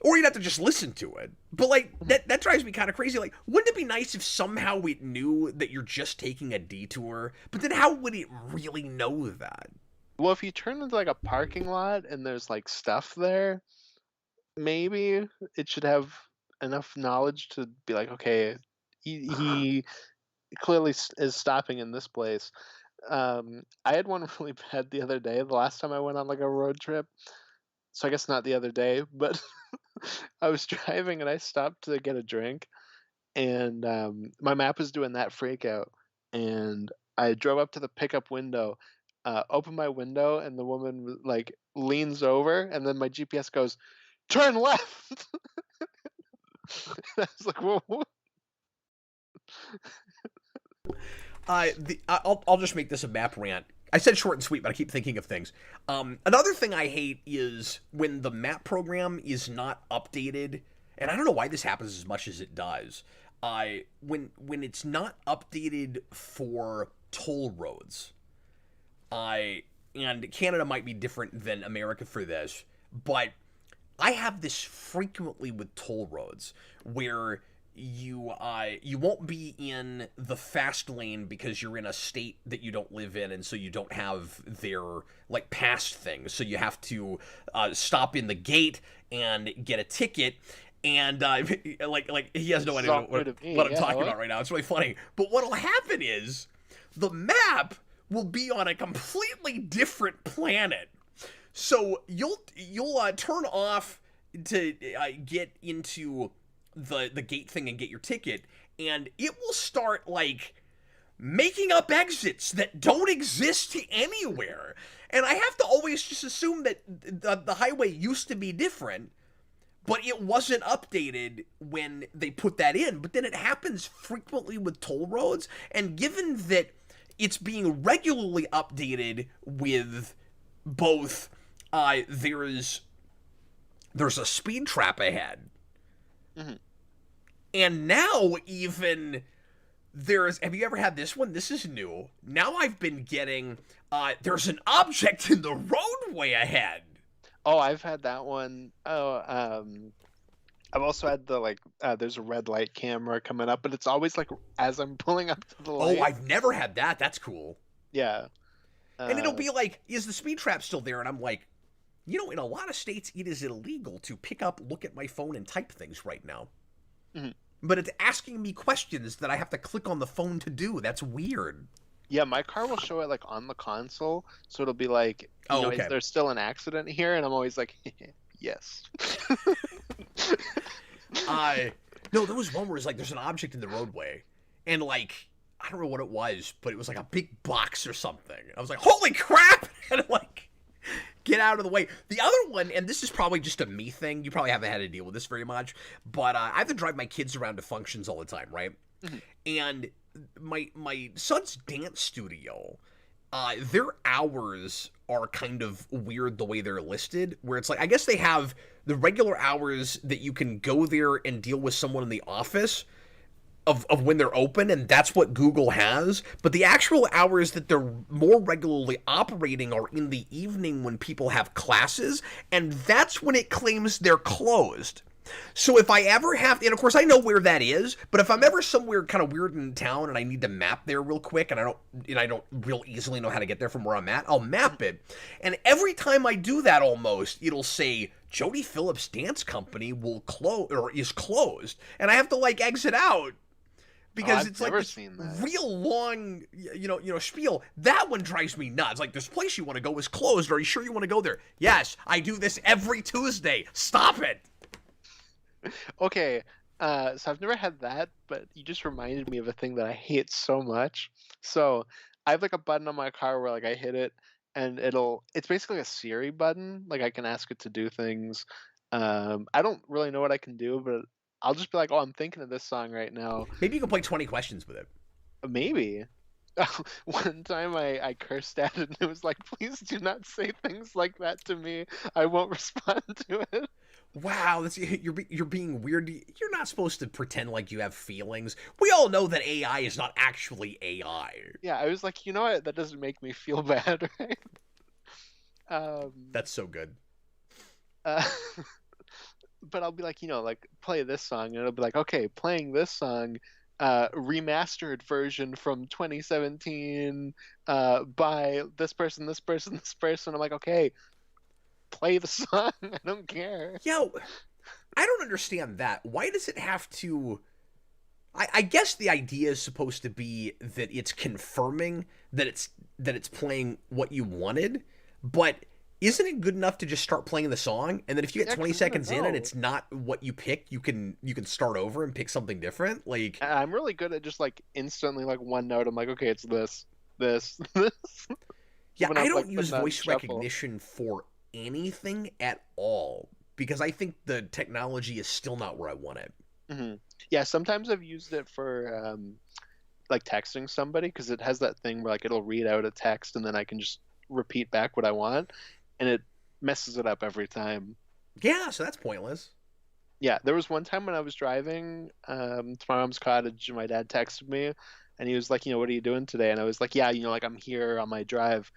Or you'd have to just listen to it. But like that drives me kind of crazy. Like, wouldn't it be nice if somehow we knew that you're just taking a detour? But then how would it really know that? Well, if you turn into like a parking lot and there's like stuff there, maybe it should have enough knowledge to be like, okay, he clearly is stopping in this place. I had one really bad the other day, the last time I went on like a road trip. So I guess not the other day, but I was driving and I stopped to get a drink, and my map was doing that freak out, and I drove up to the pickup window, opened my window, and the woman like leans over, and then my GPS goes, turn left. I was like, whoa. I'll just make this a map rant. I said short and sweet, but I keep thinking of things. Another thing I hate is when the map program is not updated and I don't know why this happens as much as it does. When it's not updated for toll roads, and Canada might be different than America for this, but I have this frequently with toll roads where you won't be in the fast lane because you're in a state that you don't live in, and so you don't have their like past things. So you have to stop in the gate and get a ticket. And like he has no idea what I'm talking about right now. It's really funny. But what'll happen is the map will be on a completely different planet. So you'll turn off to get into the gate thing and get your ticket, and it will start like making up exits that don't exist anywhere. And I have to always just assume that the highway used to be different, but it wasn't updated when they put that in. But then it happens frequently with toll roads, and given that it's being regularly updated with both there's a speed trap ahead, Mm-hmm. and now even there's, have you ever had this one? This is new. Now I've been getting there's an object in the roadway ahead. Oh, I've had that one. Oh, I've also had the there's a red light camera coming up, but it's always like as I'm pulling up to the light. Oh, I've never had that. That's cool. Yeah. And it'll be like, is the speed trap still there? And I'm like, in a lot of states, it is illegal to pick up, look at my phone, and type things right now. Mm-hmm. But it's asking me questions that I have to click on the phone to do. That's weird. Yeah, my car will show it like on the console, so it'll be like, okay. Is there still an accident here? And I'm always like, yes. No, there was one where it's like there's an object in the roadway, and like I don't know what it was, but it was like a big box or something. I was like, holy crap! And like, get out of the way. The other one, and this is probably just a me thing, you probably haven't had to deal with this very much, but I have to drive my kids around to functions all the time, right? Mm-hmm. And my son's dance studio, their hours are kind of weird the way they're listed, where it's like, I guess they have the regular hours that you can go there and deal with someone in the office of when they're open, and that's what Google has, but the actual hours that they're more regularly operating are in the evening when people have classes, and that's when it claims they're closed. So if I ever have, and of course I know where that is, but if I'm ever somewhere kind of weird in town and I need to map there real quick, and I don't real easily know how to get there from where I'm at, I'll map it. And every time I do that, almost it'll say Jody Phillips Dance Company will close or is closed, and I have to like exit out because it's like this real long, spiel. That one drives me nuts. Like, this place you want to go is closed. Are you sure you want to go there? Yes, I do this every Tuesday. Stop it. Okay, so I've never had that, but you just reminded me of a thing that I hate so much. So I have like a button on my car where like I hit it and it's basically a Siri button. Like I can ask it to do things. I don't really know what I can do, but I'll just be like, oh, I'm thinking of this song right now. Maybe you can play 20 questions with it. Maybe. One time I cursed at it and it was like, please do not say things like that to me. I won't respond to it. Wow, you're being weird. You're not supposed to pretend like you have feelings. We all know that AI is not actually AI. Yeah, I was like, you know what? That doesn't make me feel bad, right? That's so good. But I'll be like, like play this song, and it'll be like, okay, playing this song, remastered version from 2017, by this person, this person, this person. I'm like, okay, play the song. I don't care. Yo, I don't understand that. Why does it have to? I guess the idea is supposed to be that it's confirming that it's playing what you wanted, but isn't it good enough to just start playing the song, and then if you get 20 seconds in and it's not what you picked, you can start over and pick something different? Like, I'm really good at just like instantly like one note. I'm like, okay, it's this. Yeah, I don't use voice recognition for anything at all because I think the technology is still not where I want it. Mm-hmm. Yeah, sometimes I've used it for like texting somebody because it has that thing where like it'll read out a text and then I can just repeat back what I want, and it messes it up every time. Yeah, so that's pointless. Yeah, there was one time when I was driving to my mom's cottage, and my dad texted me, and he was like, "What are you doing today?" And I was like, "Yeah, like I'm here on my drive."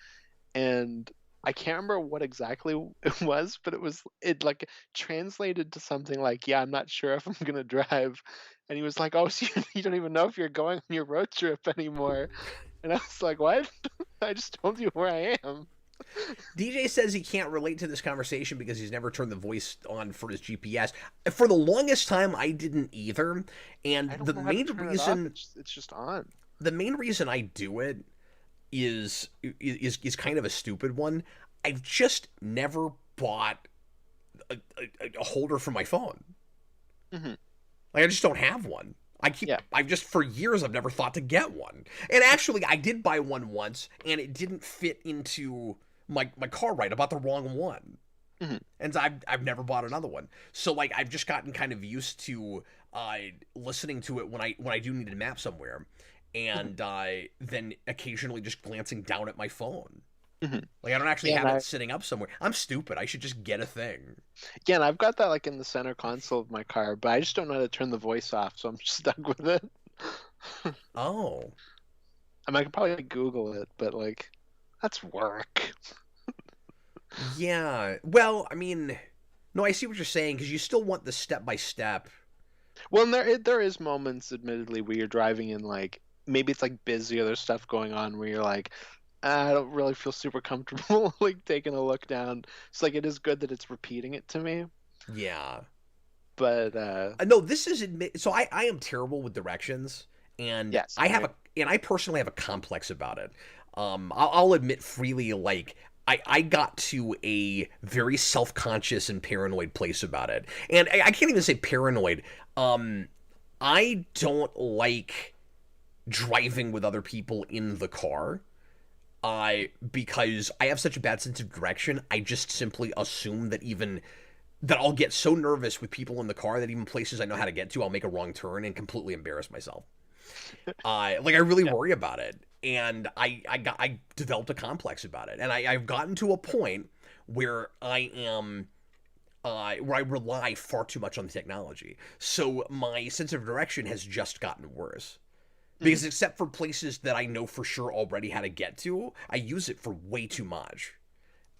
And I can't remember what exactly it was, but it like translated to something like, "Yeah, I'm not sure if I'm gonna drive." And he was like, "Oh, so you don't even know if you're going on your road trip anymore?" And I was like, "What? I just told you where I am." DJ says he can't relate to this conversation because he's never turned the voice on for his GPS. For the longest time, I didn't either, and I don't know how to turn it off. It's just on. the main reason I do it is kind of a stupid one. I've just never bought a holder for my phone. Hmm. Like I just don't have one. Yeah. I've just for years I've never thought to get one. And actually I did buy one once and it didn't fit into my car right. I bought the wrong one. Hmm. And I've never bought another one. So like I've just gotten kind of used to listening to it when I do need to map somewhere, Hmm. and then occasionally just glancing down at my phone. Hmm. Like I don't actually Yeah, have it sitting up somewhere. I'm stupid. I should just get a thing. and I've got that like in the center console of my car, but I just don't know how to turn the voice off, so I'm just stuck with it. Oh, I mean, I could probably Google it, but like, that's work. yeah. Well, I mean, no, I see what you're saying because you still want the step by step. Well, and there is moments, admittedly, where you're driving and like maybe it's like busy or there's stuff going on where you're like, I don't really feel super comfortable like taking a look down. It's like it is good that it's repeating it to me, Yeah. but No, this is admit. So I am terrible with directions, and yeah, same here. I personally have a complex about it. I'll admit freely, like I got to a very self conscious and paranoid place about it, and I can't even say paranoid. I don't like driving with other people in the car. Because I have such a bad sense of direction, I just simply assume that I'll get so nervous with people in the car that even places I know how to get to, I'll make a wrong turn and completely embarrass myself. Like I really Yeah. worry about it, and I developed a complex about it, and I've gotten to a point where where I rely far too much on the technology, so my sense of direction has just gotten worse. Hmm. Because except for places that I know for sure already how to get to, I use it for way too much.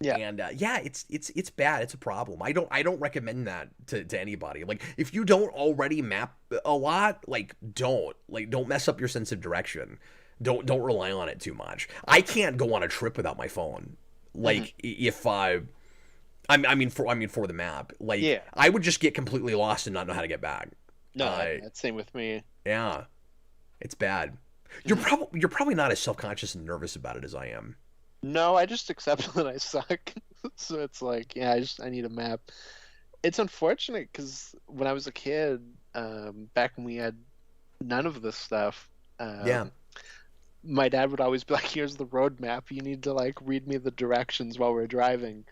Yeah. And yeah, it's bad. It's a problem. I don't recommend that to anybody. Like if you don't already map a lot, don't mess up your sense of direction. Don't rely on it too much. I can't go on a trip without my phone. Hmm. Like if I mean for the map. Like Yeah. I would just get completely lost and not know how to get back. No, that's same with me. Yeah, it's bad. Hmm. You're probably not as self conscious and nervous about it as I am. No, I just accept that I suck. So it's like, yeah, I need a map. It's unfortunate because when I was a kid, back when we had none of this stuff, Yeah, my dad would always be like, "Here's the road map. You need to like read me the directions while we're driving."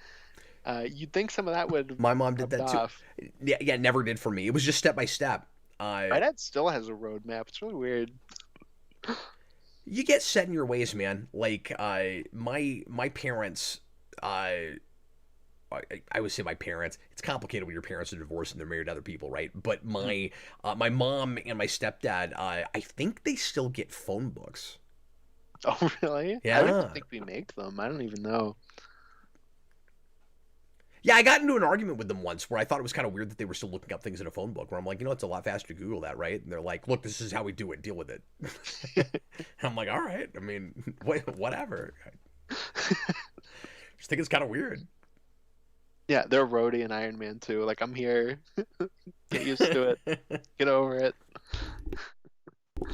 You'd think some of that would have my mom did rubbed that too. off. Yeah, never did for me. It was just step by step. My dad still has a road map. It's really weird. You get set in your ways, man. Like my parents, I would say my parents. It's complicated when your parents are divorced and they're married to other people, right? But Mhm. my mom and my stepdad, I think they still get phone books. Oh, really? I don't even Yeah. think we make them. I don't even know. Yeah, I got into an argument with them once where I thought it was kind of weird that they were still looking up things in a phone book. Where I'm like, it's a lot faster to Google that, right? And they're like, look, this is how we do it. Deal with it. I'm like, all right. I mean, whatever. Just think it's kind of weird. Yeah, they're Rhodey and Iron Man too. Like, I'm here. Get used to it. Get over it.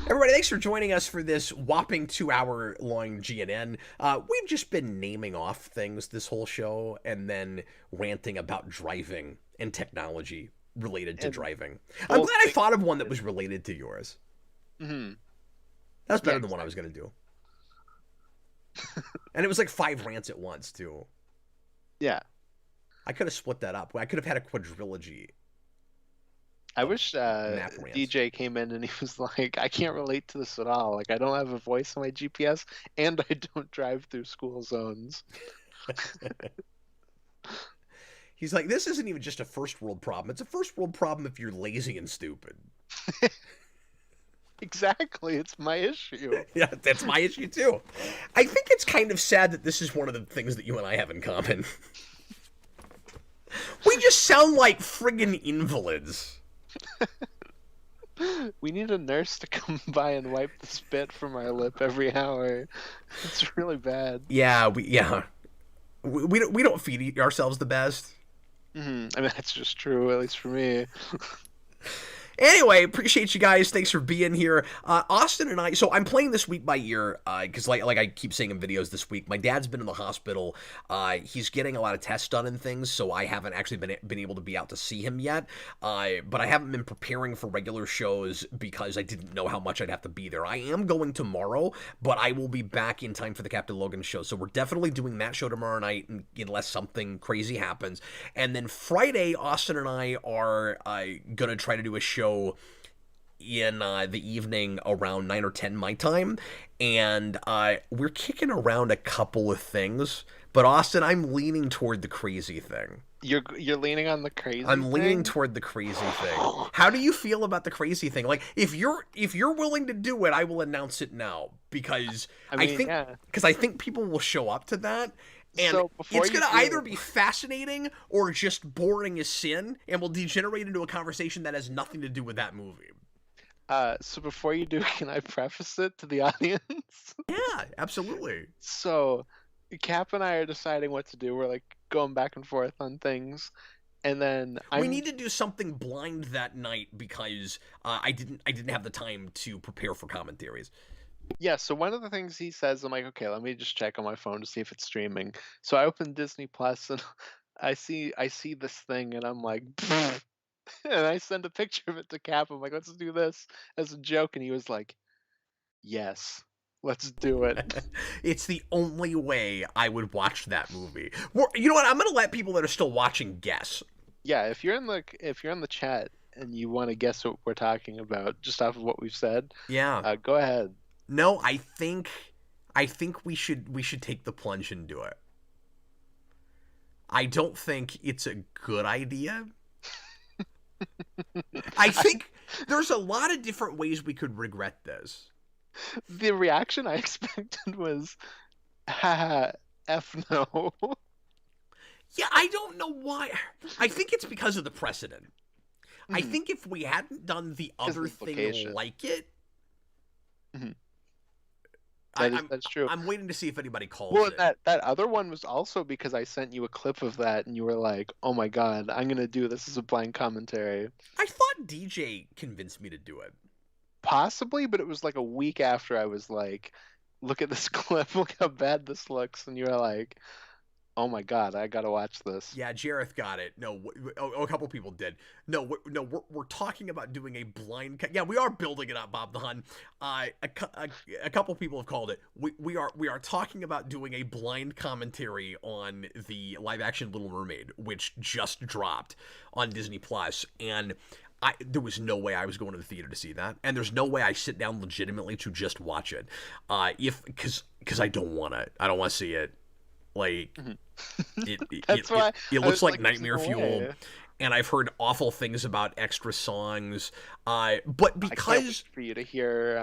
Everybody, thanks for joining us for this whopping 2 hour long GNN. We've just been naming off things this whole show and then ranting about driving and technology related to And driving. I'm both glad I things. thought of one that was related to yours. Hmm. That was Yeah, better than what I was exactly. going to do. And it was like 5 rants at once, too. Yeah. I could have split that up. I could have had a quadrilogy I of wish map rants. DJ came in and he was like, I can't relate to this at all. Like, I don't have a voice on my GPS and I don't drive through school zones. He's like, this isn't even just a first world problem. It's a first world problem if you're lazy and stupid. Exactly, it's my issue. Yeah, that's my issue too. I think it's kind of sad that this is one of the things that you and I have in common. We just sound like friggin' invalids. We need a nurse to come by and wipe the spit from our lip every hour. It's really bad. Yeah, we don't feed ourselves the best. I mean, that's just true, at least for me. Anyway, appreciate you guys. Thanks for being here. Austin and I, so I'm playing this week by ear, because like I keep saying in videos this week, my dad's been in the hospital. He's getting a lot of tests done and things, so I haven't actually been able to be out to see him yet. But I haven't been preparing for regular shows because I didn't know how much I'd have to be there. I am going tomorrow, but I will be back in time for the Captain Logan show. So we're definitely doing that show tomorrow night, unless something crazy happens. And then Friday, Austin and I are going to try to do a show in the evening around 9 or 10 my time, and we're kicking around a couple of things, but Austin, I'm leaning toward the crazy thing. You're leaning on the crazy I'm thing? leaning toward the crazy thing. How do you feel about the crazy thing? Like, if you're willing to do it, I will announce it now, because I think people will show up to that. And So it's going to either be fascinating or just boring as sin, and will degenerate into a conversation that has nothing to do with that movie. So before you do, can I preface it to the audience? Yeah, absolutely. So, Cap and I are deciding what to do. We're like going back and forth on things, and then we need to do something blind that night because I didn't have the time to prepare for commentaries. Yeah, so one of the things he says, I'm like, okay, let me just check on my phone to see if it's streaming. So I open Disney Plus and I see this thing and I'm like, and I send a picture of it to Cap. I'm like, let's do this as a joke, and he was like, yes, let's do it. It's the only way I would watch that movie. Well, you know what? I'm gonna let people that are still watching guess. Yeah, if you're in the chat and you want to guess what we're talking about just off of what we've said, Yeah. go ahead. No, I think we should take the plunge and do it. I don't think it's a good idea. I think there's a lot of different ways we could regret this. The reaction I expected was, haha, F no. Yeah, I don't know why. I think it's because of the precedent. I think if we hadn't done the other thing like it, that's true. I'm waiting to see if anybody calls Well, it. that other one was also because I sent you a clip of that, and you were like, "Oh my god, I'm gonna do this as a blind commentary." I thought DJ convinced me to do it. Possibly, but it was like a week after I was like, "Look at this clip. Look how bad this looks," and you were like, "Oh my god, I gotta watch this." Yeah, Jareth got it. No, a couple people did. No, we're talking about doing a blind. Yeah, we are building it up, Bob the Hun. A couple people have called it. We are talking about doing a blind commentary on the live action Little Mermaid, which just dropped on Disney Plus, and there was no way I was going to the theater to see that, and there's no way I sit down legitimately to just watch it, because I don't want to. I don't want to see it. Like, it looks like nightmare fuel, and I've heard awful things about extra songs. But because I can't wait for you to hear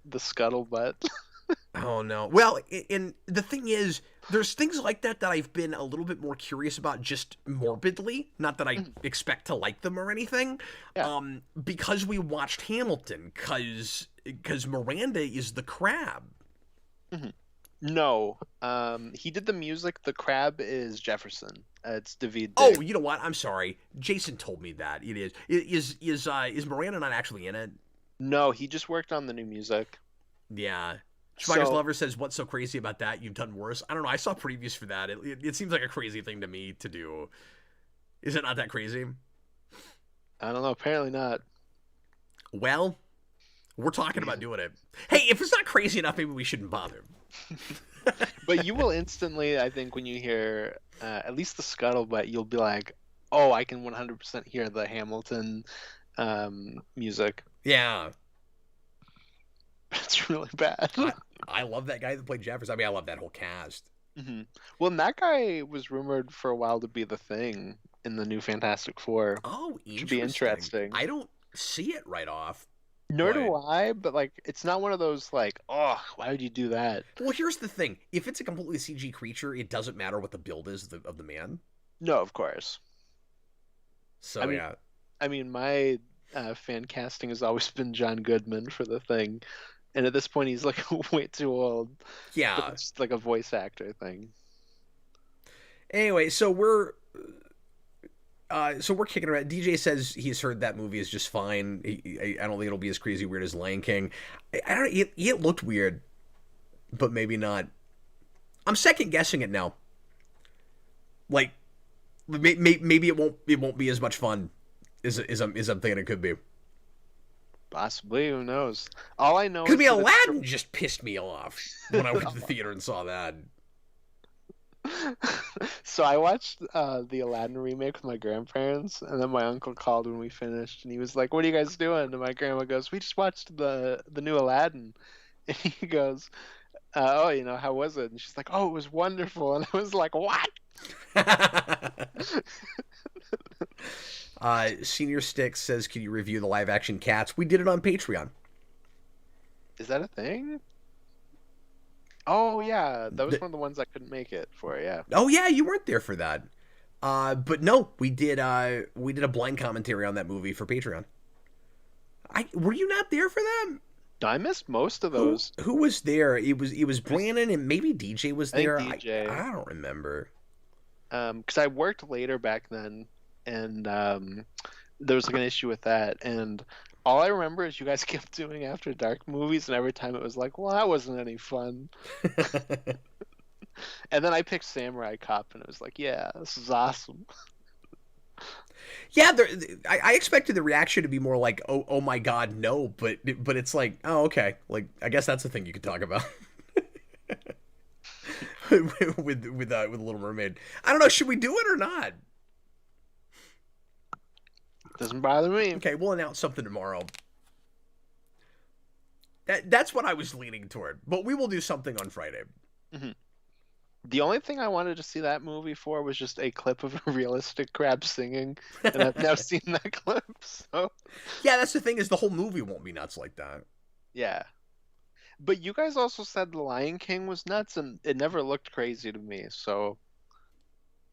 the scuttlebutt. Oh no. Well, and the thing is, there's things like that I've been a little bit more curious about, just morbidly. Not that I expect to like them or anything. Yeah. Because we watched Hamilton, because Miranda is the crab. No, he did the music. The crab is Jefferson. It's David. Oh, you know what? I'm sorry. Jason told me that it is. Is Miranda not actually in it? No, he just worked on the new music. Yeah. Schweiger's Lover says, "What's so crazy about that? You've done worse." I don't know. I saw previews for that. It seems like a crazy thing to me to do. Is it not that crazy? I don't know. Apparently not. Well, we're talking about doing it. Hey, if it's not crazy enough, maybe we shouldn't bother. But you will instantly, I think, when you hear at least the scuttlebutt, you'll be like, "Oh, I can 100% hear the Hamilton music." Yeah. It's really bad. I love that guy that played Jefferson. I mean, I love that whole cast. Hmm. Well, and that guy was rumored for a while to be the Thing in the new Fantastic Four. Oh, Should be interesting. interesting. I don't see it right off, Nor but do I, but like, it's not one of those like, oh, why would you do that? well, here's the thing: if it's a completely CG creature, it doesn't matter what the build is of the man. No, of course. I So mean, yeah, my fan casting has always been John Goodman for the Thing, and at this point, he's like way too old. But yeah. it's like a voice actor thing. Anyway, so we're kicking around. DJ says he's heard that movie is just fine. I don't think it'll be as crazy weird as Lion King. I don't. It looked weird, but maybe not. I'm second guessing it now. Like maybe it won't be as much fun as I'm thinking it could be. Possibly, who knows? All I know Because is that Aladdin just pissed me off when I went to the theater and saw that. So I watched the Aladdin remake with my grandparents, and then my uncle called when we finished, and he was like, "What are you guys doing?" And my grandma goes, "We just watched the new Aladdin." And he goes, "Oh, how was it?" And she's like, "Oh, it was wonderful." And I was like, "What?" Senior Sticks says, "Can you review the live action Cats?" We did it on Patreon. Is that a thing? Oh yeah, that was The- one of the ones I couldn't make it for. Yeah. oh yeah, you weren't there for that. But no, we did. We did a blind commentary on that movie for Patreon. Were you not there for that? I missed most of Who those. who was there? It was Brandon and maybe DJ was I think there. DJ. I don't remember. Because I worked later back then, and there was like an issue with that, and all I remember is you guys kept doing After Dark movies, and every time it was like, well, that wasn't any fun. And then I picked Samurai Cop, and it was like, yeah, this is awesome. Yeah, I expected the reaction to be more like, oh my god, no, but it's like, oh okay, like I guess that's the thing you could talk about. with Little Mermaid. I don't know, should we do it or not? Doesn't bother me. Okay, we'll announce something tomorrow. That's what I was leaning toward, but we will do something on Friday. Hmm. The only thing I wanted to see that movie for was just a clip of a realistic crab singing, and I've now seen that clip, so Yeah, that's the thing is the whole movie won't be nuts like that. yeah. But you guys also said The Lion King was nuts, and it never looked crazy to me, so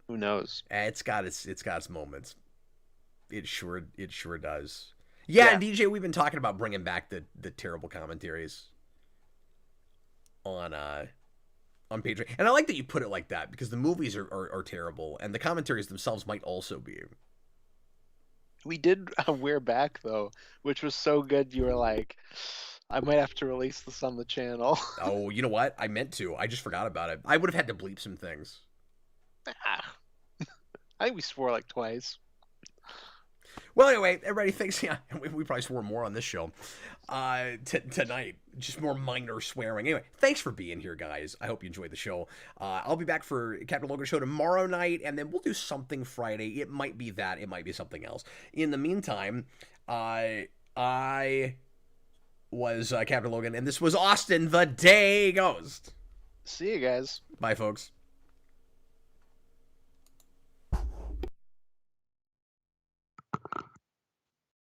who knows? It's got its moments. It sure does. Yeah, Yeah. and DJ, we've been talking about bringing back the terrible commentaries on Patreon, and I like that you put it like that because the movies are terrible, and the commentaries themselves might also be. We did We're Back though, which was so good you were like, I might have to release this on the channel. Oh, you know what? I meant to. I just forgot about it. I would have had to bleep some things. Ah, I think we swore like twice. Well, anyway, everybody thinks, yeah, we probably swore more on this show tonight. Just more minor swearing. Anyway, thanks for being here, guys. I hope you enjoyed the show. I'll be back for Captain Logan show tomorrow night, and then we'll do something Friday. It might be that. It might be something else. In the meantime, I was Captain Logan, and this was Austin the Day Ghost. See you guys. Bye, folks.